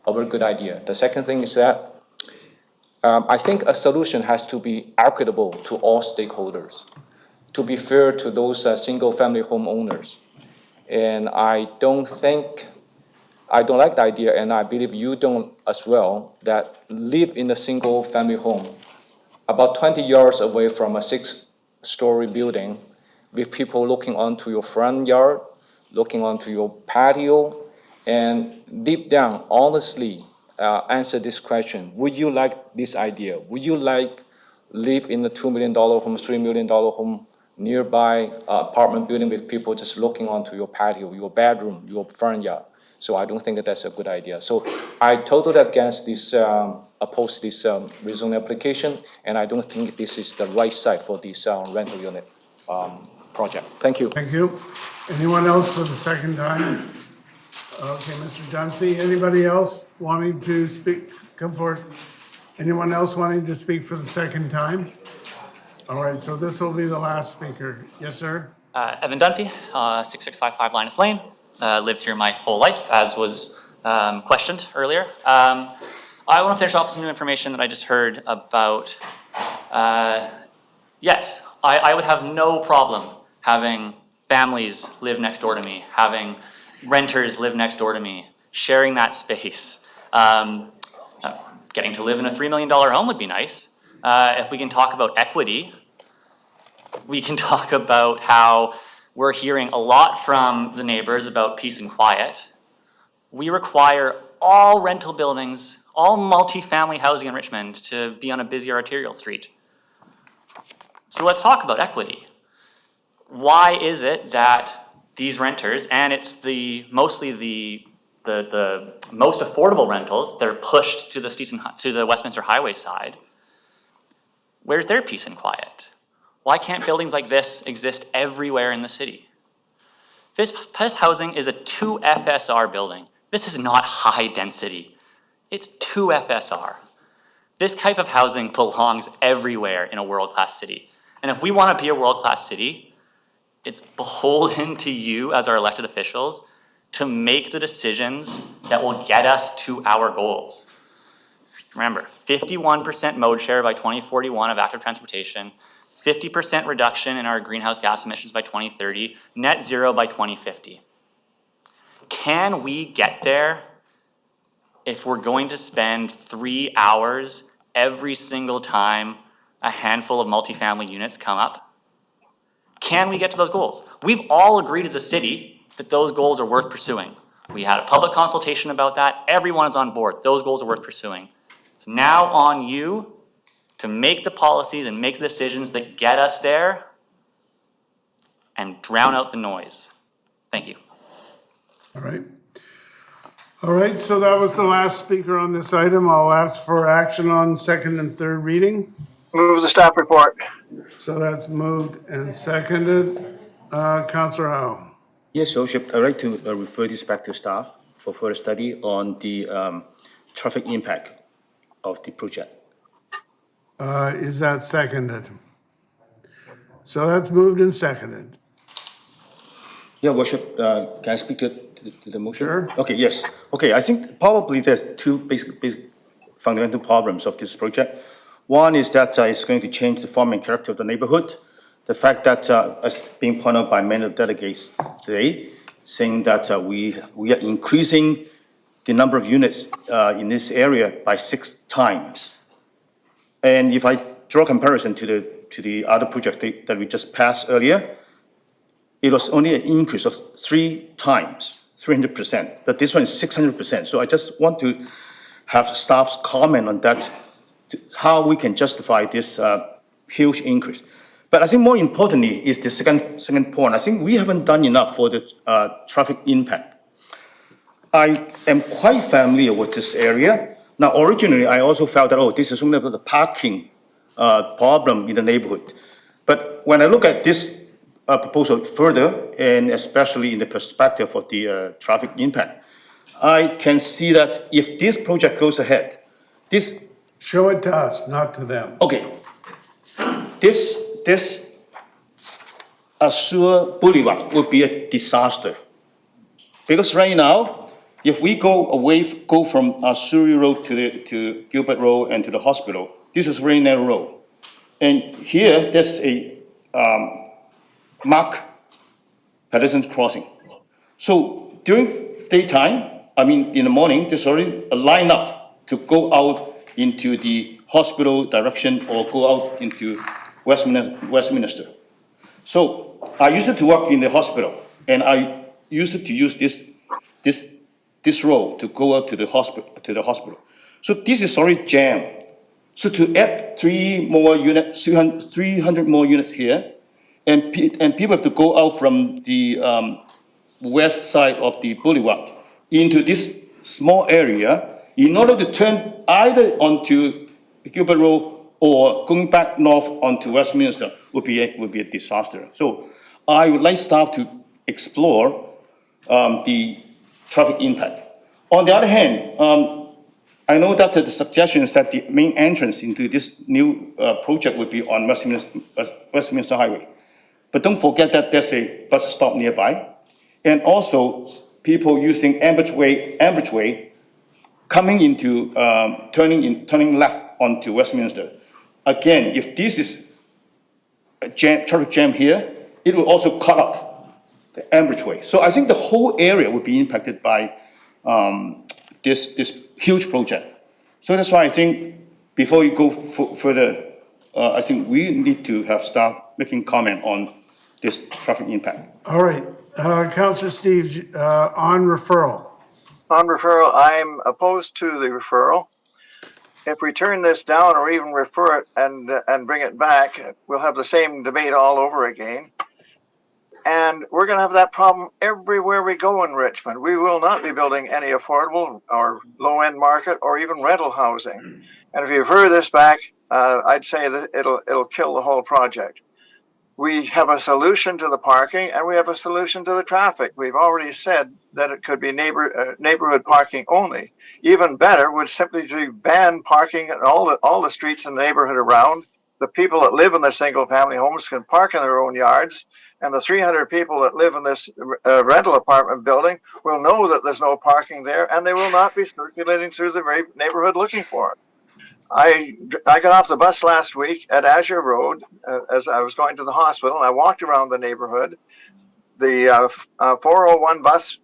a very good idea. The second thing is that I think a solution has to be equitable to all stakeholders, to be fair to those single-family homeowners. And I don't like the idea, and I believe you don't as well, that live in a single-family home about 20 yards away from a 6-story building with people looking onto your front yard, looking onto your patio, and deep down, honestly, answer this question. Would you like this idea? Would you like live in a $2 million home, $3 million home, nearby apartment building with people just looking onto your patio, your bedroom, your front yard? So I don't think that that's a good idea. So I totally against this, oppose this rezoning application, and I don't think this is the right site for this rental unit project. Thank you. Thank you. Anyone else for the second time? Okay, Mr. Dunphy. Anybody else wanting to speak? Come forward. Anyone else wanting to speak for the second time? All right, so this will be the last speaker. Yes, sir? Evan Dunphy, 6655 Linus Lane. Lived here my whole life, as was questioned earlier. I want to finish off with some new information that I just heard about. Yes, I would have no problem having families live next door to me, having renters live next door to me, sharing that space. Getting to live in a $3 million home would be nice. If we can talk about equity, we can talk about how we're hearing a lot from the neighbors about peace and quiet. We require all rental buildings, all multifamily housing in Richmond to be on a busy arterial street. So let's talk about equity. Why is it that these renters, and it's mostly the most affordable rentals that are pushed to the Westminster Highway side, where's their peace and quiet? Why can't buildings like this exist everywhere in the city? This housing is a 2 FSR building. This is not high density. It's 2 FSR. This type of housing belongs everywhere in a world-class city. And if we want to be a world-class city, it's beholden to you as our elected officials to make the decisions that will get us to our goals. Remember, 51% mode share by 2041 of active transportation, 50% reduction in our greenhouse gas emissions by 2030, net zero by 2050. Can we get there if we're going to spend 3 hours every single time a handful of multifamily units come up? Can we get to those goals? We've all agreed as a city that those goals are worth pursuing. We had a public consultation about that. Everyone is on board. Those goals are worth pursuing. It's now on you to make the policies and make the decisions that get us there and drown out the noise. Thank you. All right. All right, so that was the last speaker on this item. I'll ask for action on second and third reading. Move the staff report. So that's moved and seconded. Councillor Howe. Yes, Your Worship, I'd like to refer this back to staff for further study on the traffic impact of the project. Is that seconded? So that's moved and seconded. Yeah, Worship, can I speak to the motion? Sure. Okay, yes. Okay, I think probably there's two basic fundamental problems of this project. One is that it's going to change the form and character of the neighborhood. The fact that, as being pointed out by many of the delegates today, saying that we are increasing the number of units in this area by 6 times. And if I draw a comparison to the other project that we just passed earlier, it was only an increase of 3 times, 300%, but this one is 600%. So I just want to have staff's comment on that, how we can justify this huge increase. But I think more importantly is the second point. I think we haven't done enough for the traffic impact. I am quite familiar with this area. Now, originally, I also felt that, this is only about the parking problem in the neighborhood. But when I look at this proposal further, and especially in the perspective of the traffic impact, I can see that if this project goes ahead, this... Show it to us, not to them. Okay. This Azure Boulevard would be a disaster. Because right now, if we go from Azure Road to Gilbert Road and to the hospital, this is a very narrow road. And here, there's a marked pedestrian crossing. So during daytime, in the morning, there's already a lineup to go out into the hospital direction or go out into Westminster. So I used to work in the hospital, and I used to use this road to go out to the hospital. So this is already jammed. So to add 300 more units here, and people have to go out from the west side of the boulevard into this small area in order to turn either onto Gilbert Road or going back north onto Westminster would be a disaster. So I would like staff to explore the traffic impact. On the other hand, I know that the suggestion is that the main entrance into this new project would be on Westminster Highway. But don't forget that there's a bus stop nearby, and also people using Ambridge Way coming into, turning left onto Westminster. Again, if this is a traffic jam here, it will also cut up the Ambridge Way. So I think the whole area would be impacted by this huge project. So that's why I think before we go further, I think we need to have staff making comment on this traffic impact. All right, Councillor Steve, on referral. On referral, I'm opposed to the referral. If we turn this down or even refer it and bring it back, we'll have the same debate all over again. And we're going to have that problem everywhere we go in Richmond. We will not be building any affordable or low-end market or even rental housing. And if you refer this back, I'd say that it'll kill the whole project. We have a solution to the parking and we have a solution to the traffic. We've already said that it could be neighborhood parking only. Even better would simply be ban parking at all the streets in the neighborhood around. The people that live in the single-family homes can park in their own yards, and the 300 people that live in this rental apartment building will know that there's no parking there, and they will not be circulating through the neighborhood looking for it. I got off the bus last week at Azure Road as I was going to the hospital, and I walked around the neighborhood. The 401 bus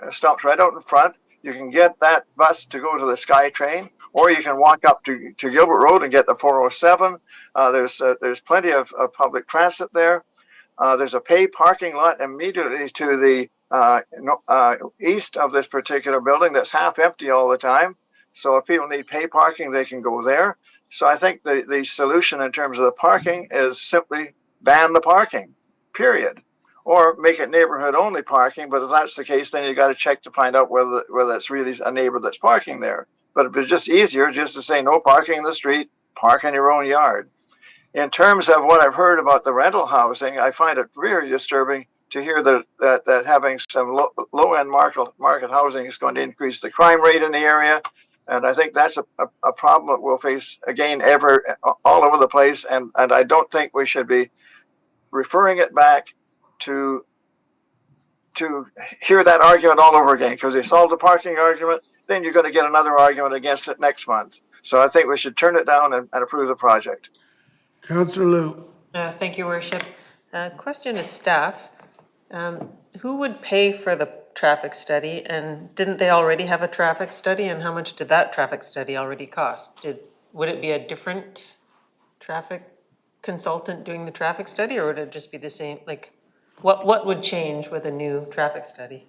stops right out in front. You can get that bus to go to the SkyTrain, or you can walk up to Gilbert Road and get the 407. There's plenty of public transit there. There's a paid parking lot immediately to the east of this particular building that's half empty all the time. So if people need pay parking, they can go there. So I think the solution in terms of the parking is simply ban the parking, period. Or make it neighborhood only parking, but if that's the case, then you got to check to find out whether it's really a neighbor that's parking there. But it was just easier just to say no parking in the street, park in your own yard. In terms of what I've heard about the rental housing, I find it very disturbing to hear that having some low-end market housing is going to increase the crime rate in the area. And I think that's a problem that we'll face again all over the place. And I don't think we should be referring it back to hear that argument all over again, because they solved the parking argument, then you're going to get another argument against it next month. So I think we should turn it down and approve the project. Councillor Liu. Thank you, Worship. Question to staff. Who would pay for the traffic study, and didn't they already have a traffic study, and how much did that traffic study already cost? Would it be a different traffic consultant doing the traffic study, or would it just be the same? Like, what would change with a new traffic study?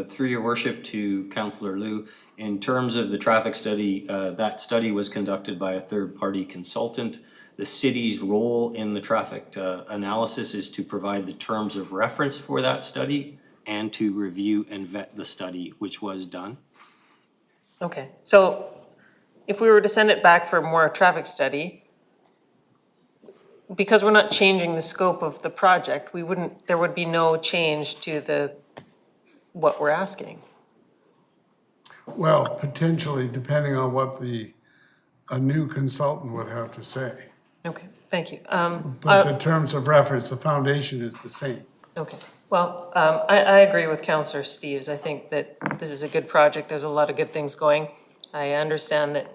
Through your worship to Councillor Liu, in terms of the traffic study, that study was conducted by a third-party consultant. The city's role in the traffic analysis is to provide the terms of reference for that study and to review and vet the study, which was done. Okay, so if we were to send it back for more traffic study, because we're not changing the scope of the project, there would be no change to what we're asking. Well, potentially, depending on what a new consultant would have to say. Okay, thank you. But the terms of reference, the foundation is the same. Okay, well, I agree with Councillor Steves. I think that this is a good project. There's a lot of good things going. I understand that,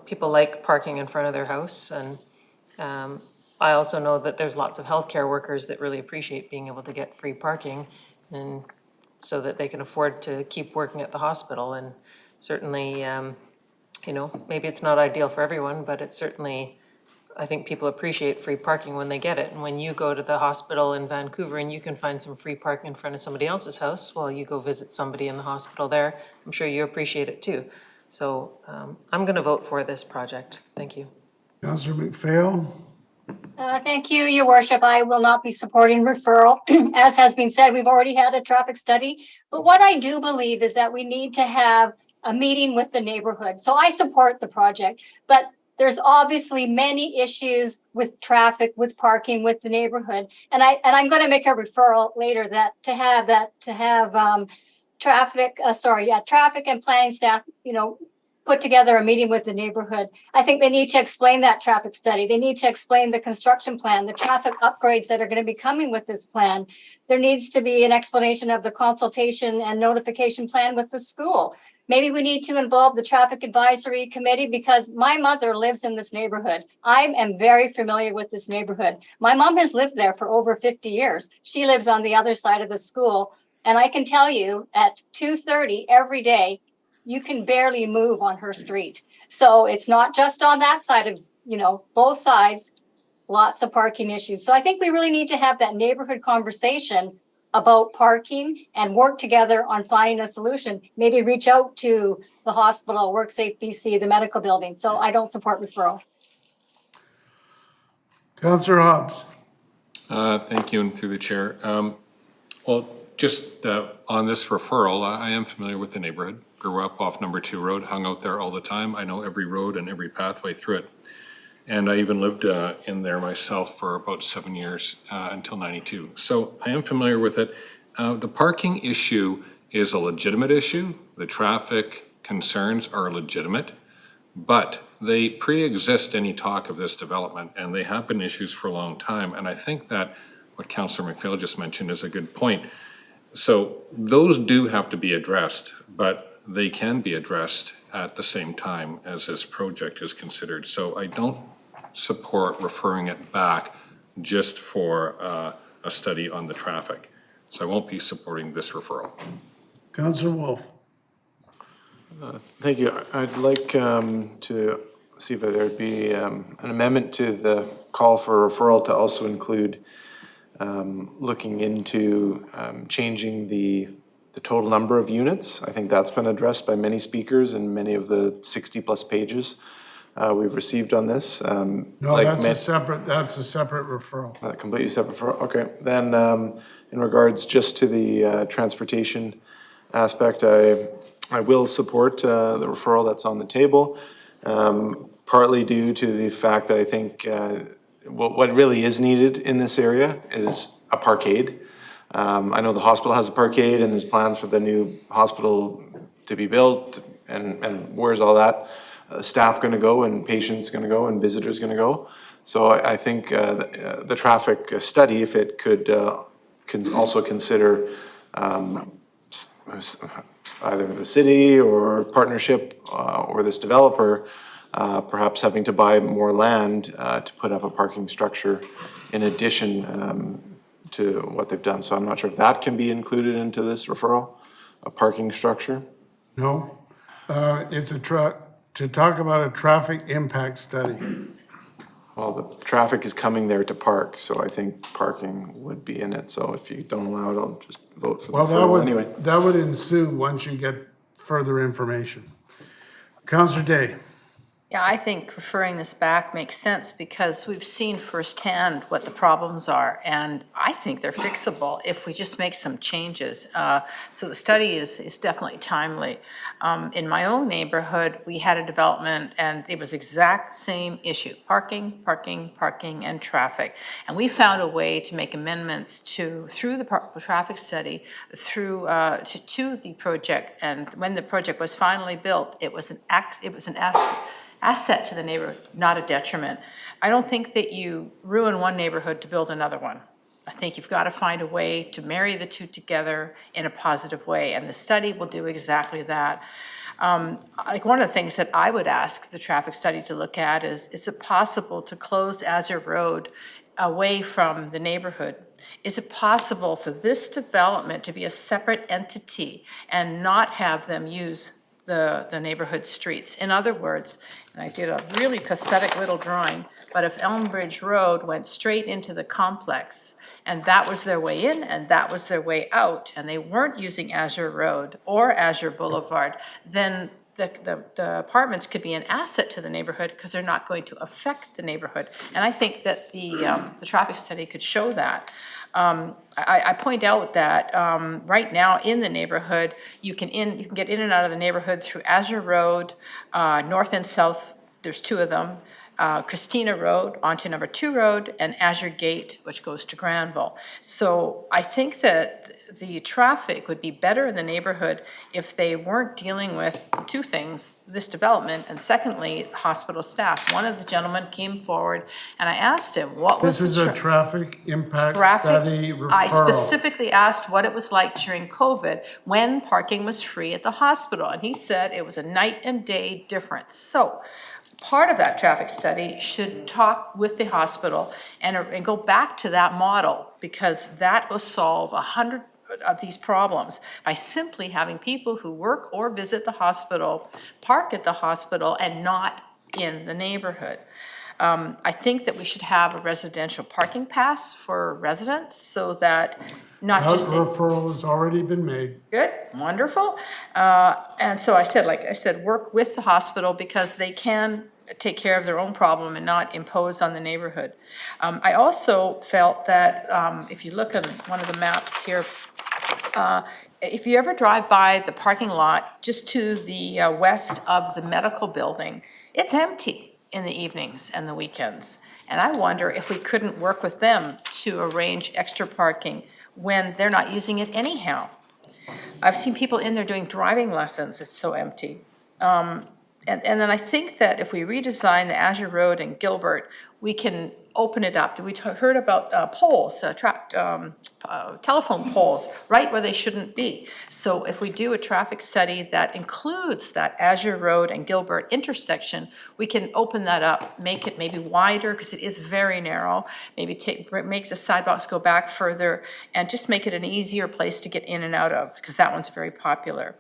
people like parking in front of their house, and I also know that there's lots of healthcare workers that really appreciate being able to get free parking, and so that they can afford to keep working at the hospital. And certainly, maybe it's not ideal for everyone, but it's certainly, I think people appreciate free parking when they get it. And when you go to the hospital in Vancouver and you can find some free parking in front of somebody else's house while you go visit somebody in the hospital there, I'm sure you appreciate it too. So I'm going to vote for this project. Thank you. Councillor McPhail. Thank you, Your Worship. I will not be supporting referral. As has been said, we've already had a traffic study. But what I do believe is that we need to have a meeting with the neighborhood. So I support the project, but there's obviously many issues with traffic, with parking, with the neighborhood. And I'm going to make a referral later to have traffic and planning staff, put together a meeting with the neighborhood. I think they need to explain that traffic study. They need to explain the construction plan, the traffic upgrades that are going to be coming with this plan. There needs to be an explanation of the consultation and notification plan with the school. Maybe we need to involve the traffic advisory committee, because my mother lives in this neighborhood. I am very familiar with this neighborhood. My mom has lived there for over 50 years. She lives on the other side of the school. And I can tell you at 2:30 every day, you can barely move on her street. So it's not just on that side of, both sides, lots of parking issues. So I think we really need to have that neighborhood conversation about parking and work together on finding a solution. Maybe reach out to the hospital, WorkSafe BC, the medical building. So I don't support referral. Councillor Hobbs. Thank you, and through the chair. Just on this referral, I am familiar with the neighborhood. Grew up off Number 2 Road, hung out there all the time. I know every road and every pathway through it. And I even lived in there myself for about 7 years until 92. So I am familiar with it. The parking issue is a legitimate issue. The traffic concerns are legitimate, but they pre-exist any talk of this development, and they have been issues for a long time. And I think that what Councillor McPhail just mentioned is a good point. So those do have to be addressed, but they can be addressed at the same time as this project is considered. So I don't support referring it back just for a study on the traffic. So I won't be supporting this referral. Councillor Wolf. Thank you. I'd like to see if there'd be an amendment to the call for referral to also include looking into changing the total number of units. I think that's been addressed by many speakers in many of the 60-plus pages we've received on this. No, Like that's a separate referral. completely separate referral, okay. Then in regards just to the transportation aspect, I will support the referral that's on the table, partly due to the fact that I think what really is needed in this area is a parkade. I know the hospital has a parkade and there's plans for the new hospital to be built, and where's all that staff gonna go and patients gonna go and visitors gonna go? So I think the traffic study, if it could also consider either the city or partnership or this developer perhaps having to buy more land to put up a parking structure in addition to what they've done. So I'm not sure if that can be included into this referral, a parking structure. No, it's to talk about a traffic impact study. Well, the traffic is coming there to park, so I think parking would be in it. So if you don't allow it, I'll just vote for the referral anyway. That would ensue once you get further information. Councillor Day. Yeah, I think referring this back makes sense because we've seen firsthand what the problems are, and I think they're fixable if we just make some changes. So the study is definitely timely. In my own neighborhood, we had a development and it was exact same issue, parking, and traffic. And we found a way to make amendments through the traffic study, to the project. And when the project was finally built, it was an asset to the neighborhood, not a detriment. I don't think that you ruin one neighborhood to build another one. I think you've got to find a way to marry the two together in a positive way, and the study will do exactly that. Like one of the things that I would ask the traffic study to look at is it possible to close Azure Road away from the neighborhood? Is it possible for this development to be a separate entity and not have them use the neighborhood streets? In other words, and I did a really pathetic little drawing, but if Elmbridge Road went straight into the complex and that was their way in and that was their way out, and they weren't using Azure Road or Azure Boulevard, then the apartments could be an asset to the neighborhood because they're not going to affect the neighborhood. And I think that the traffic study could show that. I point out that right now in the neighborhood, you can get in and out of the neighborhood through Azure Road, north and south, there's two of them, Christina Road onto number 2 Road, and Azure Gate, which goes to Granville. So I think that the traffic would be better in the neighborhood if they weren't dealing with two things, this development, and secondly, hospital staff. One of the gentlemen came forward and I asked him, what was This is a traffic impact study referral. I specifically asked what it was like during COVID when parking was free at the hospital. And he said it was a night and day difference. So part of that traffic study should talk with the hospital and go back to that model, because that will solve 100 of these problems by simply having people who work or visit the hospital park at the hospital and not in the neighborhood. I think that we should have a residential parking pass for residents so that not just... That referral has already been made. Good, wonderful. And so I said, work with the hospital because they can take care of their own problem and not impose on the neighborhood. I also felt that if you look at one of the maps here, if you ever drive by the parking lot just to the west of the medical building, it's empty in the evenings and the weekends. And I wonder if we couldn't work with them to arrange extra parking when they're not using it anyhow. I've seen people in there doing driving lessons, it's so empty. And then I think that if we redesign the Azure Road and Gilbert, we can open it up. We heard about poles, telephone poles, right where they shouldn't be. So if we do a traffic study that includes that Azure Road and Gilbert intersection, we can open that up, make it maybe wider because it is very narrow, maybe make the sidewalks go back further and just make it an easier place to get in and out of, because that one's very popular.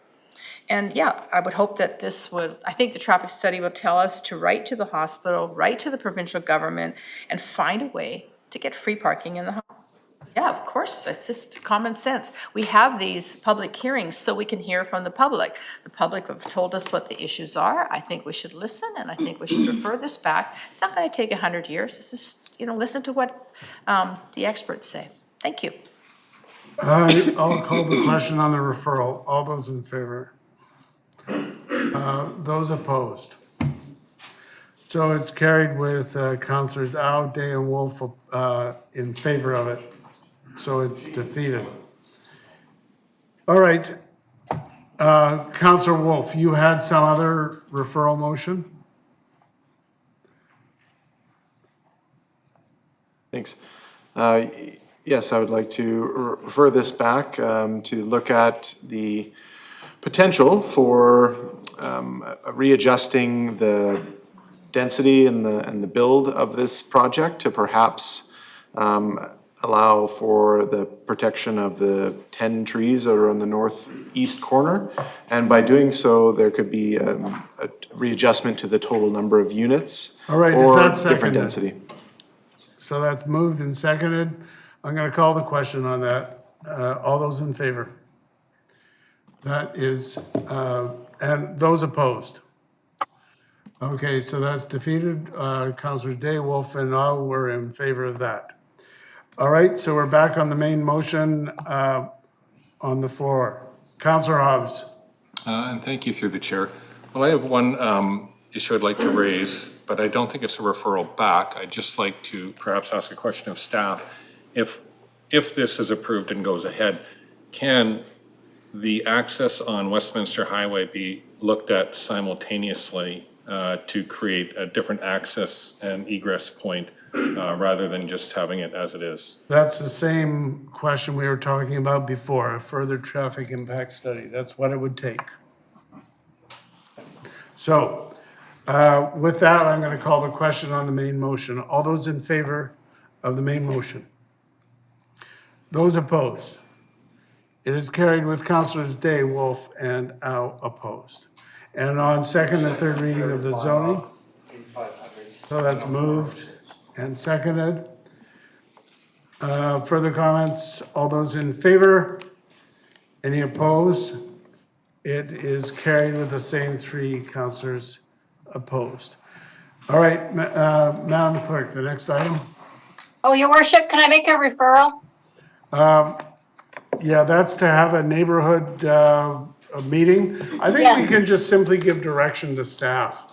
And yeah, I would hope that I think the traffic study will tell us to write to the hospital, write to the provincial government, and find a way to get free parking in the hospital. Yeah, of course, it's just common sense. We have these public hearings so we can hear from the public. The public have told us what the issues are. I think we should listen, and I think we should refer this back. It's not gonna take 100 years, it's just, listen to what the experts say. Thank you. I'll call the question on the referral. All those in favor? Those opposed? So it's carried with Councilors Au, Day, and Wolf in favor of it. So it's defeated. All right. Councilor Wolf, you had some other referral motion? Thanks. Yes, I would like to refer this back to look at the potential for readjusting the density and the build of this project to perhaps allow for the protection of the 10 trees that are on the northeast corner. And by doing so, there could be a readjustment to the total number of units. All right, or is that different seconded? density. So that's moved and seconded. I'm going to call the question on that. All those in favor? That is, and those opposed? Okay, so that's defeated. Councilor Day, Wolf, and I were in favor of that. All right, so we're back on the main motion on the floor. Councilor Hobbs. And thank you through the chair. Well, I have one issue I'd like to raise, but I don't think it's a referral back. I'd just like to perhaps ask a question of staff. If this is approved and goes ahead, can the access on Westminster Highway be looked at simultaneously to create a different access and egress point rather than just having it as it is? That's the same question we were talking about before, a further traffic impact study. That's what it would take. So with that, I'm going to call the question on the main motion. All those in favor of the main motion? Those opposed? It is carried with Councilors Day, Wolf, and Au opposed. And on second and third reading of the zoning, so that's moved and seconded. Further comments? All those in favor? Any opposed? It is carried with the same three councilors opposed. All right, Madam Clerk, the next item. Oh, Your Worship, can I make a referral? Yeah, that's to have a neighborhood meeting. I think we Yes. can just simply give direction to staff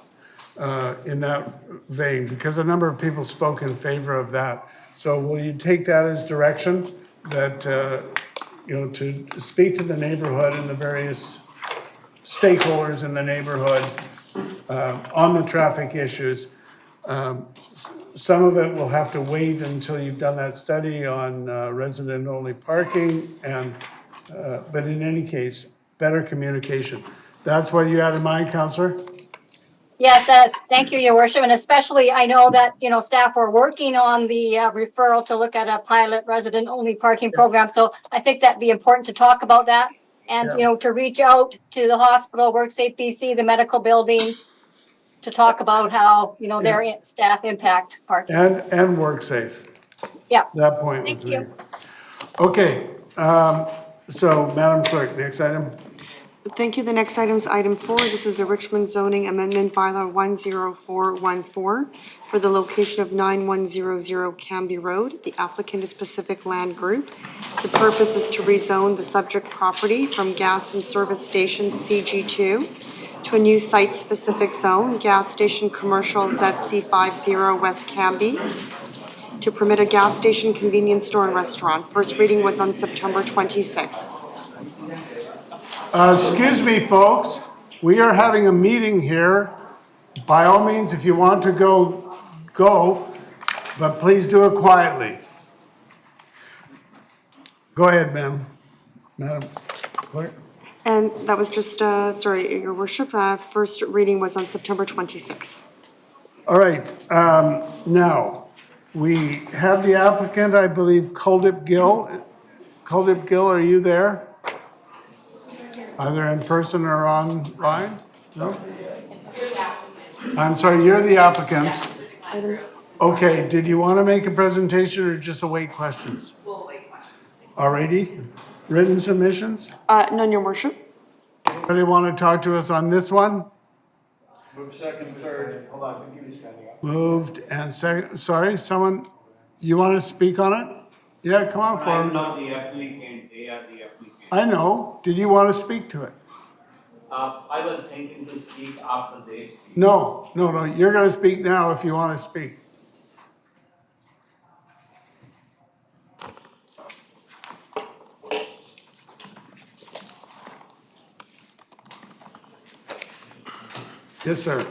in that vein, because a number of people spoke in favor of that. So will you take that as direction that, to speak to the neighborhood and the various stakeholders in the neighborhood on the traffic issues? Some of it will have to wait until you've done that study on resident-only parking, but in any case, better communication. That's what you had in mind, Councillor? Yes, thank you, Your Worship, and especially I know that, staff are working on the referral to look at a pilot resident-only parking program, so I think that'd be important to talk about that. And, to reach out to the hospital, WorkSafe BC, the medical building, to talk about how, their staff impact parking. And WorkSafe. Yeah. That point was made. Okay, so Madam Clerk, next item. Thank you. The next item is item 4. This is the Richmond Zoning Amendment Bylaw 10414 for the location of 9100 Canby Road. The applicant is Pacific Land Group. The purpose is to rezone the subject property from gas and service station CG2 to a new site-specific zone, gas station commercial ZC50 West Canby, to permit a gas station, convenience store, and restaurant. First reading was on September 26th. Excuse me, folks. We are having a meeting here. By all means, if you want to go, but please do it quietly. Go ahead, Madam Clerk. And that was just, sorry, Your Worship, first reading was on September 26th. All right, now, we have the applicant, I believe, Culdip Gill. Culdip Gill, are you there? Either in person or online? No? I'm sorry, you're the applicants. Okay, did you want to make a presentation or just await questions? We'll await questions. Alrighty, written submissions? None, your worship. Anybody want to talk to us on this one? Move second, third. Hold on, give me standing up. Moved and second, sorry, someone, you want to speak on it? Yeah, come on I'm forward. not the applicant, they are the applicant. I know, did you want to speak to it? I was thinking to speak after they speak. No, you're going to speak now if you want to speak. Yes, sir.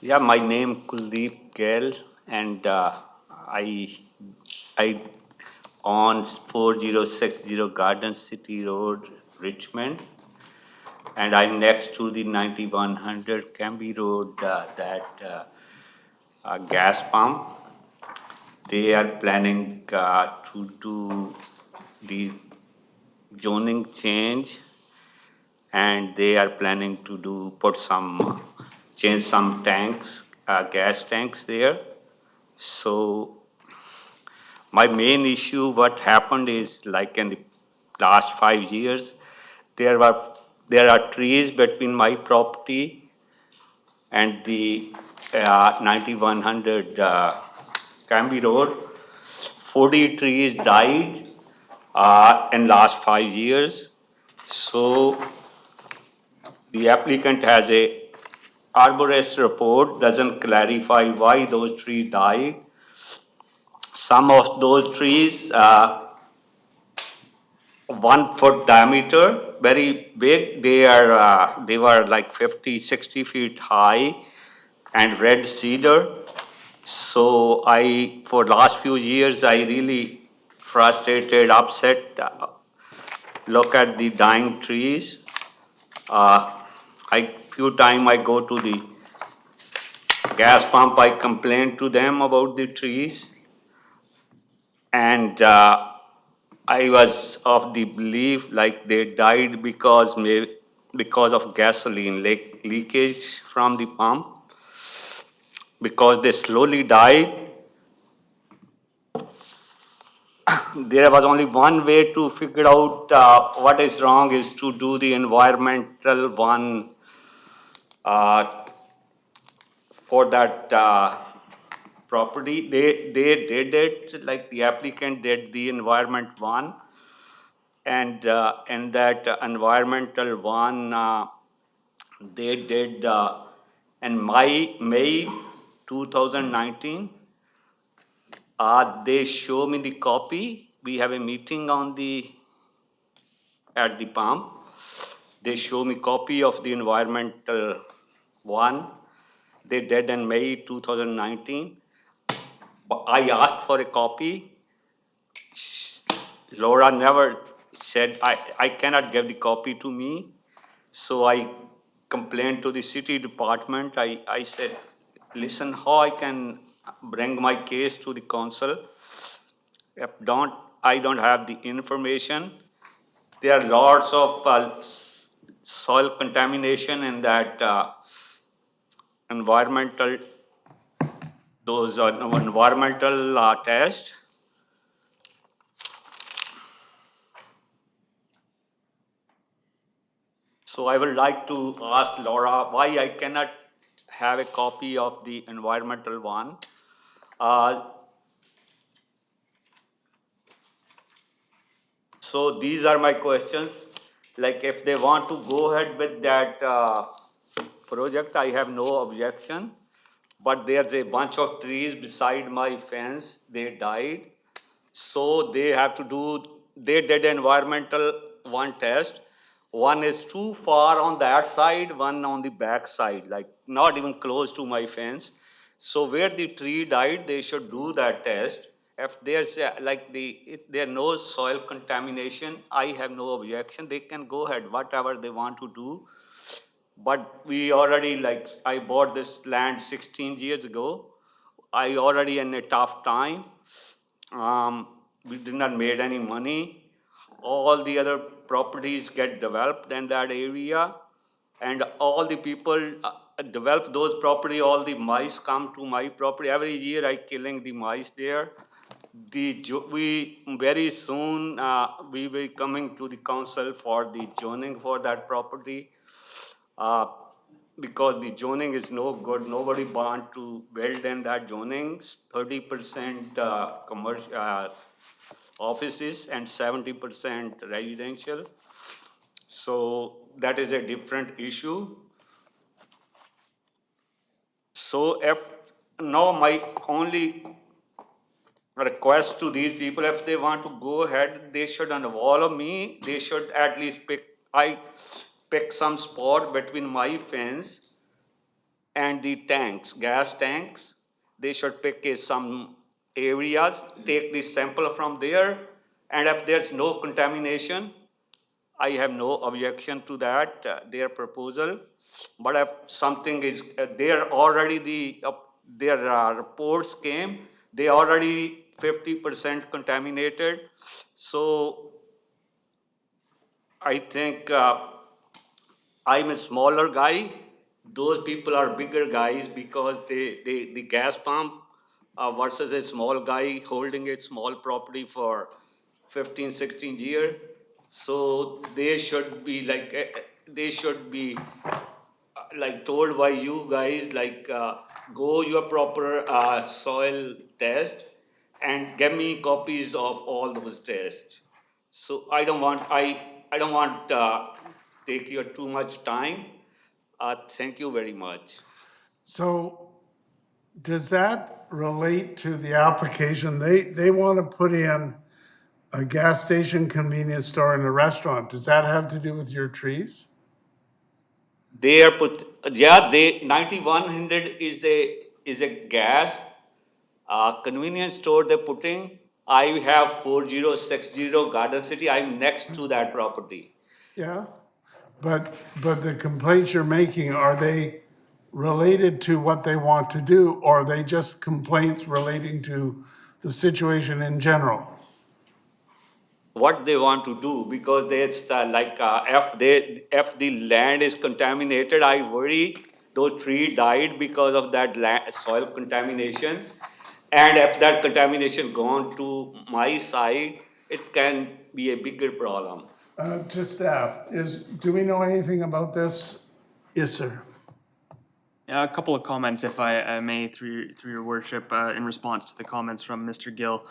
Yeah, my name Kuldeep Gail, and I on 4060 Garden City Road, Richmond, and I'm next to the 9100 Camby Road, gas pump. They are planning to do the zoning change, and they are planning to change some tanks, gas tanks there. So my main issue, what happened is, like in the last 5 years, there are trees between my property and the 9100 Camby Road. 40 trees died in last 5 years. So the applicant has a arborist report, doesn't clarify why those trees died. Some of those trees, 1 foot diameter, very big. They were like 50, 60 feet high, and red cedar. So for last few years, I really frustrated, upset, look at the dying trees. Few time I go to the gas pump, I complain to them about the trees, and I was of the belief like they died because of gasoline leakage from the pump. Because they slowly died, there was only one way to figure out what is wrong, is to do the environmental one for that property. They did it, like the applicant did the environment one, and that environmental one they did in May 2019. They show me the copy. We have a meeting at the pump. They show me copy of the environmental one. They did in May 2019. I asked for a copy. Laura never said, I cannot give the copy to me. So I complained to the city department. I said, listen, how I can bring my case to the council if I don't have the information. There are lots of soil contamination in that environmental test. So I would like to ask Laura why I cannot have a copy of the environmental one. So these are my questions. Like, if they want to go ahead with that project, I have no objection. But there's a bunch of trees beside my fence, they died. So they did environmental one test. One is too far on that side, one on the back side, like not even close to my fence. So where the tree died, they should do that test. If there's if there no soil contamination, I have no objection. They can go ahead, whatever they want to do. But we already, I bought this land 16 years ago. I already in a tough time. We did not made any money. All the other properties get developed in that area, and all the people develop those property. All the mice come to my property every year. I killing the mice there. we very soon, we will coming to the council for the zoning for that property. Because the zoning is no good, nobody want to build in that zoning, 30% commercial offices and 70% residential. So that is a different issue. So if, now my only request to these people, if they want to go ahead, they should involve me. They should at least pick some spot between my fence and the tanks, gas tanks. They should pick some areas, take the sample from there, and if there's no contamination, I have no objection to that, their proposal. But if something is, there already their reports came, they already 50% contaminated. So I think I'm a smaller guy. Those people are bigger guys because the gas pump versus a small guy holding a small property for 15, 16 years. So they should be like told by you guys, like go your proper soil test and give me copies of all those tests. So I don't want take your too much time. Thank you very much. So does that relate to the application? They want to put in a gas station, convenience store, and a restaurant. Does that have to do with your trees? They are they 9100 is a gas convenience store they're putting. I have 4060 Garden City. I'm next to that property. Yeah, but the complaints you're making, are they related to what they want to do, or are they just complaints relating to the situation in general? What they want to do, because it's if the land is contaminated, I worry those trees died because of that soil contamination, and if that contamination gone to my side, it can be a bigger problem. To staff, do we know anything about this? Yes, sir. A couple of comments, if I may, through your worship, in response to the comments from Mr. Gill.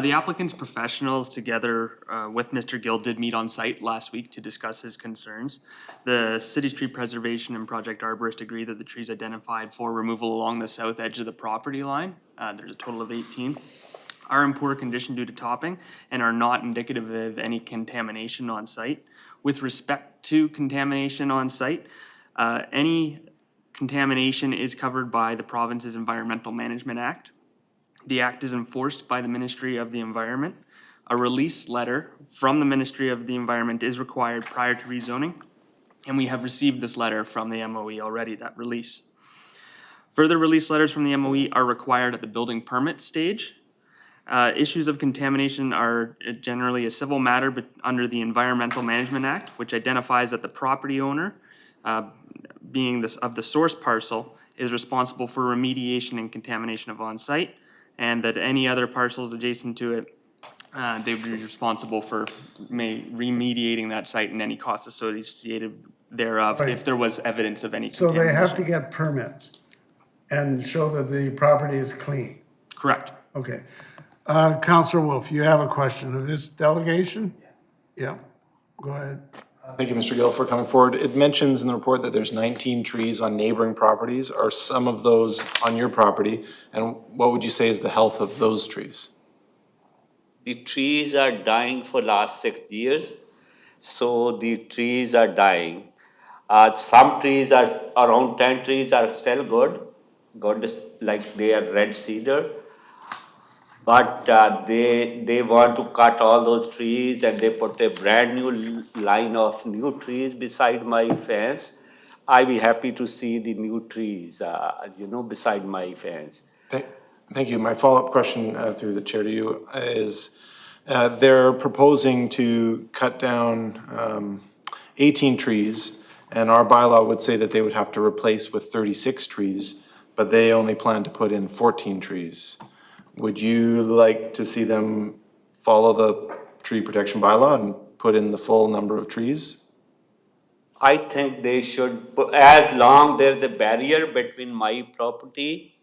The applicant's professionals, together with Mr. Gill, did meet on site last week to discuss his concerns. The City Tree Preservation and Project Arborist agree that the trees identified for removal along the south edge of the property line, there's a total of 18, are in poor condition due to topping and are not indicative of any contamination on site. With respect to contamination on site, any contamination is covered by the province's Environmental Management Act. The act is enforced by the Ministry of the Environment. A release letter from the Ministry of the Environment is required prior to rezoning, and we have received this letter from the MOE already, that release. Further release letters from the MOE are required at the building permit stage. Issues of contamination are generally a civil matter but under the Environmental Management Act, which identifies that the property owner, being of the source parcel, is responsible for remediation and contamination of on-site, and that any other parcels adjacent to it, they would be responsible for remediating that site and any costs associated thereof, Right. if there was evidence of any So contamination. they have to get permits and show that the property is clean? Correct. Okay. Councilor Wolf, you have a question of this delegation? Yeah, go ahead. Thank you, Mr. Gill, for coming forward. It mentions in the report that there's 19 trees on neighboring properties. Are some of those on your property? And what would you say is the health of those trees? The trees are dying for last 6 years, so the trees are dying. Some trees are, around 10 trees are still good, like they are red cedar. But they want to cut all those trees and they put a brand new line of new trees beside my fence. I'd be happy to see the new trees, beside my fence. Thank you. My follow-up question through the chair to you is, they're proposing to cut down 18 trees, and our bylaw would say that they would have to replace with 36 trees, but they only plan to put in 14 trees. Would you like to see them follow the tree protection bylaw and put in the full number of trees? I think they should, as long there's a barrier between my property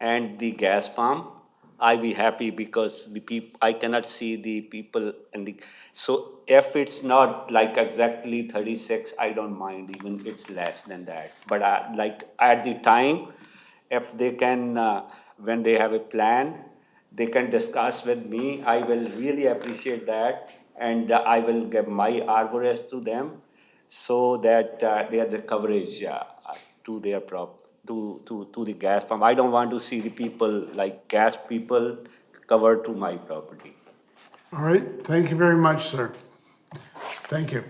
and the gas pump, I'll be happy because the people, I cannot see the people and the, so if it's not like exactly 36, I don't mind, even it's less than that. But like at the time, if they can, when they have a plan, they can discuss with me, I will really appreciate that. And I will give my arborist to them so that there's a coverage to their to the gas pump. I don't want to see the people, like gas people, covered to my property. All right, thank you very much, sir. Thank you.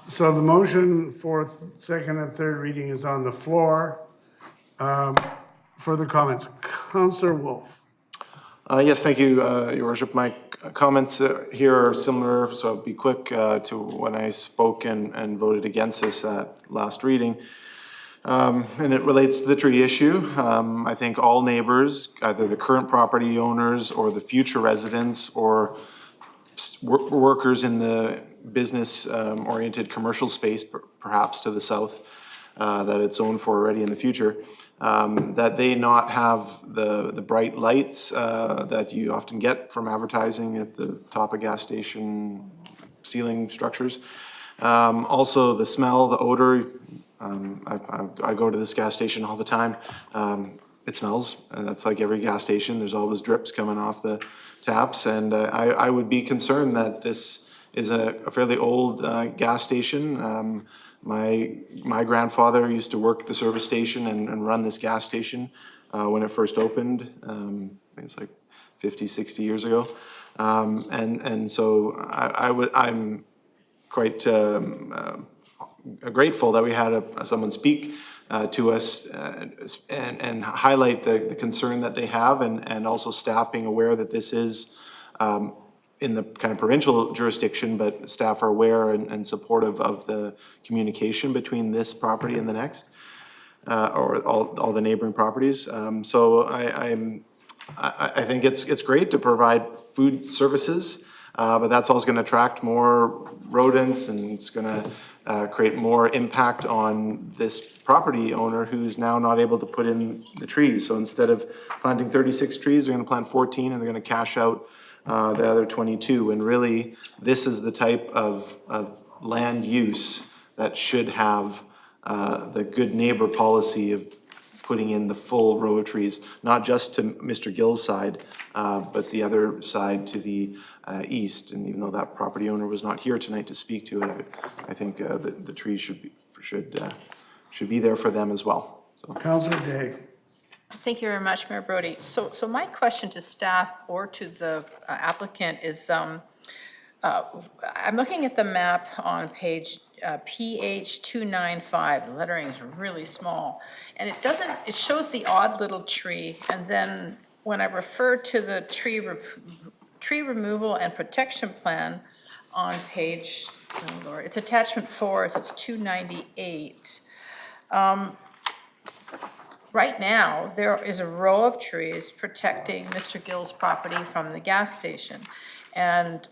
So the motion for second and third reading is on the floor. Further comments? Councillor Wolf. Yes, thank you, Your Worship. My comments here are similar, so I'll be quick to when I spoke and voted against this at last reading. And it relates to the tree issue. I think all neighbors, either the current property owners or the future residents or workers in the business oriented commercial space, perhaps to the south, that it's zoned for already in the future, that they not have the bright lights that you often get from advertising at the top of gas station ceiling structures. Also the smell, the odor. I go to this gas station all the time. It smells, and that's like every gas station. There's always drips coming off the taps, and I would be concerned that this is a fairly old gas station. My grandfather used to work at the service station and run this gas station when it first opened. I think it's like 50, 60 years ago. And so I'm quite grateful that we had someone speak to us and highlight the concern that they have, and also staff being aware that this is in the kind of provincial jurisdiction, but staff are aware and supportive of the communication between this property and the next, or all the neighboring properties. So I think it's great to provide food services, but that's also going to attract more rodents, and it's going to create more impact on this property owner who's now not able to put in the trees. So instead of planting 36 trees, they're going to plant 14, and they're going to cash out the other 22. And really, this is the type of land use that should have the good neighbor policy of putting in the full row of trees, not just to Mr. Gill's side, but the other side to the east. And even though that property owner was not here tonight to speak to it, I think the trees should be there for them as well. So. Councillor Day. Thank you very much, Mayor Brody. So my question to staff or to the applicant is, I'm looking at the map on page PH 295. The lettering is really small, and it shows the odd little tree, and then when I refer to the tree removal and protection plan on page, oh Lord, it's attachment 4, so it's 298. Right now, there is a row of trees protecting Mr. Gill's property from the gas station. And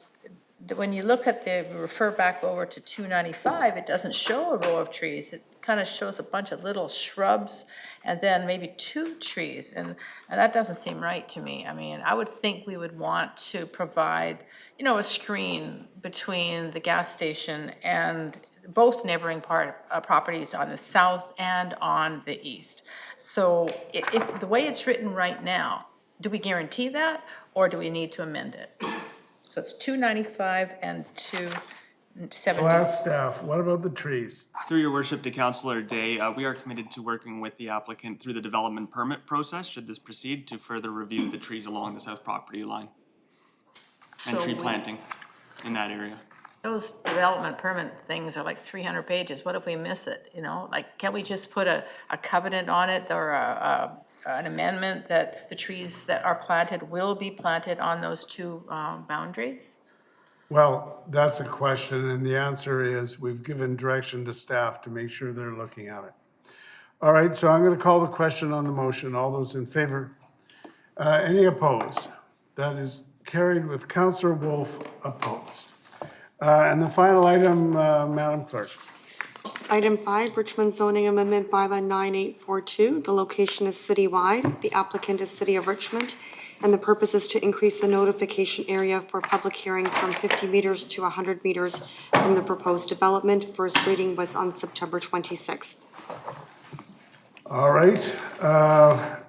when you look at refer back over to 295, it doesn't show a row of trees. It kind of shows a bunch of little shrubs and then maybe 2 trees. And that doesn't seem right to me. I mean, I would think we would want to provide, a screen between the gas station and both neighboring properties on the south and on the east. So if the way it's written right now, do we guarantee that, or do we need to amend it? So it's 295 and 270. I'll ask staff, what about the trees? Through your worship to Councillor Day, we are committed to working with the applicant through the development permit process, should this proceed, to further review the trees along the south property line and So tree planting in that area. Those development permit things are like 300 pages. What if we miss it, Like, can't we just put a covenant on it or an amendment that the trees that are planted will be planted on those 2 boundaries? Well, that's a question, and the answer is we've given direction to staff to make sure they're looking at it. All right, so I'm going to call the question on the motion. All those in favor? Any opposed? That is carried with Councillor Wolf opposed. And the final item, Madam Clerk. Item 5, Richmond zoning amendment bylaw 9842. The location is citywide. The applicant is City of Richmond, and the purpose is to increase the notification area for public hearings from 50 meters to 100 meters from the proposed development. First reading was on September 26th. All right,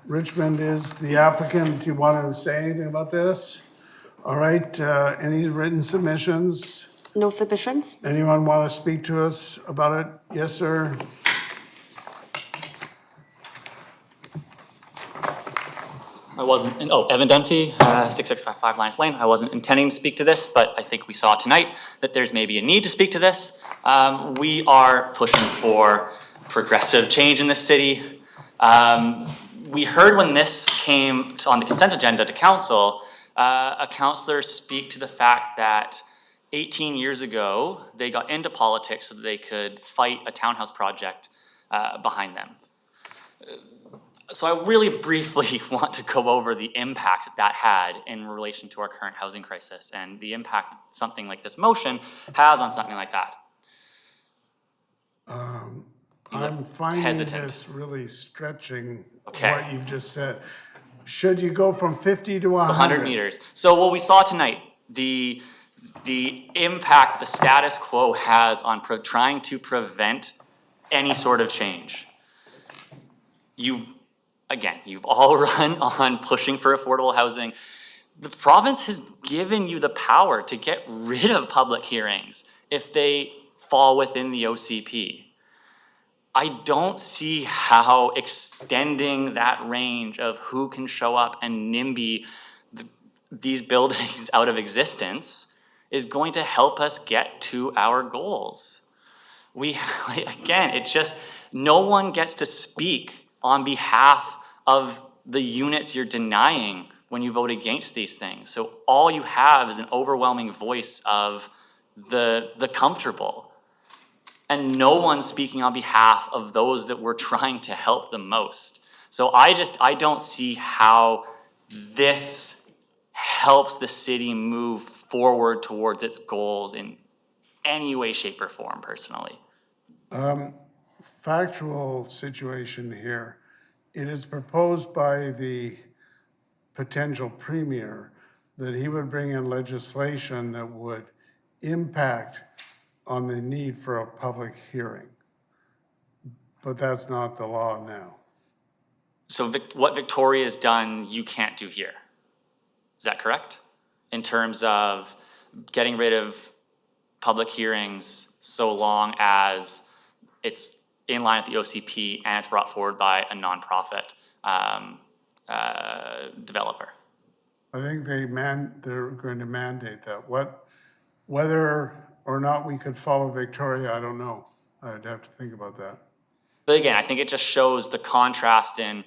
Richmond is the applicant. Do you want to say anything about this? All right, any written submissions? No submissions? Anyone want to speak to us about it? Yes, sir. I wasn't, Evan Dunphy, 6655 Lions Lane. I wasn't intending to speak to this, but I think we saw tonight that there's maybe a need to speak to this. We are pushing for progressive change in this city. We heard when this came on the consent agenda to council, a councillor speak to the fact that 18 years ago, they got into politics so that they could fight a townhouse project behind them. So I really briefly want to go over the impact that had in relation to our current housing crisis and the impact something like this motion has on something like that. I'm finding hesitant. this really stretching Okay. what you've just said. Should you go from 50 to 100? 100 meters. So what we saw tonight, the impact the status quo has on trying to prevent any sort of change. You've all run on pushing for affordable housing. The province has given you the power to get rid of public hearings if they fall within the OCP. I don't see how extending that range of who can show up and NIMBY these buildings out of existence is going to help us get to our goals. No one gets to speak on behalf of the units you're denying when you vote against these things. So all you have is an overwhelming voice of the comfortable, and no one speaking on behalf of those that we're trying to help the most. So I don't see how this helps the city move forward towards its goals in any way, shape, or form, personally. Factual situation here. It is proposed by the potential premier that he would bring in legislation that would impact on the need for a public hearing. But that's not the law now. So what Victoria's done, you can't do here. Is that correct? In terms of getting rid of public hearings so long as it's in line with the OCP and it's brought forward by a nonprofit developer. I think they're going to mandate that. Whether or not we could follow Victoria, I don't know. I'd have to think about that. But again, I think it just shows the contrast in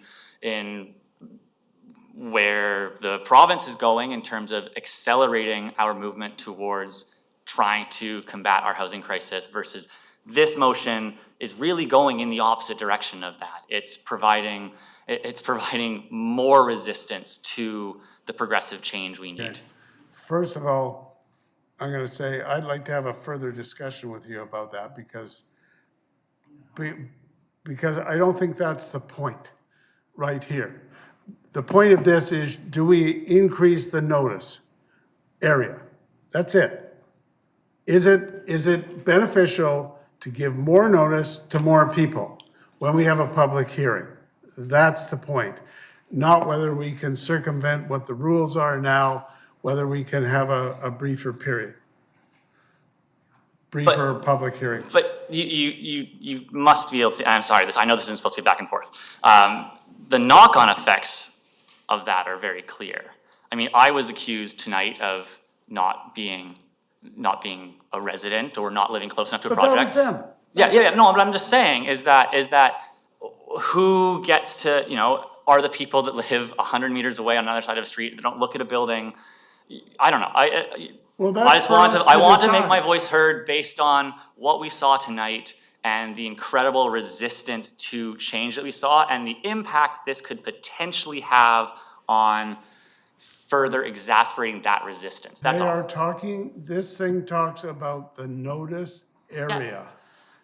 where the province is going in terms of accelerating our movement towards trying to combat our housing crisis versus this motion is really going in the opposite direction of that. It's providing more resistance to the progressive change we need. Okay. First of all, I'm going to say I'd like to have a further discussion with you about that because I don't think that's the point right here. The point of this is, do we increase the notice area? That's it. Is it beneficial to give more notice to more people when we have a public hearing? That's the point. Not whether we can circumvent what the rules are now, whether we can have a briefer period. Briefer public hearing. But you must be able to, I'm sorry, I know this isn't supposed to be back and forth. The knock-on effects of that are very clear. I mean, I was accused tonight of not being a resident or not living close enough to a project. But that was them. Yeah, no, but I'm just saying is that who gets to, are the people that live 100 meters away on another side of the street that don't look at a building? I don't know. I want to make my voice heard based on what we saw tonight and the incredible resistance to change that we saw and the impact this could potentially have on further exasperating that resistance. That's They all. are talking, this thing talks about the notice area.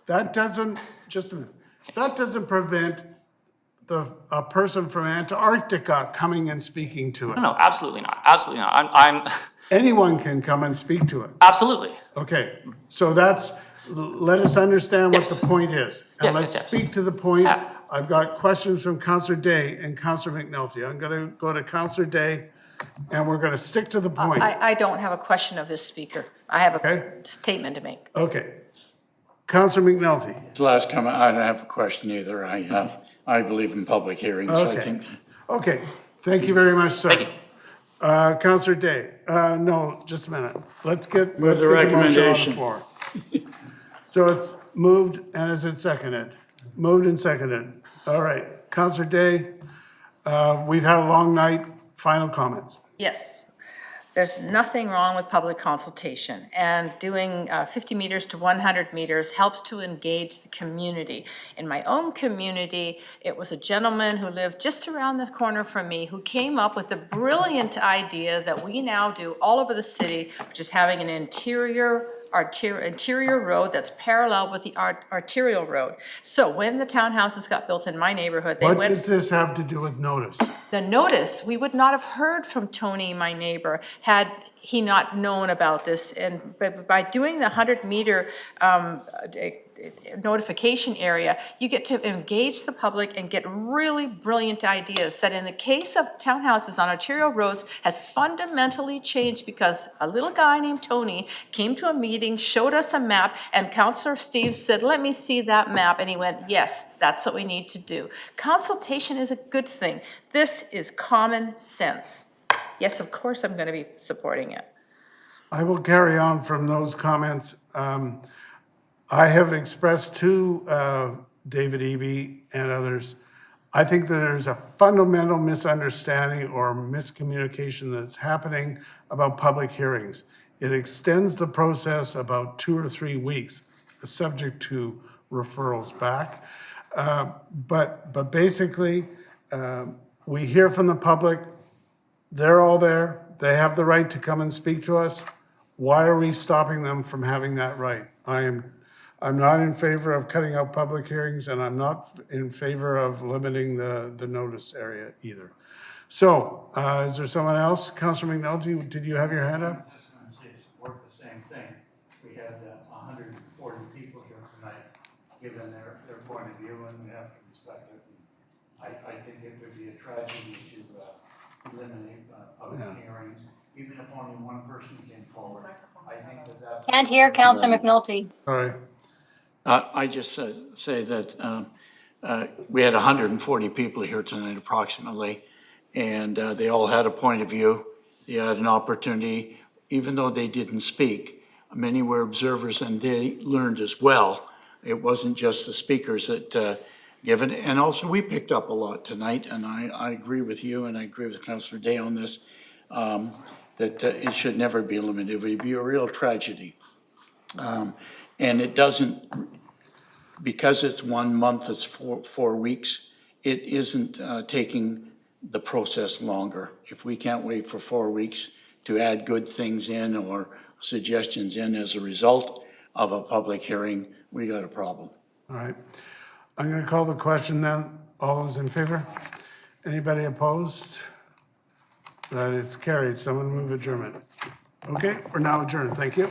That doesn't, just a minute, that doesn't prevent a person from Antarctica coming and speaking to it. No, absolutely not. Absolutely not. I'm Anyone can come and speak to it. absolutely. Okay, so let us understand what the point is. And Yes, let's yes, yes. speak to the point. I've got questions from Councillor Day and Councillor McNulty. I'm gonna go to Councillor Day, and we're gonna stick to the point. I don't have a question of this speaker. I have a statement to make. Okay. Councillor McNulty. This last comment, I don't have a question either. I believe in public hearings, so I Okay. think. Okay, thank you very much, sir. Thank you. Councillor Day, no, just a minute. Let's get the motion on the recommendation. floor. So it's moved, and is it seconded? Moved and seconded. All right, Councillor Day, we've had a long night. Final comments. Yes. There's nothing wrong with public consultation, and doing 50 meters to 100 meters helps to engage the community. In my own community, it was a gentleman who lived just around the corner from me who came up with a brilliant idea that we now do all over the city, which is having an interior road that's parallel with the arterial road. So when the townhouses got built in my neighborhood, they What went. does this have to do with notice? The notice, we would not have heard from Tony, my neighbor, had he not known about this. And by doing the 100-meter notification area, you get to engage the public and get really brilliant ideas that in the case of townhouses on arterial roads has fundamentally changed because a little guy named Tony came to a meeting, showed us a map, and Councillor Steve said, let me see that map. And he went, yes, that's what we need to do. Consultation is a good thing. This is common sense. Yes, of course I'm going to be supporting it. I will carry on from those comments. I have expressed to David Eby and others, I think that there's a fundamental misunderstanding or miscommunication that's happening about public hearings. It extends the process about 2 or 3 weeks, subject to referrals back. But basically, we hear from the public, they're all there, they have the right to come and speak to us. Why are we stopping them from having that right? I'm not in favor of cutting out public hearings, and I'm not in favor of limiting the notice area either. So, is there someone else? Councillor McNulty, did you have your hand up? I was just going to say support the same thing. We had 140 people here tonight, given their point of view, and we have to respect it. I think it would be a tragedy to eliminate public hearings, even if only one person came forward. I think that. Can't hear Councillor McNulty. Sorry. I just say that we had 140 people here tonight approximately, and they all had a point of view. They had an opportunity, even though they didn't speak. Many were observers and they learned as well. It wasn't just the speakers that given, and also we picked up a lot tonight, and I agree with you and I agree with Councillor Day on this, that it should never be eliminated. It would be a real tragedy. And it doesn't, because it's 1 month, it's 4 weeks, it isn't taking the process longer. If we can't wait for 4 weeks to add good things in or suggestions in as a result of a public hearing, we got a problem. All right. I'm going to call the question then. All those in favor? Anybody opposed? That is carried. Someone move adjournment. Okay, we're now adjourned. Thank you.